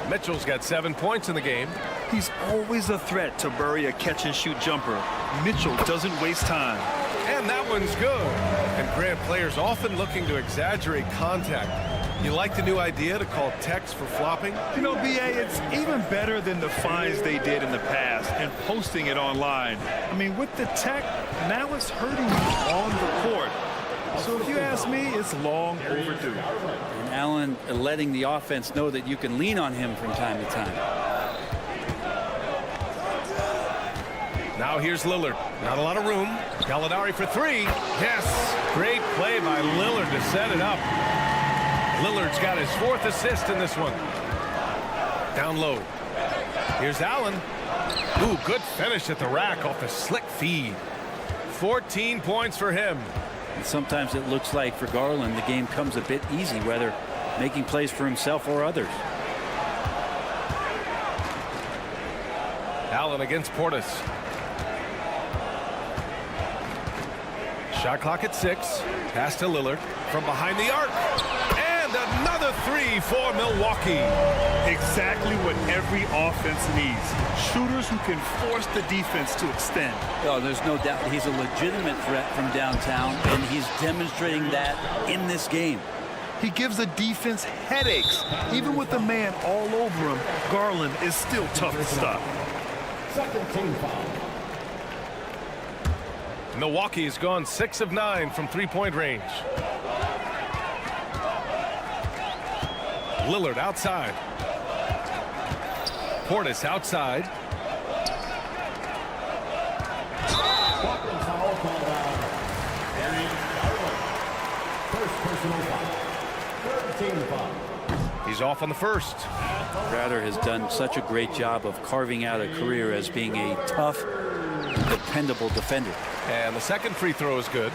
Mitchell's got 7 points in the game. He's always a threat to bury a catch-and-shoot jumper. Mitchell doesn't waste time. And that one's good. And Grant, players often looking to exaggerate contact. You like the new idea to call techs for flopping? You know, B.A., it's even better than the fines they did in the past and posting it online. I mean, with the tech, now it's hurting you on the court. So if you ask me, it's long overdue. And Allen letting the offense know that you can lean on him from time to time. Now here's Lillard. Not a lot of room. Gallinari for 3. Yes. Great play by Lillard to set it up. Lillard's got his 4th assist in this one. Down low. Here's Allen. Ooh, good finish at the rack off the slick feed. 14 points for him. And sometimes it looks like for Garland the game comes a bit easy, whether making plays for himself or others. Allen against Portis. Shot clock at 6. Pass to Lillard from behind the arc. And another 3 for Milwaukee. Exactly what every offense needs. Shooters who can force the defense to extend. Oh, there's no doubt he's a legitimate threat from downtown, and he's demonstrating that in this game. He gives the defense headaches. Even with the man all over him, Garland is still tough to stop. Second team foul. Milwaukee's gone 6 of 9 from 3-point range. Lillard outside. Portis outside. Foul called out. First personal foul. Third team foul. He's off on the first. Crowder has done such a great job of carving out a career as being a tough, dependable defender. And the second free throw is good.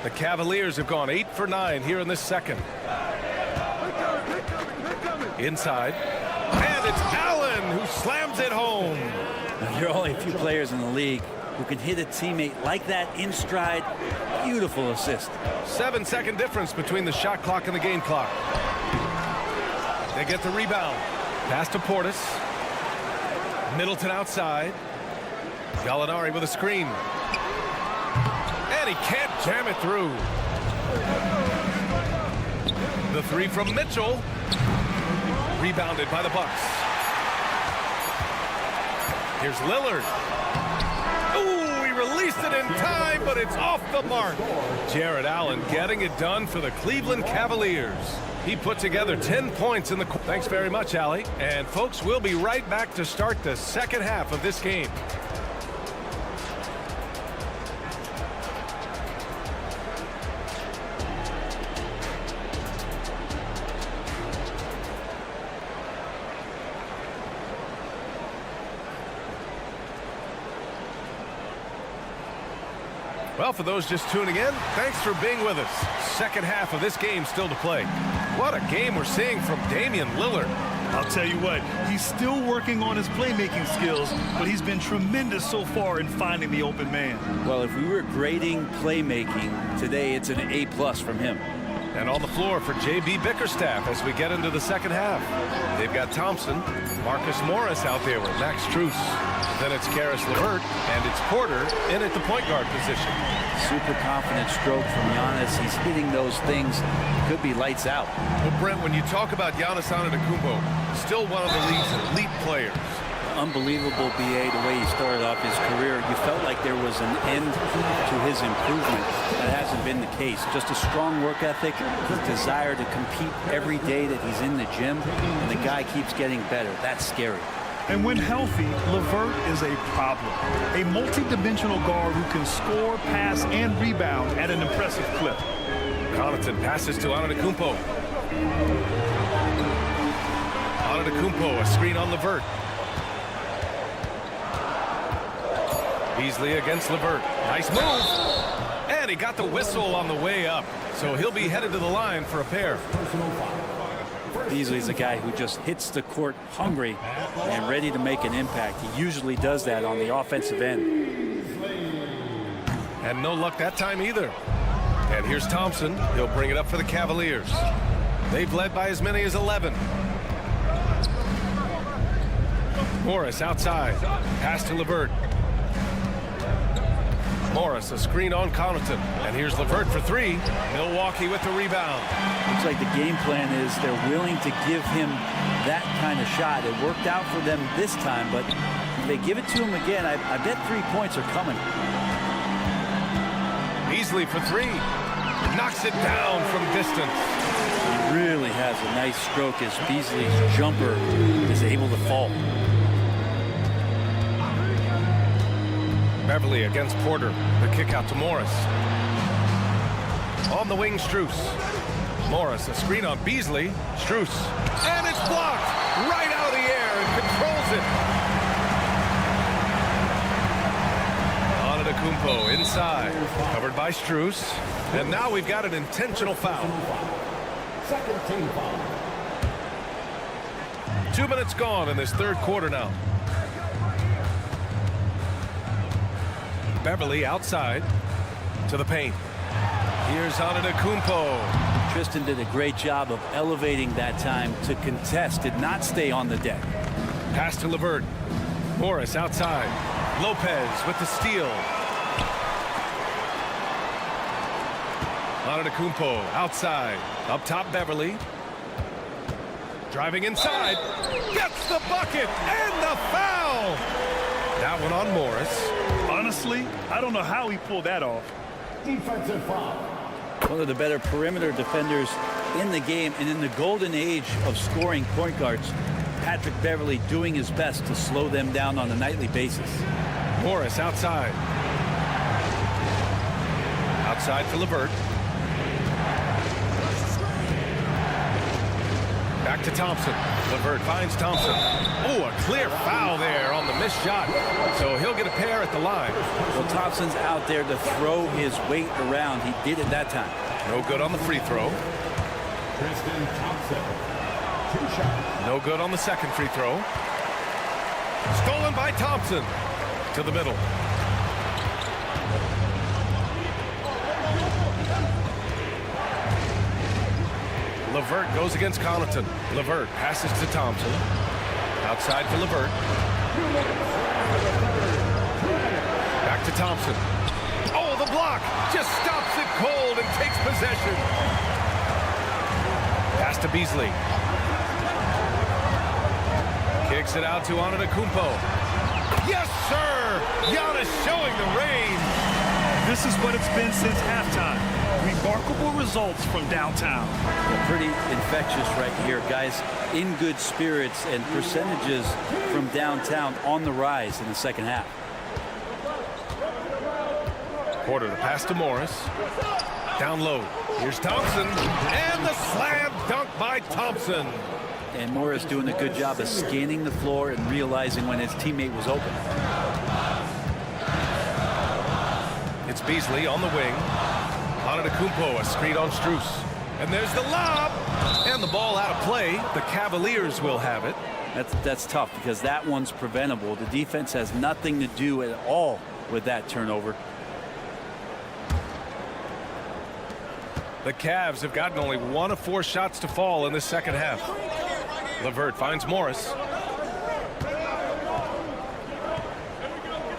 The Cavaliers have gone 8 for 9 here in this second. Inside. And it's Allen who slams it home. There are only a few players in the league who can hit a teammate like that in stride. Beautiful assist. 7-second difference between the shot clock and the game clock. They get the rebound. Pass to Portis. Middleton outside. Gallinari with a screen. And he can't jam it through. The 3 from Mitchell. Rebounded by the Bucks. Here's Lillard. Ooh, he released it in time, but it's off the mark. Jared Allen getting it done for the Cleveland Cavaliers. He put together 10 points in the... Thanks very much, Allie. And folks, we'll be right back to start the second half of this game. Well, for those just tuning in, thanks for being with us. Second half of this game still to play. What a game we're seeing from Damian Lillard. I'll tell you what, he's still working on his playmaking skills, but he's been tremendous so far in finding the open man. Well, if we were grading playmaking, today it's an A+ from him. And on the floor for J.B. Bickerstaff as we get into the second half. They've got Thompson, Marcus Morris out there with Max Strus. Then it's Karis LeVert, and it's Porter in at the point guard position. Super confident stroke from Giannis. He's hitting those things. Could be lights out. Well, Brent, when you talk about Giannis Antetokounmpo, still one of the league's elite players. Unbelievable, BA, the way he started off his career. You felt like there was an end to his improvement. That hasn't been the case. Just a strong work ethic, his desire to compete every day that he's in the gym, and the guy keeps getting better. That's scary. And when healthy, LeVert is a problem. A multi-dimensional guard who can score, pass, and rebound at an impressive clip. Connaughton passes to Antetokounmpo. Antetokounmpo, a screen on LeVert. Beasley against LeVert. Nice move. And he got the whistle on the way up. So he'll be headed to the line for a pair. Beasley's a guy who just hits the court hungry and ready to make an impact. He usually does that on the offensive end. And no luck that time either. And here's Thompson. He'll bring it up for the Cavaliers. They've led by as many as 11. Morris outside. Pass to LeVert. Morris, a screen on Connaughton. And here's LeVert for 3. Milwaukee with the rebound. Looks like the game plan is they're willing to give him that kind of shot. It worked out for them this time, but if they give it to him again, I bet 3 points are coming. Beasley for 3. Knocks it down from distance. He really has a nice stroke as Beasley's jumper is able to fall. Beverly against Porter. The kick out to Morris. On the wing, Strus. Morris, a screen on Beasley. Strus. And it's blocked right out of the air and controls it. Antetokounmpo inside. Covered by Strus. And now we've got an intentional foul. Second team foul. 2 minutes gone in this third quarter now. Beverly outside to the paint. Here's Antetokounmpo. Tristan did a great job of elevating that time to contest, did not stay on the deck. Pass to LeVert. Morris outside. Lopez with the steal. Antetokounmpo outside. Up top, Beverly. Driving inside. Gets the bucket and the foul. That one on Morris. Honestly, I don't know how he pulled that off. Defensive foul. One of the better perimeter defenders in the game, and in the golden age of scoring point guards, Patrick Beverly doing his best to slow them down on a nightly basis. Morris outside. Outside for LeVert. Back to Thompson. LeVert finds Thompson. Oh, a clear foul there on the missed shot. So he'll get a pair at the line. Well, Thompson's out there to throw his weight around. He did it that time. No good on the free throw. Tristan Thompson. 2 shots. No good on the second free throw. Stolen by Thompson. To the middle. LeVert goes against Connaughton. LeVert passes to Thompson. Outside for LeVert. Back to Thompson. Oh, the block just stops it cold and takes possession. Pass to Beasley. Kicks it out to Antetokounmpo. Yes, sir! Giannis showing the range. This is what it's been since halftime. Remarkable results from downtown. Well, pretty infectious right here, guys. In good spirits, and percentages from downtown on the rise in the second half. Porter, the pass to Morris. Down low. Here's Thompson. And the slam dunk by Thompson. And Morris doing a good job of scanning the floor and realizing when his teammate was open. It's Beasley on the wing. Antetokounmpo, a screen on Strus. And there's the lob. And the ball out of play. The Cavaliers will have it. That's tough because that one's preventable. The defense has nothing to do at all with that turnover. The Cavs have gotten only 1 of 4 shots to fall in the second half. LeVert finds Morris.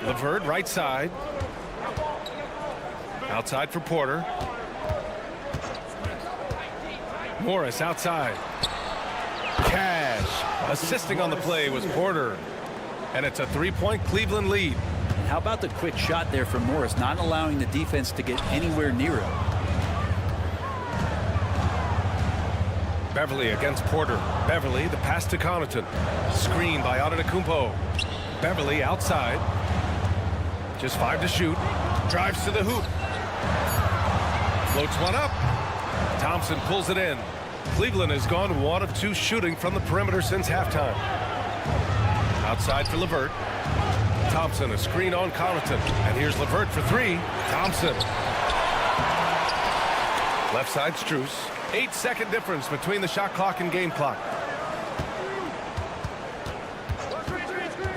LeVert right side. Outside for Porter. Morris outside. Cash. Assisting on the play was Porter. And it's a 3-point Cleveland lead. How about the quick shot there from Morris, not allowing the defense to get anywhere near him? Beverly against Porter. Beverly, the pass to Connaughton. Screen by Antetokounmpo. Beverly outside. Just 5 to shoot. Drives to the hoop. Floats one up. Thompson pulls it in. Cleveland has gone 1 of 2 shooting from the perimeter since halftime. Outside for LeVert. Thompson, a screen on Connaughton. And here's LeVert for 3. Thompson. Left side, Strus. 8-second difference between the shot clock and game clock.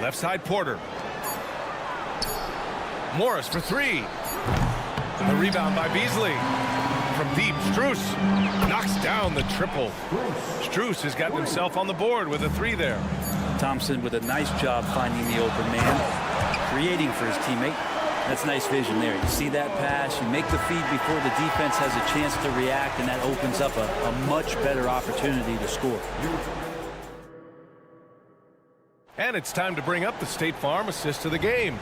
Left side, Porter. Morris for 3. The rebound by Beasley. From deep, Strus knocks down the triple. Strus has gotten himself on the board with a 3 there. Thompson with a nice job finding the open man, creating for his teammate. That's nice vision there. You see that pass, you make the feed before the defense has a chance to react, and that opens up a much better opportunity to score. And it's time to bring up the State Farm assist of the game.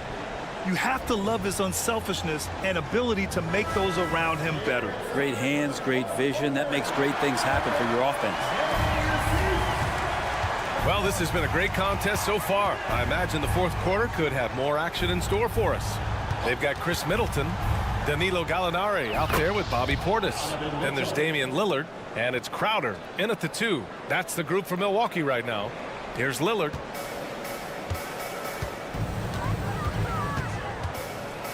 You have to love his unselfishness and ability to make those around him better. Great hands, great vision. That makes great things happen for your offense. Well, this has been a great contest so far. I imagine the fourth quarter could have more action in store for us. They've got Chris Middleton, Danilo Gallinari out there with Bobby Portis. Then there's Damian Lillard, And it's Crowder in at the 2. That's the group for Milwaukee right now. Here's Lillard.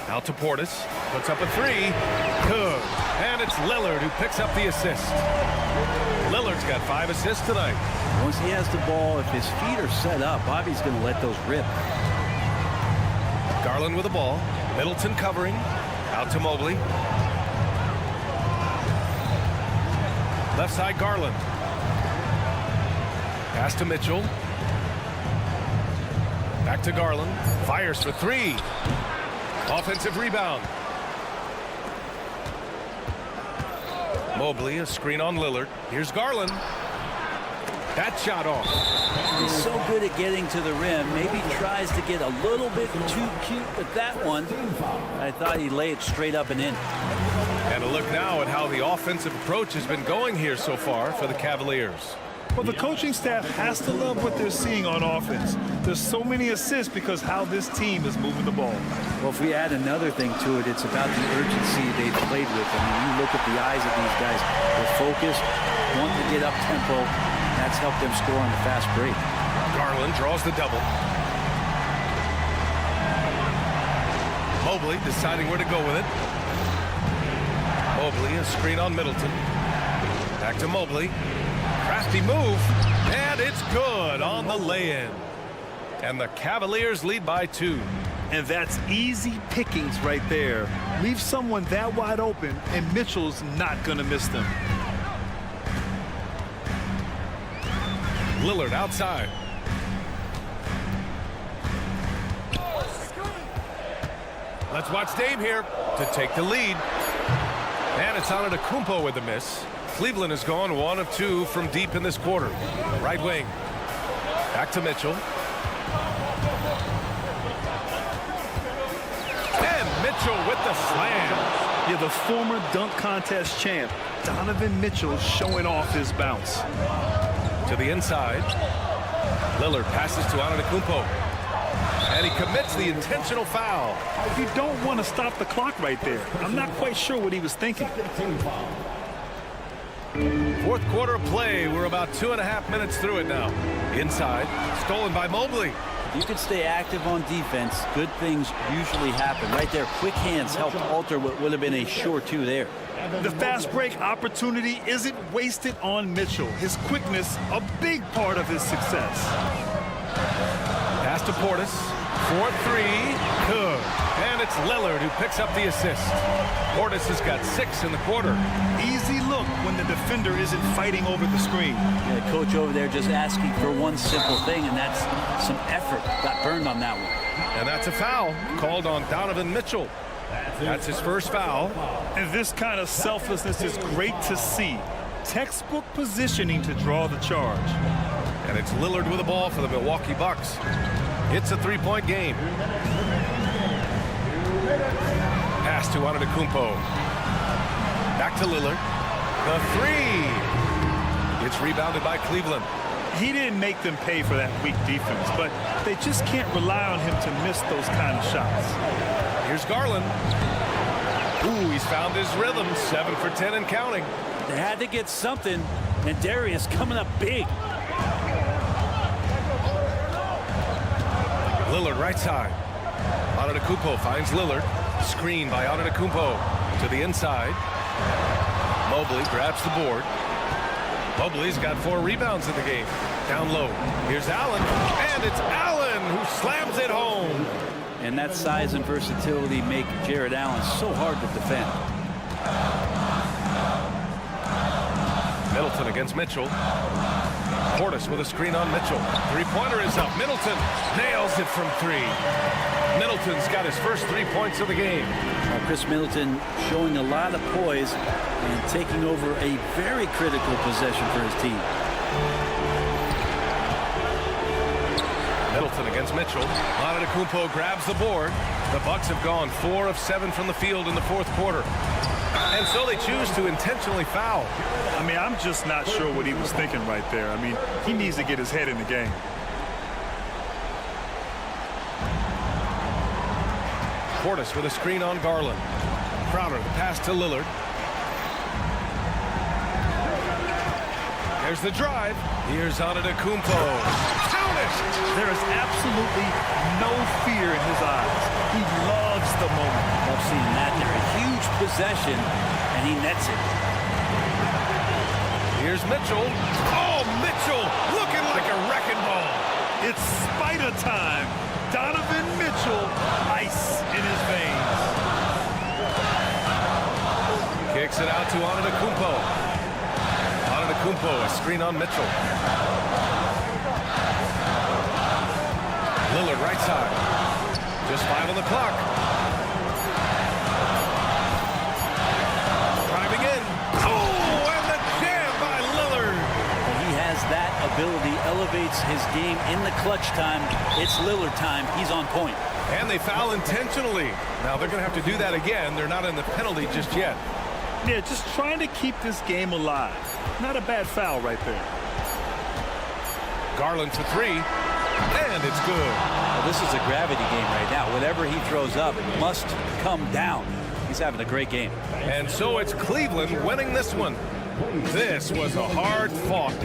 Out to Portis. Puts up a 3. Good. And it's Lillard who picks up the assist. Lillard's got 5 assists tonight. Once he has the ball, if his feet are set up, Bobby's going to let those rip. Garland with the ball. Middleton covering. Out to Mobley. Left side, Garland. Pass to Mitchell. Back to Garland. Fires for 3. Offensive rebound. Mobley, a screen on Lillard. Here's Garland. That shot off. He's so good at getting to the rim. Maybe tries to get a little bit too cute with that one. I thought he'd lay it straight up and in. And a look now at how the offensive approach has been going here so far for the Cavaliers. Well, the coaching staff has to love what they're seeing on offense. There's so many assists because how this team is moving the ball. Well, if we add another thing to it, it's about the urgency they've played with. I mean, you look at the eyes of these guys. They're focused, wanting to get up tempo. That's helped them score on the fast break. Garland draws the double. Mobley deciding where to go with it. Mobley, a screen on Middleton. Back to Mobley. Crafty move, and it's good on the lay-in. And the Cavaliers lead by 2. And that's easy pickings right there. Leave someone that wide open, and Mitchell's not going to miss them. Lillard outside. Let's watch Dame here to take the lead. And it's Antetokounmpo with the miss. Cleveland has gone 1 of 2 from deep in this quarter. Right wing. Back to Mitchell. And Mitchell with the slam. Yeah, the former dunk contest champ, Donovan Mitchell, showing off his bounce. To the inside. Lillard passes to Antetokounmpo. And he commits the intentional foul. You don't want to stop the clock right there. I'm not quite sure what he was thinking. Fourth quarter of play. We're about 2.5 minutes through it now. Inside. Stolen by Mobley. You can stay active on defense. Good things usually happen. Right there, quick hands helped alter what would have been a sure 2 there. The fast break opportunity isn't wasted on Mitchell. His quickness, a big part of his success. Pass to Portis. 4-3. Good. And it's Lillard who picks up the assist. Portis has got 6 in the quarter. Easy look when the defender isn't fighting over the screen. Yeah, coach over there just asking for one simple thing, and that's some effort. Got burned on that one. And that's a foul called on Donovan Mitchell. That's his first foul. And this kind of selflessness is great to see. Textbook positioning to draw the charge. And it's Lillard with the ball for the Milwaukee Bucks. It's a 3-point game. Pass to Antetokounmpo. Back to Lillard. The 3. It's rebounded by Cleveland. He didn't make them pay for that weak defense, but they just can't rely on him to miss those kind of shots. Here's Garland. Ooh, he's found his rhythm. 7 for 10 and counting. They had to get something, and Darius coming up big. Lillard right side. Antetokounmpo finds Lillard. Screen by Antetokounmpo to the inside. Mobley grabs the board. Mobley's got 4 rebounds in the game. Down low. Here's Allen. And it's Allen who slams it home. And that size and versatility make Jared Allen so hard to defend. Middleton against Mitchell. Portis with a screen on Mitchell. 3-pointer is up. Middleton nails it from 3. Middleton's got his first 3 points of the game. Chris Middleton showing a lot of poise and taking over a very critical possession for his team. Middleton against Mitchell. Antetokounmpo grabs the board. The Bucks have gone 4 of 7 from the field in the fourth quarter. And so they choose to intentionally foul. I mean, I'm just not sure what he was thinking right there. I mean, he needs to get his head in the game. Portis with a screen on Garland. Crowder, the pass to Lillard. There's the drive. Here's Antetokounmpo. Count it! There is absolutely no fear in his eyes. He loves the moment. Love seeing that there. A huge possession, and he nets it. Here's Mitchell. Oh, Mitchell looking like a wrecking ball. It's spider time. Donovan Mitchell, ice in his veins. Kicks it out to Antetokounmpo. Antetokounmpo, a screen on Mitchell. Lillard right side. Just 5 on the clock. Driving in. Oh, and the jam by Lillard. He has that ability, elevates his game in the clutch time. It's Lillard time. He's on point. And they foul intentionally. Now they're going to have to do that again. They're not in the penalty just yet. Yeah, just trying to keep this game alive. Not a bad foul right there. Garland for 3, and it's good. Well, this is a gravity game right now. Whatever he throws up, it must come down. He's having a great game. And so it's Cleveland winning this one. This was a hard-fought.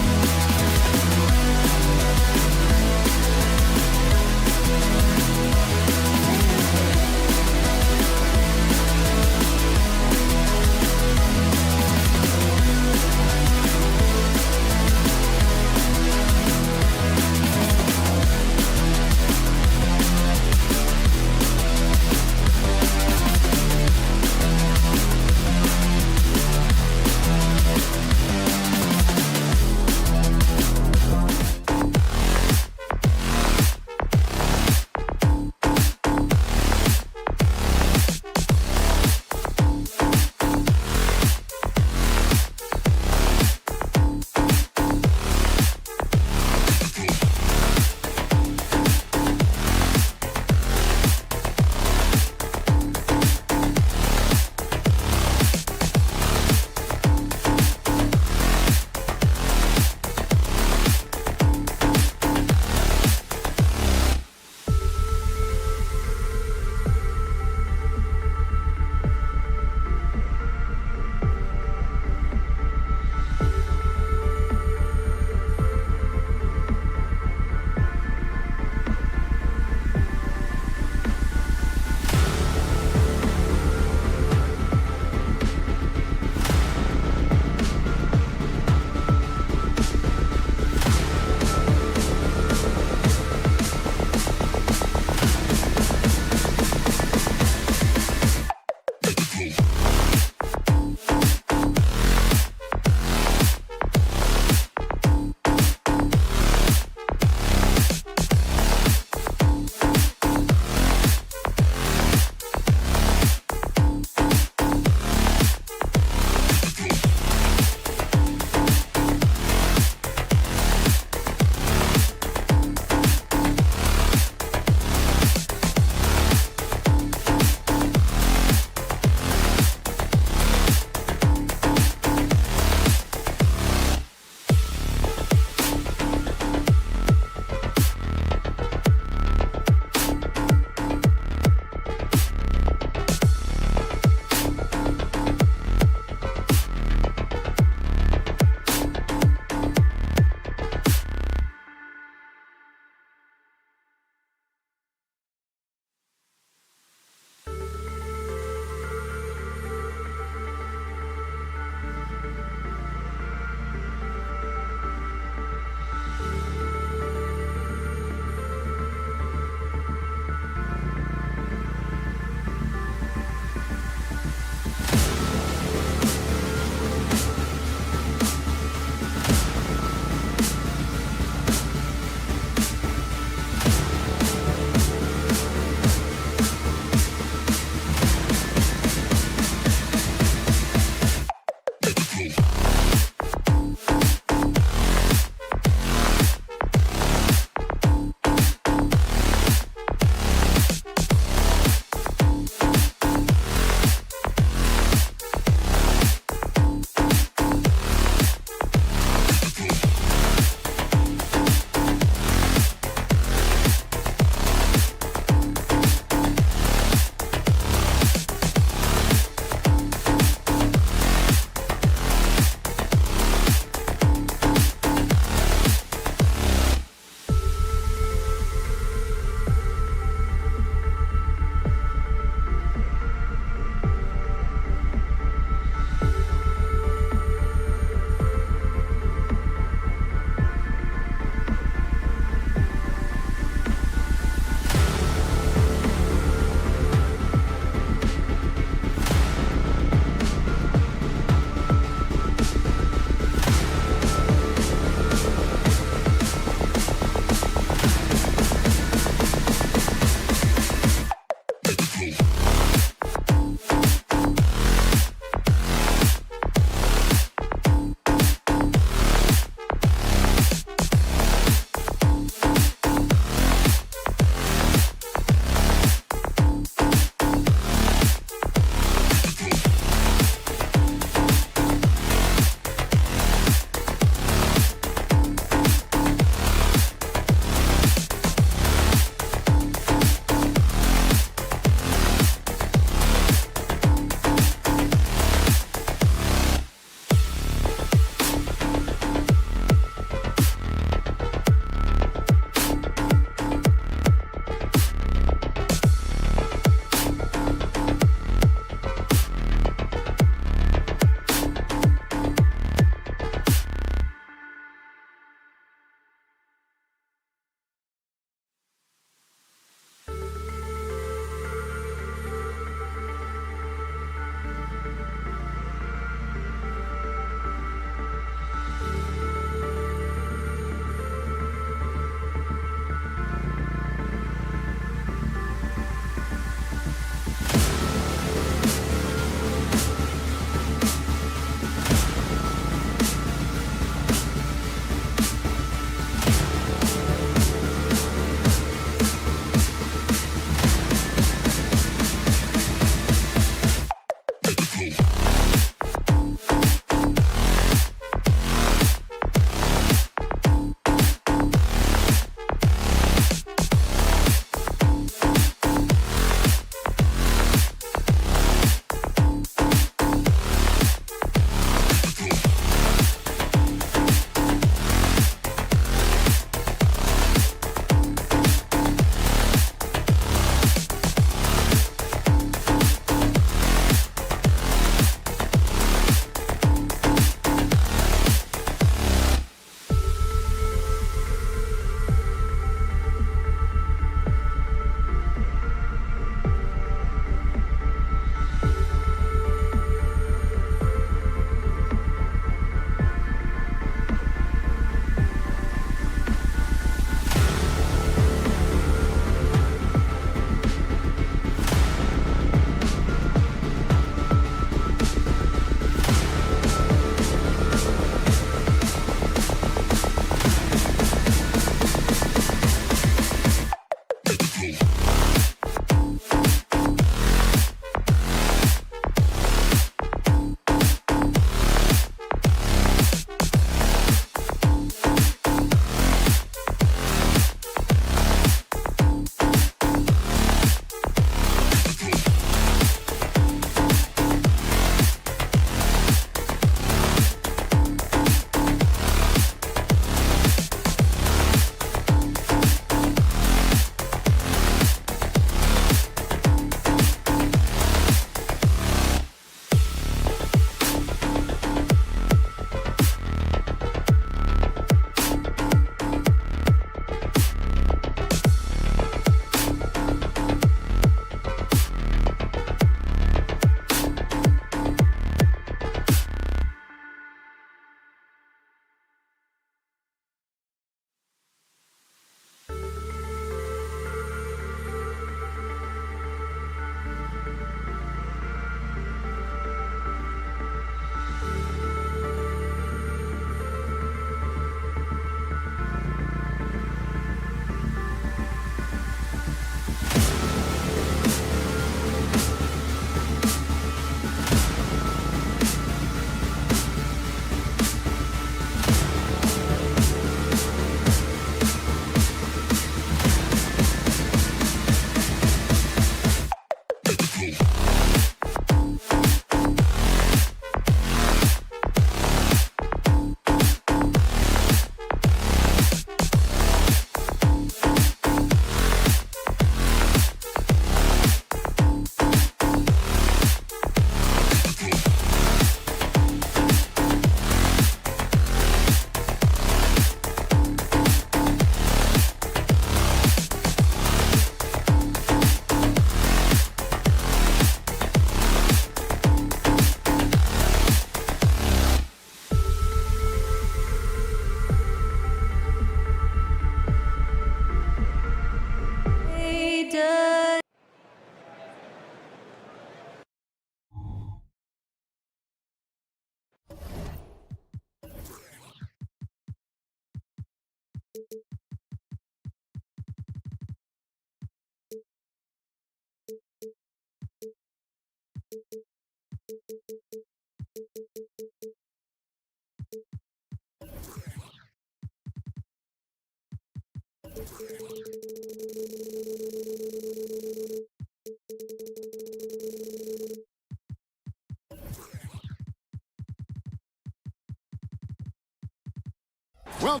Well,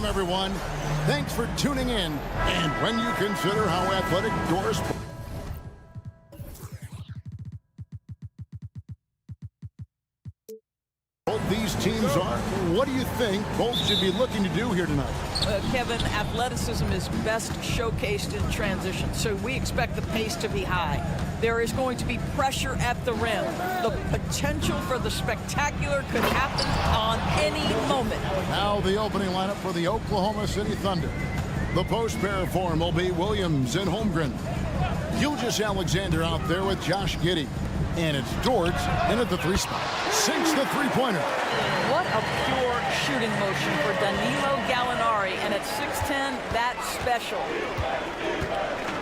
welcome everyone. Thanks for tuning in. And when you consider how athletic doors both these teams are, what do you think both should be looking to do here tonight? Kevin, athleticism is best showcased in transition, so we expect the pace to be high. There is going to be pressure at the rim. The potential for the spectacular could happen on any moment. Now the opening lineup for the Oklahoma City Thunder. The post pair form will be Williams and Holmgren. Gilgeous-Alexander out there with Josh Giddey. And it's George in at the 3 spot. Sinks the three-pointer. What a pure shooting motion for Danilo Gallinari, and at 6'10", that's special.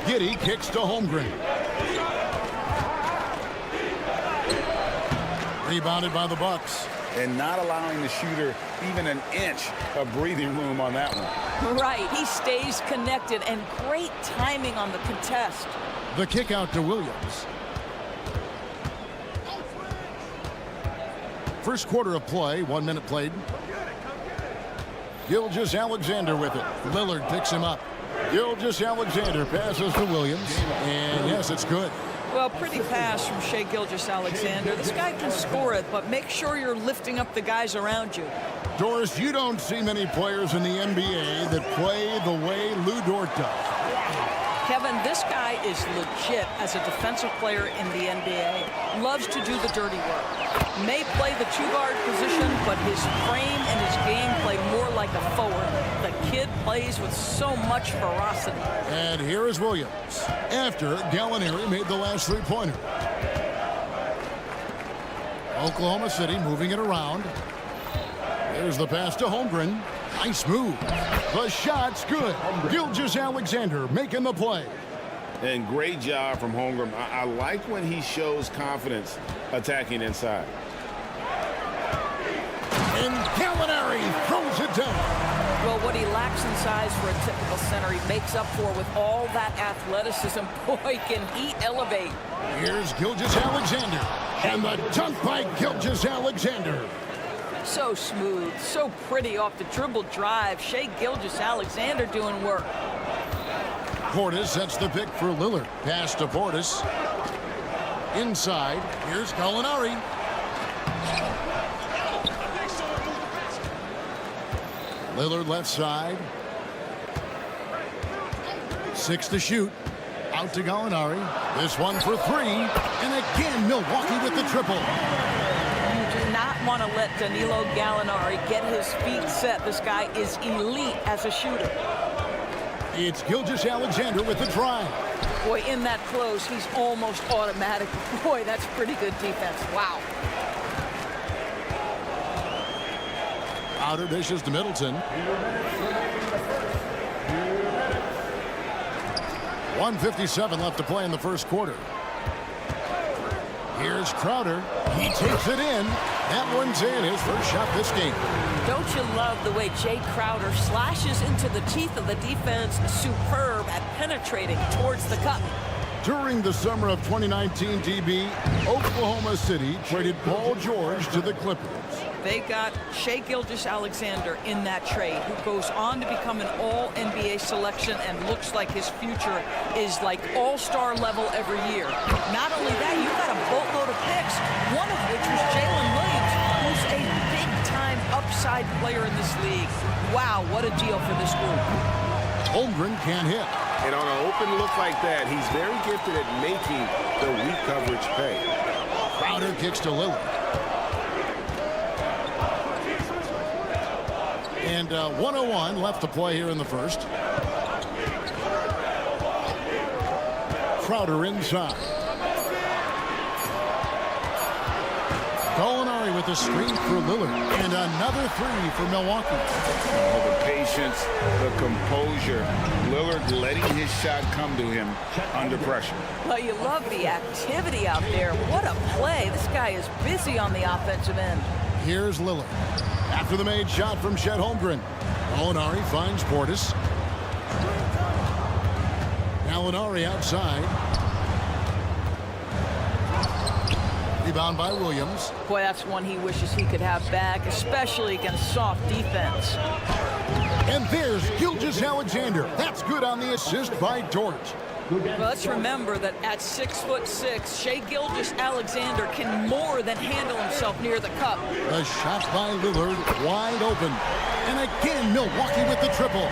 Giddey kicks to Holmgren. Rebounded by the Bucks. And not allowing the shooter even an inch of breathing room on that one. Right, he stays connected, and great timing on the contest. The kick out to Williams. First quarter of play, 1 minute played. Gilgeous-Alexander with it. Lillard picks him up. Gilgeous-Alexander passes to Williams. And yes, it's good. Well, pretty pass from Shai Gilgeous-Alexander. This guy can score it, but make sure you're lifting up the guys around you. Doris, you don't see many players in the NBA that play the way Lou Dort does. Kevin, this guy is legit as a defensive player in the NBA. Loves to do the dirty work. May play the two-guard position, but his frame and his game play more like a forward. The kid plays with so much ferocity. And here is Williams after Gallinari made the last three-pointer. Oklahoma City moving it around. There's the pass to Holmgren. Nice move. The shot's good. Gilgeous-Alexander making the play. And great job from Holmgren. I like when he shows confidence attacking inside. And Gallinari throws it down. Well, what he lacks in size for a typical center, he makes up for with all that athleticism. Boy, can he elevate. Here's Gilgeous-Alexander. And the dunk by Gilgeous-Alexander. So smooth, so pretty off the dribble drive. Shai Gilgeous-Alexander doing work. Portis sets the pick for Lillard. Pass to Portis. Inside, here's Gallinari. Lillard left side. 6 to shoot. Out to Gallinari. This one for 3. And again, Milwaukee with the triple. Not want to let Danilo Gallinari get his feet set. This guy is elite as a shooter. It's Gilgeous-Alexander with the drive. Boy, in that close, he's almost automatic. Boy, that's pretty good defense. Wow. Outer dishes to Middleton. 1:57 left to play in the first quarter. Here's Crowder. He takes it in. That one's in, his first shot this game. Don't you love the way Jay Crowder slashes into the teeth of the defense? Superb at penetrating towards the cup. During the summer of 2019, DB, Oklahoma City traded Paul George to the Clippers. They got Shai Gilgeous-Alexander in that trade, who goes on to become an all-NBA selection and looks like his future is like all-star level every year. Not only that, you got a player in this league. Wow, what a deal for this group. Holmgren can't hit. And on an open look like that, he's very gifted at making the weak coverage pay. Crowder kicks to Lillard. And 1:01 left to play here in the first. Crowder inside. Gallinari with the screen for Lillard. And another three for Milwaukee. The patience, the composure. Lillard letting his shot come to him under pressure. Well, you love the activity out there. What a play. This guy is busy on the offensive end. Here's Lillard. After the made shot from Chet Holmgren. Gallinari finds Portis. Gallinari outside. Rebound by Williams. Boy, that's one he wishes he could have back, especially against soft defense. And there's Gilgeous-Alexander. That's good on the assist by Dort. Well, let's remember that at 6'6", Shai Gilgeous-Alexander can more than handle himself near the cup. The shot by Lillard wide open. And again, Milwaukee with the triple.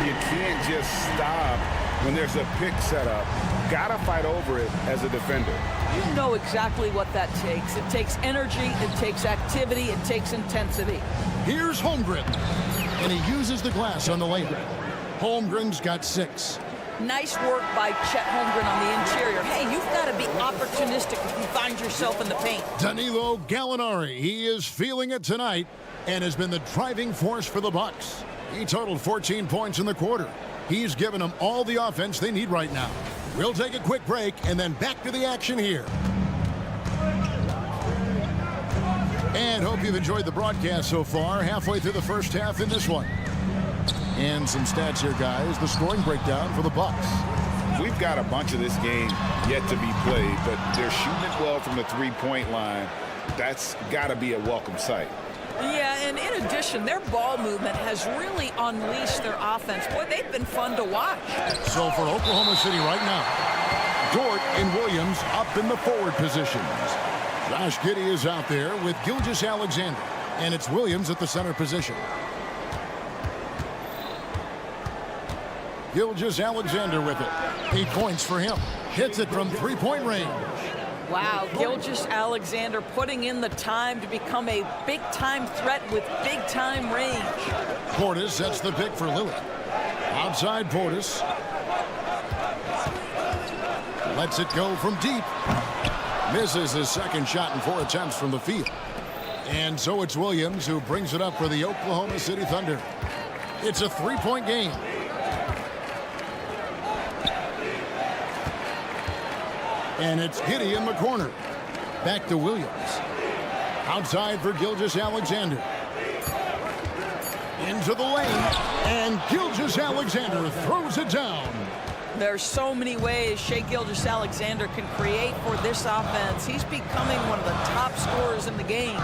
You can't just stop when there's a pick set up. Gotta fight over it as a defender. You know exactly what that takes. It takes energy, it takes activity, it takes intensity. Here's Holmgren. And he uses the glass on the layup. Holmgren's got 6. Nice work by Chet Holmgren on the interior. Hey, you've got to be opportunistic if you find yourself in the paint. Danilo Gallinari, he is feeling it tonight and has been the driving force for the Bucks. He totaled 14 points in the quarter. He's given them all the offense they need right now. We'll take a quick break and then back to the action here. And hope you've enjoyed the broadcast so far. Halfway through the first half in this one. And some stats here, guys. The scoring breakdown for the Bucks. We've got a bunch of this game yet to be played, but they're shooting it well from the three-point line. That's got to be a welcome sight. Yeah, and in addition, their ball movement has really unleashed their offense. Boy, they've been fun to watch. So for Oklahoma City right now, Dort and Williams up in the forward positions. Josh Giddey is out there with Gilgeous-Alexander, and it's Williams at the center position. Gilgeous-Alexander with it. 8 points for him. Hits it from three-point range. Wow, Gilgeous-Alexander putting in the time to become a big-time threat with big-time range. Portis sets the pick for Lillard. Outside Portis. Lets it go from deep. Misses his second shot in 4 attempts from the field. And so it's Williams who brings it up for the Oklahoma City Thunder. It's a 3-point game. And it's Giddey in the corner. Back to Williams. Outside for Gilgeous-Alexander. Into the lane. And Gilgeous-Alexander throws it down. There's so many ways Shai Gilgeous-Alexander can create for this offense. He's becoming one of the top scorers in the game.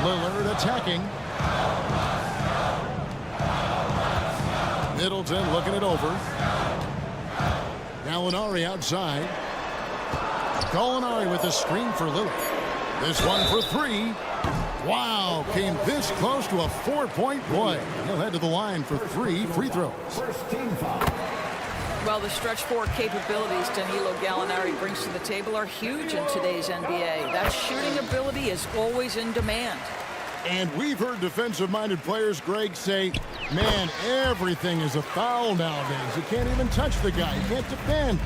Lillard attacking. Middleton looking it over. Gallinari outside. Gallinari with a screen for Lillard. This one for 3. Wow, came this close to a 4-point play. He'll head to the line for 3 free throws. Well, the stretch four capabilities Danilo Gallinari brings to the table are huge in today's NBA. That shooting ability is always in demand. And we've heard defensive-minded players, Greg, say, man, everything is a foul nowadays. You can't even touch the guy. You can't defend.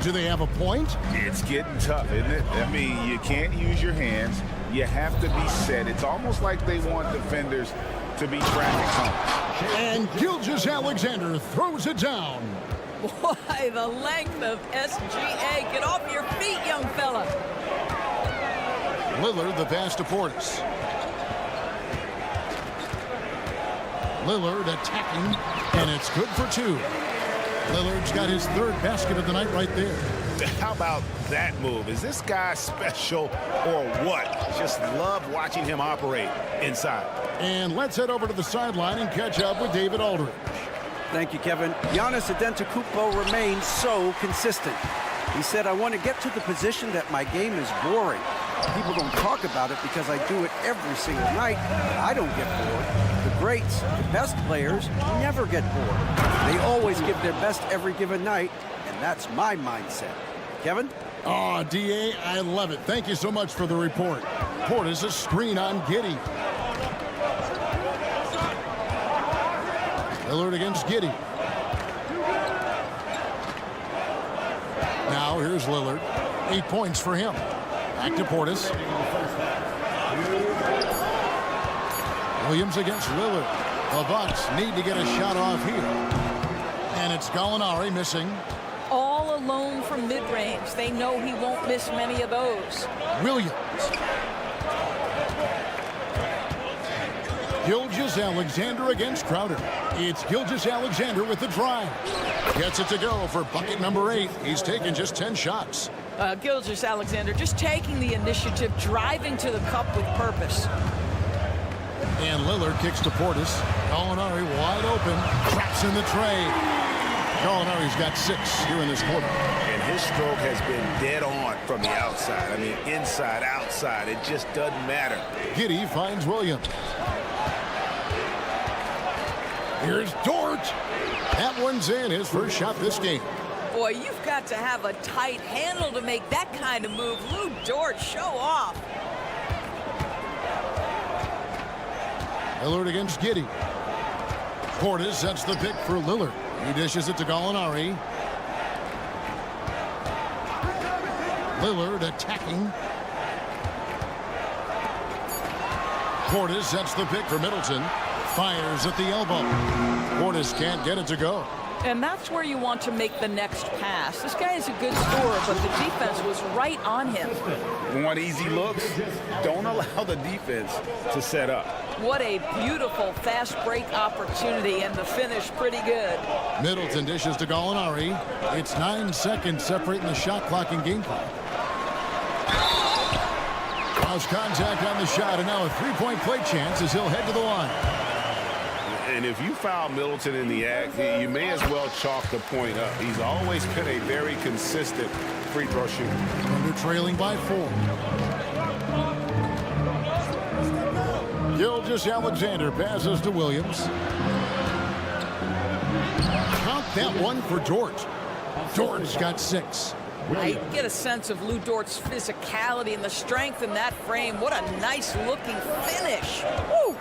Do they have a point? It's getting tough, isn't it? I mean, you can't use your hands. You have to be set. It's almost like they want defenders to be traffic cones. And Gilgeous-Alexander throws it down. Boy, the length of SGA. Get off your feet, young fella. Lillard, the pass to Portis. Lillard attacking, and it's good for 2. Lillard's got his 3rd basket of the night right there. How about that move? Is this guy special or what? Just love watching him operate inside. And let's head over to the sideline and catch up with David Aldridge. Thank you, Kevin. Giannis Antetokounmpo remains so consistent. He said, I want to get to the position that my game is boring. People don't talk about it because I do it every single night, but I don't get bored. The greats, the best players, never get bored. They always give their best every given night, and that's my mindset. Kevin? Oh, D.A., I love it. Thank you so much for the report. Portis a screen on Giddey. Lillard against Giddey. Now here's Lillard. 8 points for him. Back to Portis. Williams against Lillard. The Bucks need to get a shot off here. And it's Gallinari missing. All alone from mid-range. They know he won't miss many of those. Williams. Gilgeous-Alexander against Crowder. It's Gilgeous-Alexander with the drive. Gets it to go for bucket number 8. He's taken just 10 shots. Gilgeous-Alexander just taking the initiative, driving to the cup with purpose. And Lillard kicks to Portis. Gallinari wide open. Traps in the tray. Gallinari's got 6 here in this quarter. And his stroke has been dead on from the outside. I mean, inside, outside. It just doesn't matter. Giddey finds Williams. Here's Dort. That one's in. His first shot this game. Boy, you've got to have a tight handle to make that kind of move. Lou Dort, show off. Lillard against Giddey. Portis sets the pick for Lillard. He dishes it to Gallinari. Lillard attacking. Portis sets the pick for Middleton. Fires at the elbow. Portis can't get it to go. And that's where you want to make the next pass. This guy is a good scorer, but the defense was right on him. Want easy looks? Don't allow the defense to set up. What a beautiful fast break opportunity, and the finish pretty good. Middleton dishes to Gallinari. It's 9 seconds separating the shot clock and game clock. Cross contact on the shot, and now a three-point play chance as he'll head to the line. And if you foul Middleton in the act, you may as well chalk the point up. He's always been a very consistent free throw shooter. Thunder trailing by 4. Gilgeous-Alexander passes to Williams. Count that one for Dort. Dort's got 6. I get a sense of Lou Dort's physicality and the strength in that frame. What a nice-looking finish. Woo!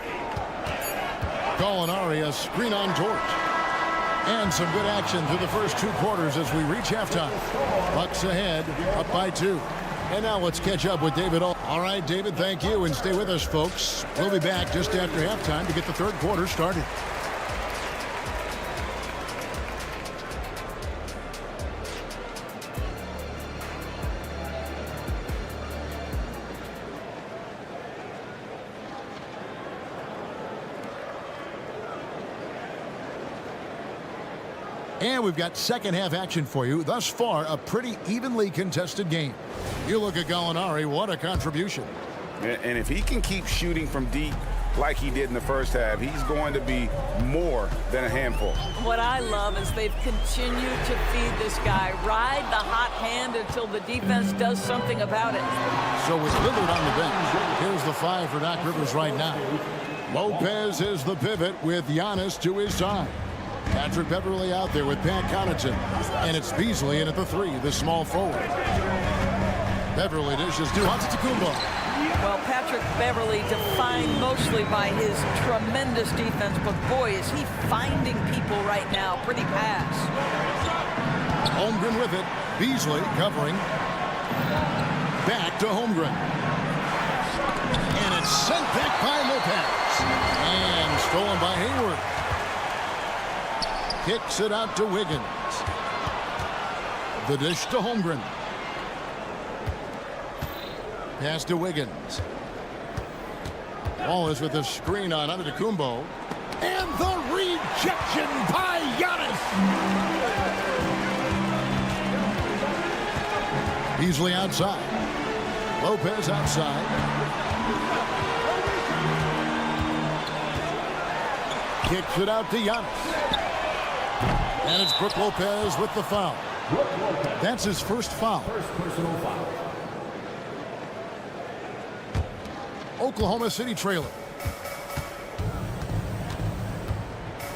Gallinari a screen on Dort. And some good action through the first 2 quarters as we reach halftime. Bucks ahead, up by 2. And now let's catch up with David. All right, David, thank you. And stay with us, folks. We'll be back just after halftime to get the third quarter started. And we've got second half action for you. Thus far, a pretty evenly contested game. You look at Gallinari, what a contribution. And if he can keep shooting from deep like he did in the first half, he's going to be more than a handful. What I love is they've continued to feed this guy. Ride the hot hand until the defense does something about it. So with Lillard on the bench, here's the 5 for Doc Rivers right now. Lopez is the pivot with Giannis to his side. Patrick Beverly out there with Pat Connaughton. And it's Beasley in at the 3, the small forward. Beverly dishes to Antetokounmpo. Well, Patrick Beverly defined mostly by his tremendous defense, but boy, is he finding people right now. Pretty pass. Holmgren with it. Beasley covering. Back to Holmgren. And it's sent back by Lopez. And stolen by Hayward. Kicks it out to Wiggins. The dish to Holmgren. Pass to Wiggins. Wallace with a screen on Antetokounmpo. And the rejection by Giannis. Beasley outside. Lopez outside. Kicks it out to Giannis. And it's Brook Lopez with the foul. That's his first foul. First personal foul. Oklahoma City trailing.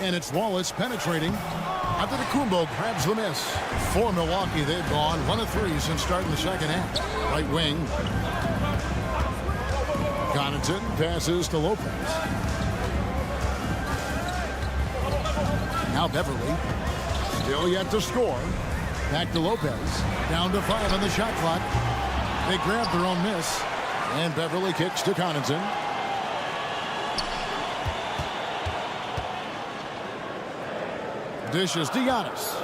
And it's Wallace penetrating. Antetokounmpo grabs the miss. For Milwaukee, they've gone 1 of 3 since starting the second half. Right wing. Connaughton passes to Lopez. Now Beverly. Still yet to score. Back to Lopez. Down to 5 on the shot clock. They grab their own miss. And Beverly kicks to Connaughton. Dishes to Giannis.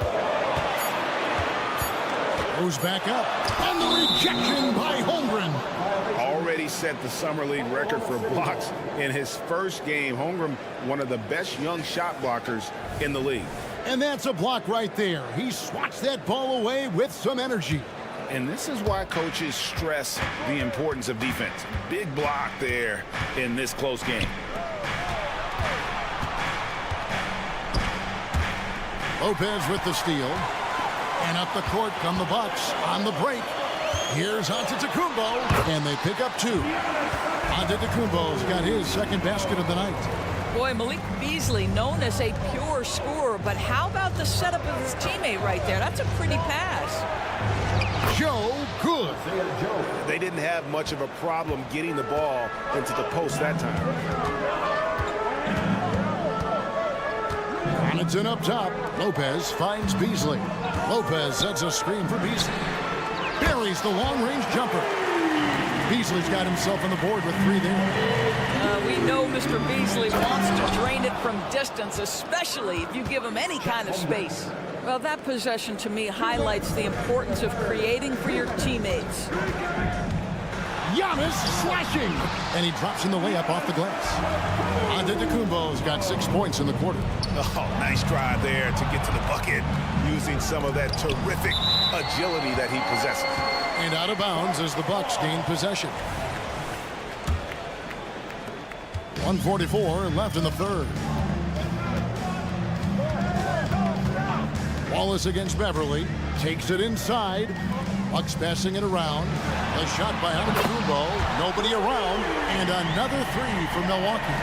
Goes back up. And the rejection by Holmgren. Already set the Summer League record for blocks in his first game. Holmgren, one of the best young shot blockers in the league. And that's a block right there. He swats that ball away with some energy. And this is why coaches stress the importance of defense. Big block there in this close game. Lopez with the steal. And up the court come the Bucks on the break. Here's Antetokounmpo. And they pick up 2. Antetokounmpo's got his second basket of the night. Boy, Malik Beasley, known as a pure scorer, but how about the setup of his teammate right there? That's a pretty pass. Joe Good. They didn't have much of a problem getting the ball into the post that time. Connaughton up top. Lopez finds Beasley. Lopez sets a screen for Beasley. Buries the long-range jumper. Beasley's got himself on the board with 3 there. We know Mr. Beasley wants to drain it from distance, especially if you give him any kind of space. Well, that possession to me highlights the importance of creating for your teammates. Giannis slashing. And he drops in the layup off the glass. Antetokounmpo's got 6 points in the quarter. Oh, nice drive there to get to the bucket, using some of that terrific agility that he possesses. And out of bounds as the Bucks gain possession. 1:44 left in the third. Wallace against Beverly. Takes it inside. Bucks passing it around. A shot by Antetokounmpo. Nobody around. And another 3 for Milwaukee.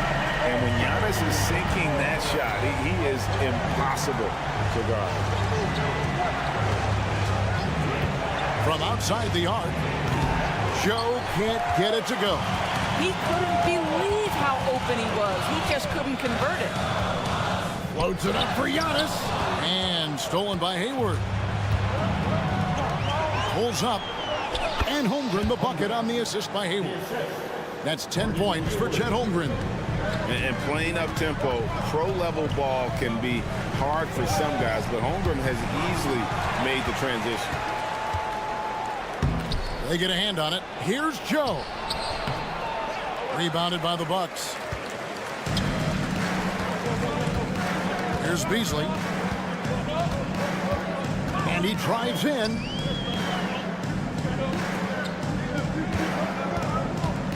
And when Giannis is sinking that shot, he is impossible to guard. From outside the arc, Joe can't get it to go. He couldn't believe how open he was. He just couldn't convert it. Floats it up for Giannis. And stolen by Hayward. Pulls up. And Holmgren the bucket on the assist by Hayward. That's 10 points for Chet Holmgren. And playing up tempo, pro-level ball can be hard for some guys, but Holmgren has easily made the transition. They get a hand on it. Here's Joe. Rebounded by the Bucks. Here's Beasley. And he drives in.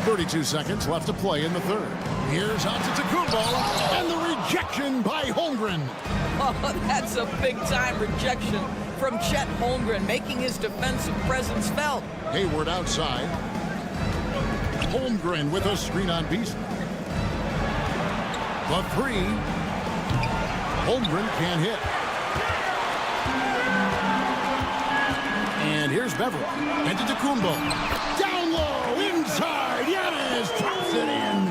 32 seconds left to play in the third. Here's Antetokounmpo. And the rejection by Holmgren. Oh, that's a big-time rejection from Chet Holmgren, making his defensive presence felt. Hayward outside. Holmgren with a screen on Beasley. The 3. Holmgren can't hit. And here's Beverly. Antetokounmpo. Down low, inside. Giannis drops it in.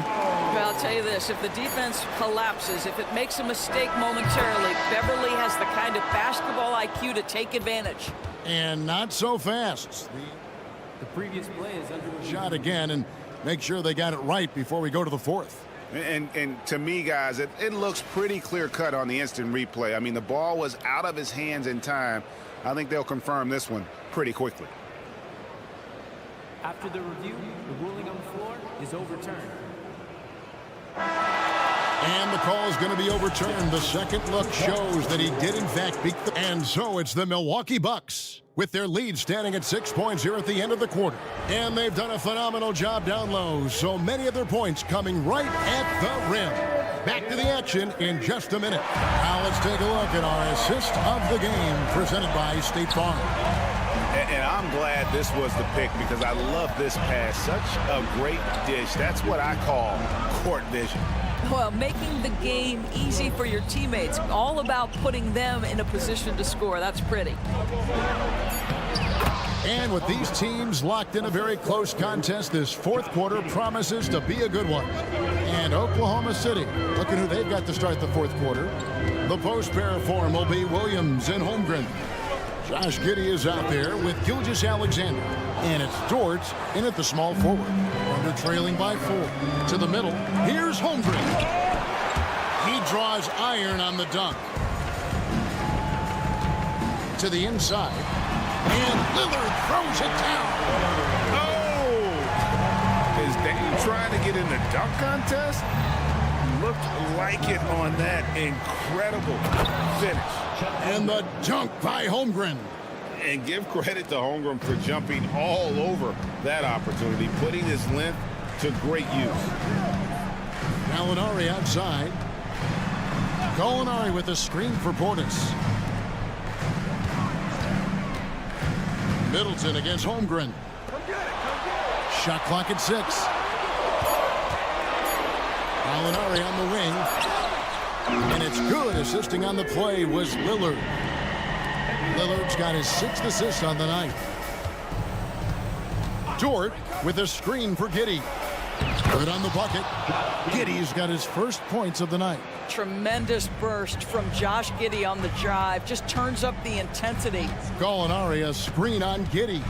Well, I'll tell you this, if the defense collapses, if it makes a mistake momentarily, Beverly has the kind of basketball IQ to take advantage. And not so fast. The previous play is under Shot again, and make sure they got it right before we go to the fourth. And to me, guys, it looks pretty clear-cut on the instant replay. I mean, the ball was out of his hands in time. I think they'll confirm this one pretty quickly. After the review, the ruling on the floor is overturned. And the call is going to be overturned. The second look shows that he did, in fact, beat the... And so it's the Milwaukee Bucks, with their lead standing at 6 points here at the end of the quarter. And they've done a phenomenal job down low, so many of their points coming right at the rim. Back to the action in just a minute. Now let's take a look at our assist of the game, presented by State Farm. And I'm glad this was the pick because I love this pass. Such a great dish. That's what I call court vision. Well, making the game easy for your teammates. All about putting them in a position to score. That's pretty. And with these teams locked in a very close contest, this fourth quarter promises to be a good one. And Oklahoma City, looking who they've got to start the fourth quarter. The post pair form will be Williams and Holmgren. Josh Giddey is out there with Gilgeous-Alexander. And it's Dort in at the small forward. Thunder trailing by 4. To the middle, here's Holmgren. He draws iron on the dunk. To the inside. And Lillard throws it down. Oh! Is Dame trying to get in the dunk contest? Looked like it on that incredible finish. And the dunk by Holmgren. And give credit to Holmgren for jumping all over that opportunity, putting his length to great use. Gallinari outside. Gallinari with a screen for Portis. Middleton against Holmgren. Shot clock at 6. Gallinari on the wing. And it's good. Assisting on the play was Lillard. Lillard's got his 6th assist on the night. Dort with a screen for Giddey. Good on the bucket. Giddey's got his first points of the night. Tremendous burst from Josh Giddey on the drive. Just turns up the intensity. Gallinari a screen on Giddey.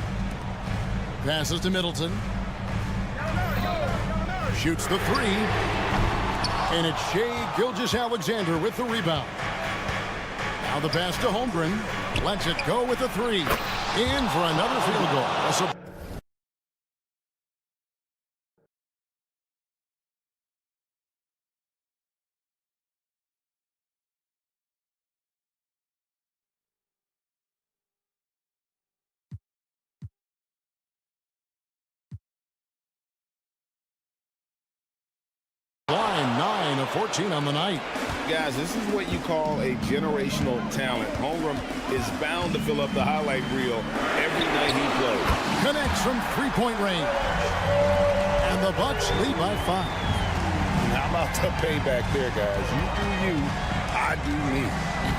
Passes to Middleton. Shoots the 3. And it's Shai Gilgeous-Alexander with the rebound. Now the pass to Holmgren. Lets it go with the 3. In for another field goal. Line 9 of 14 on the night. Guys, this is what you call a generational talent. Holmgren is bound to fill up the highlight reel every night he plays. Connects from three-point range. And the Bucks lead by 5. How about the payback there, guys? You do you, I do me.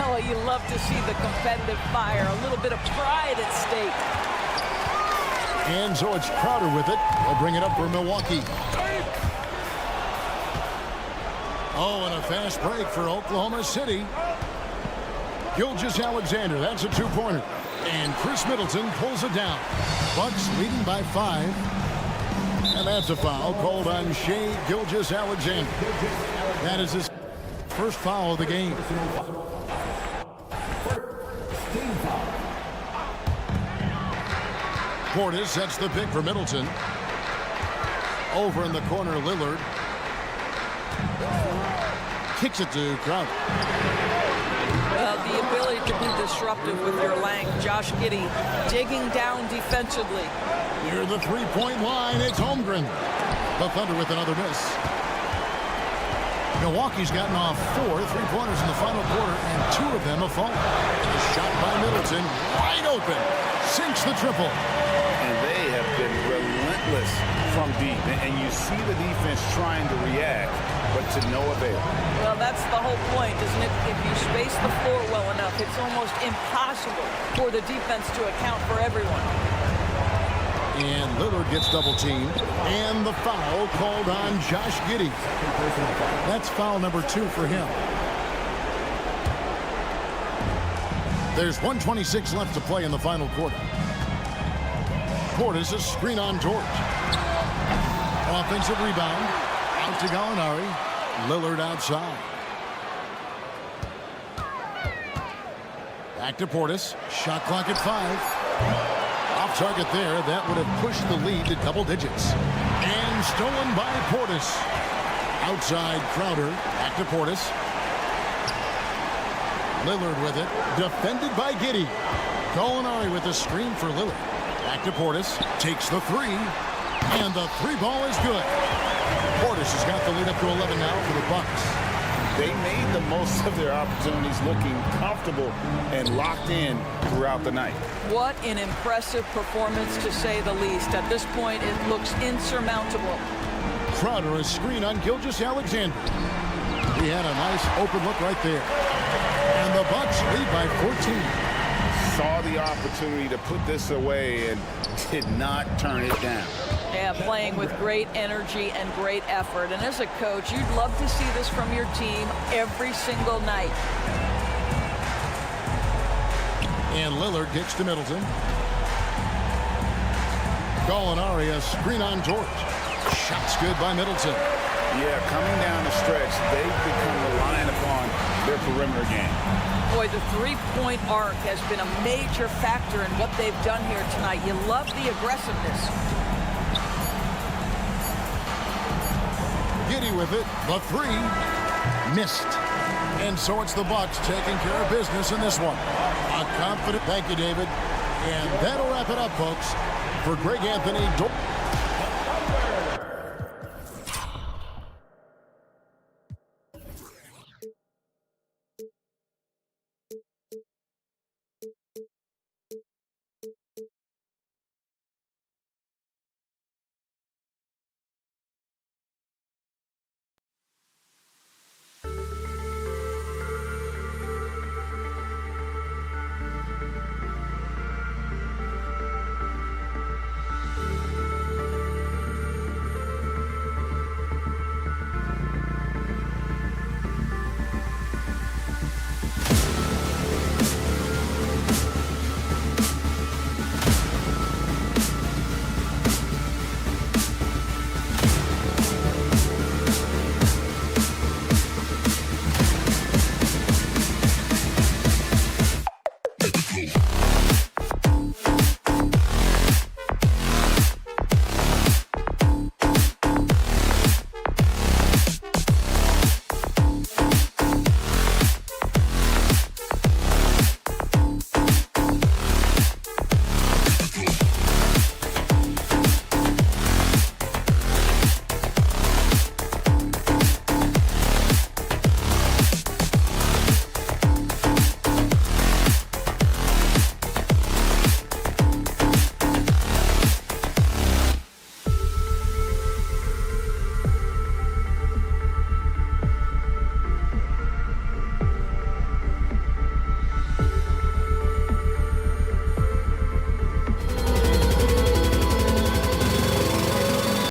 Oh, you love to see the competitive fire. A little bit of pride at stake. And so it's Crowder with it. They'll bring it up for Milwaukee. Oh, and a fast break for Oklahoma City. Gilgeous-Alexander, that's a 2-pointer. And Chris Middleton pulls it down. Bucks leading by 5. And that's a foul called on Shai Gilgeous-Alexander. That is his first foul of the game. Portis sets the pick for Middleton. Over in the corner, Lillard. Kicks it to Crowder. The ability to be disruptive with your length. Josh Giddey digging down defensively. Near the three-point line, it's Holmgren. The Thunder with another miss. Milwaukee's gotten off 4 3-pointers in the final quarter, and 2 of them have fallen. A shot by Middleton, wide open, sinks the triple. And they have been relentless from deep. And you see the defense trying to react, but to no avail. Well, that's the whole point, isn't it? If you space the floor well enough, it's almost impossible for the defense to account for everyone. And Lillard gets double-teamed. And the foul called on Josh Giddey. That's foul number 2 for him. There's 1:26 left to play in the final quarter. Portis, a screen on Dort. Offensive rebound. Out to Gallinari. Lillard outside. Back to Portis. Shot clock at 5. Off target there. That would have pushed the lead to double digits. And stolen by Portis. Outside Crowder. Back to Portis. Lillard with it. Defended by Giddey. Gallinari with a screen for Lillard. Back to Portis. Takes the 3. And the 3 ball is good. Portis has got the lead up to 11 now for the Bucks. they made the most of their opportunities, looking comfortable and locked in throughout the night. What an impressive performance, to say the least. At this point, it looks insurmountable. Crowder, a screen on Gilgeous-Alexander. He had a nice open look right there. And the Bucks lead by 14. Saw the opportunity to put this away and did not turn it down. Yeah, playing with great energy and great effort. And as a coach, you'd love to see this from your team every single night. And Lillard kicks to Middleton. Gallinari, a screen on George. Shots good by Middleton. Yeah, coming down the stretch, they've become reliant upon their perimeter game. Boy, the three-point arc has been a major factor in what they've done here tonight. You love the aggressiveness. Giddy with it, the three missed. And so it's the Bucks taking care of business in this one. A confident, thank you, David. And that'll wrap it up, folks. For Greg Anthony,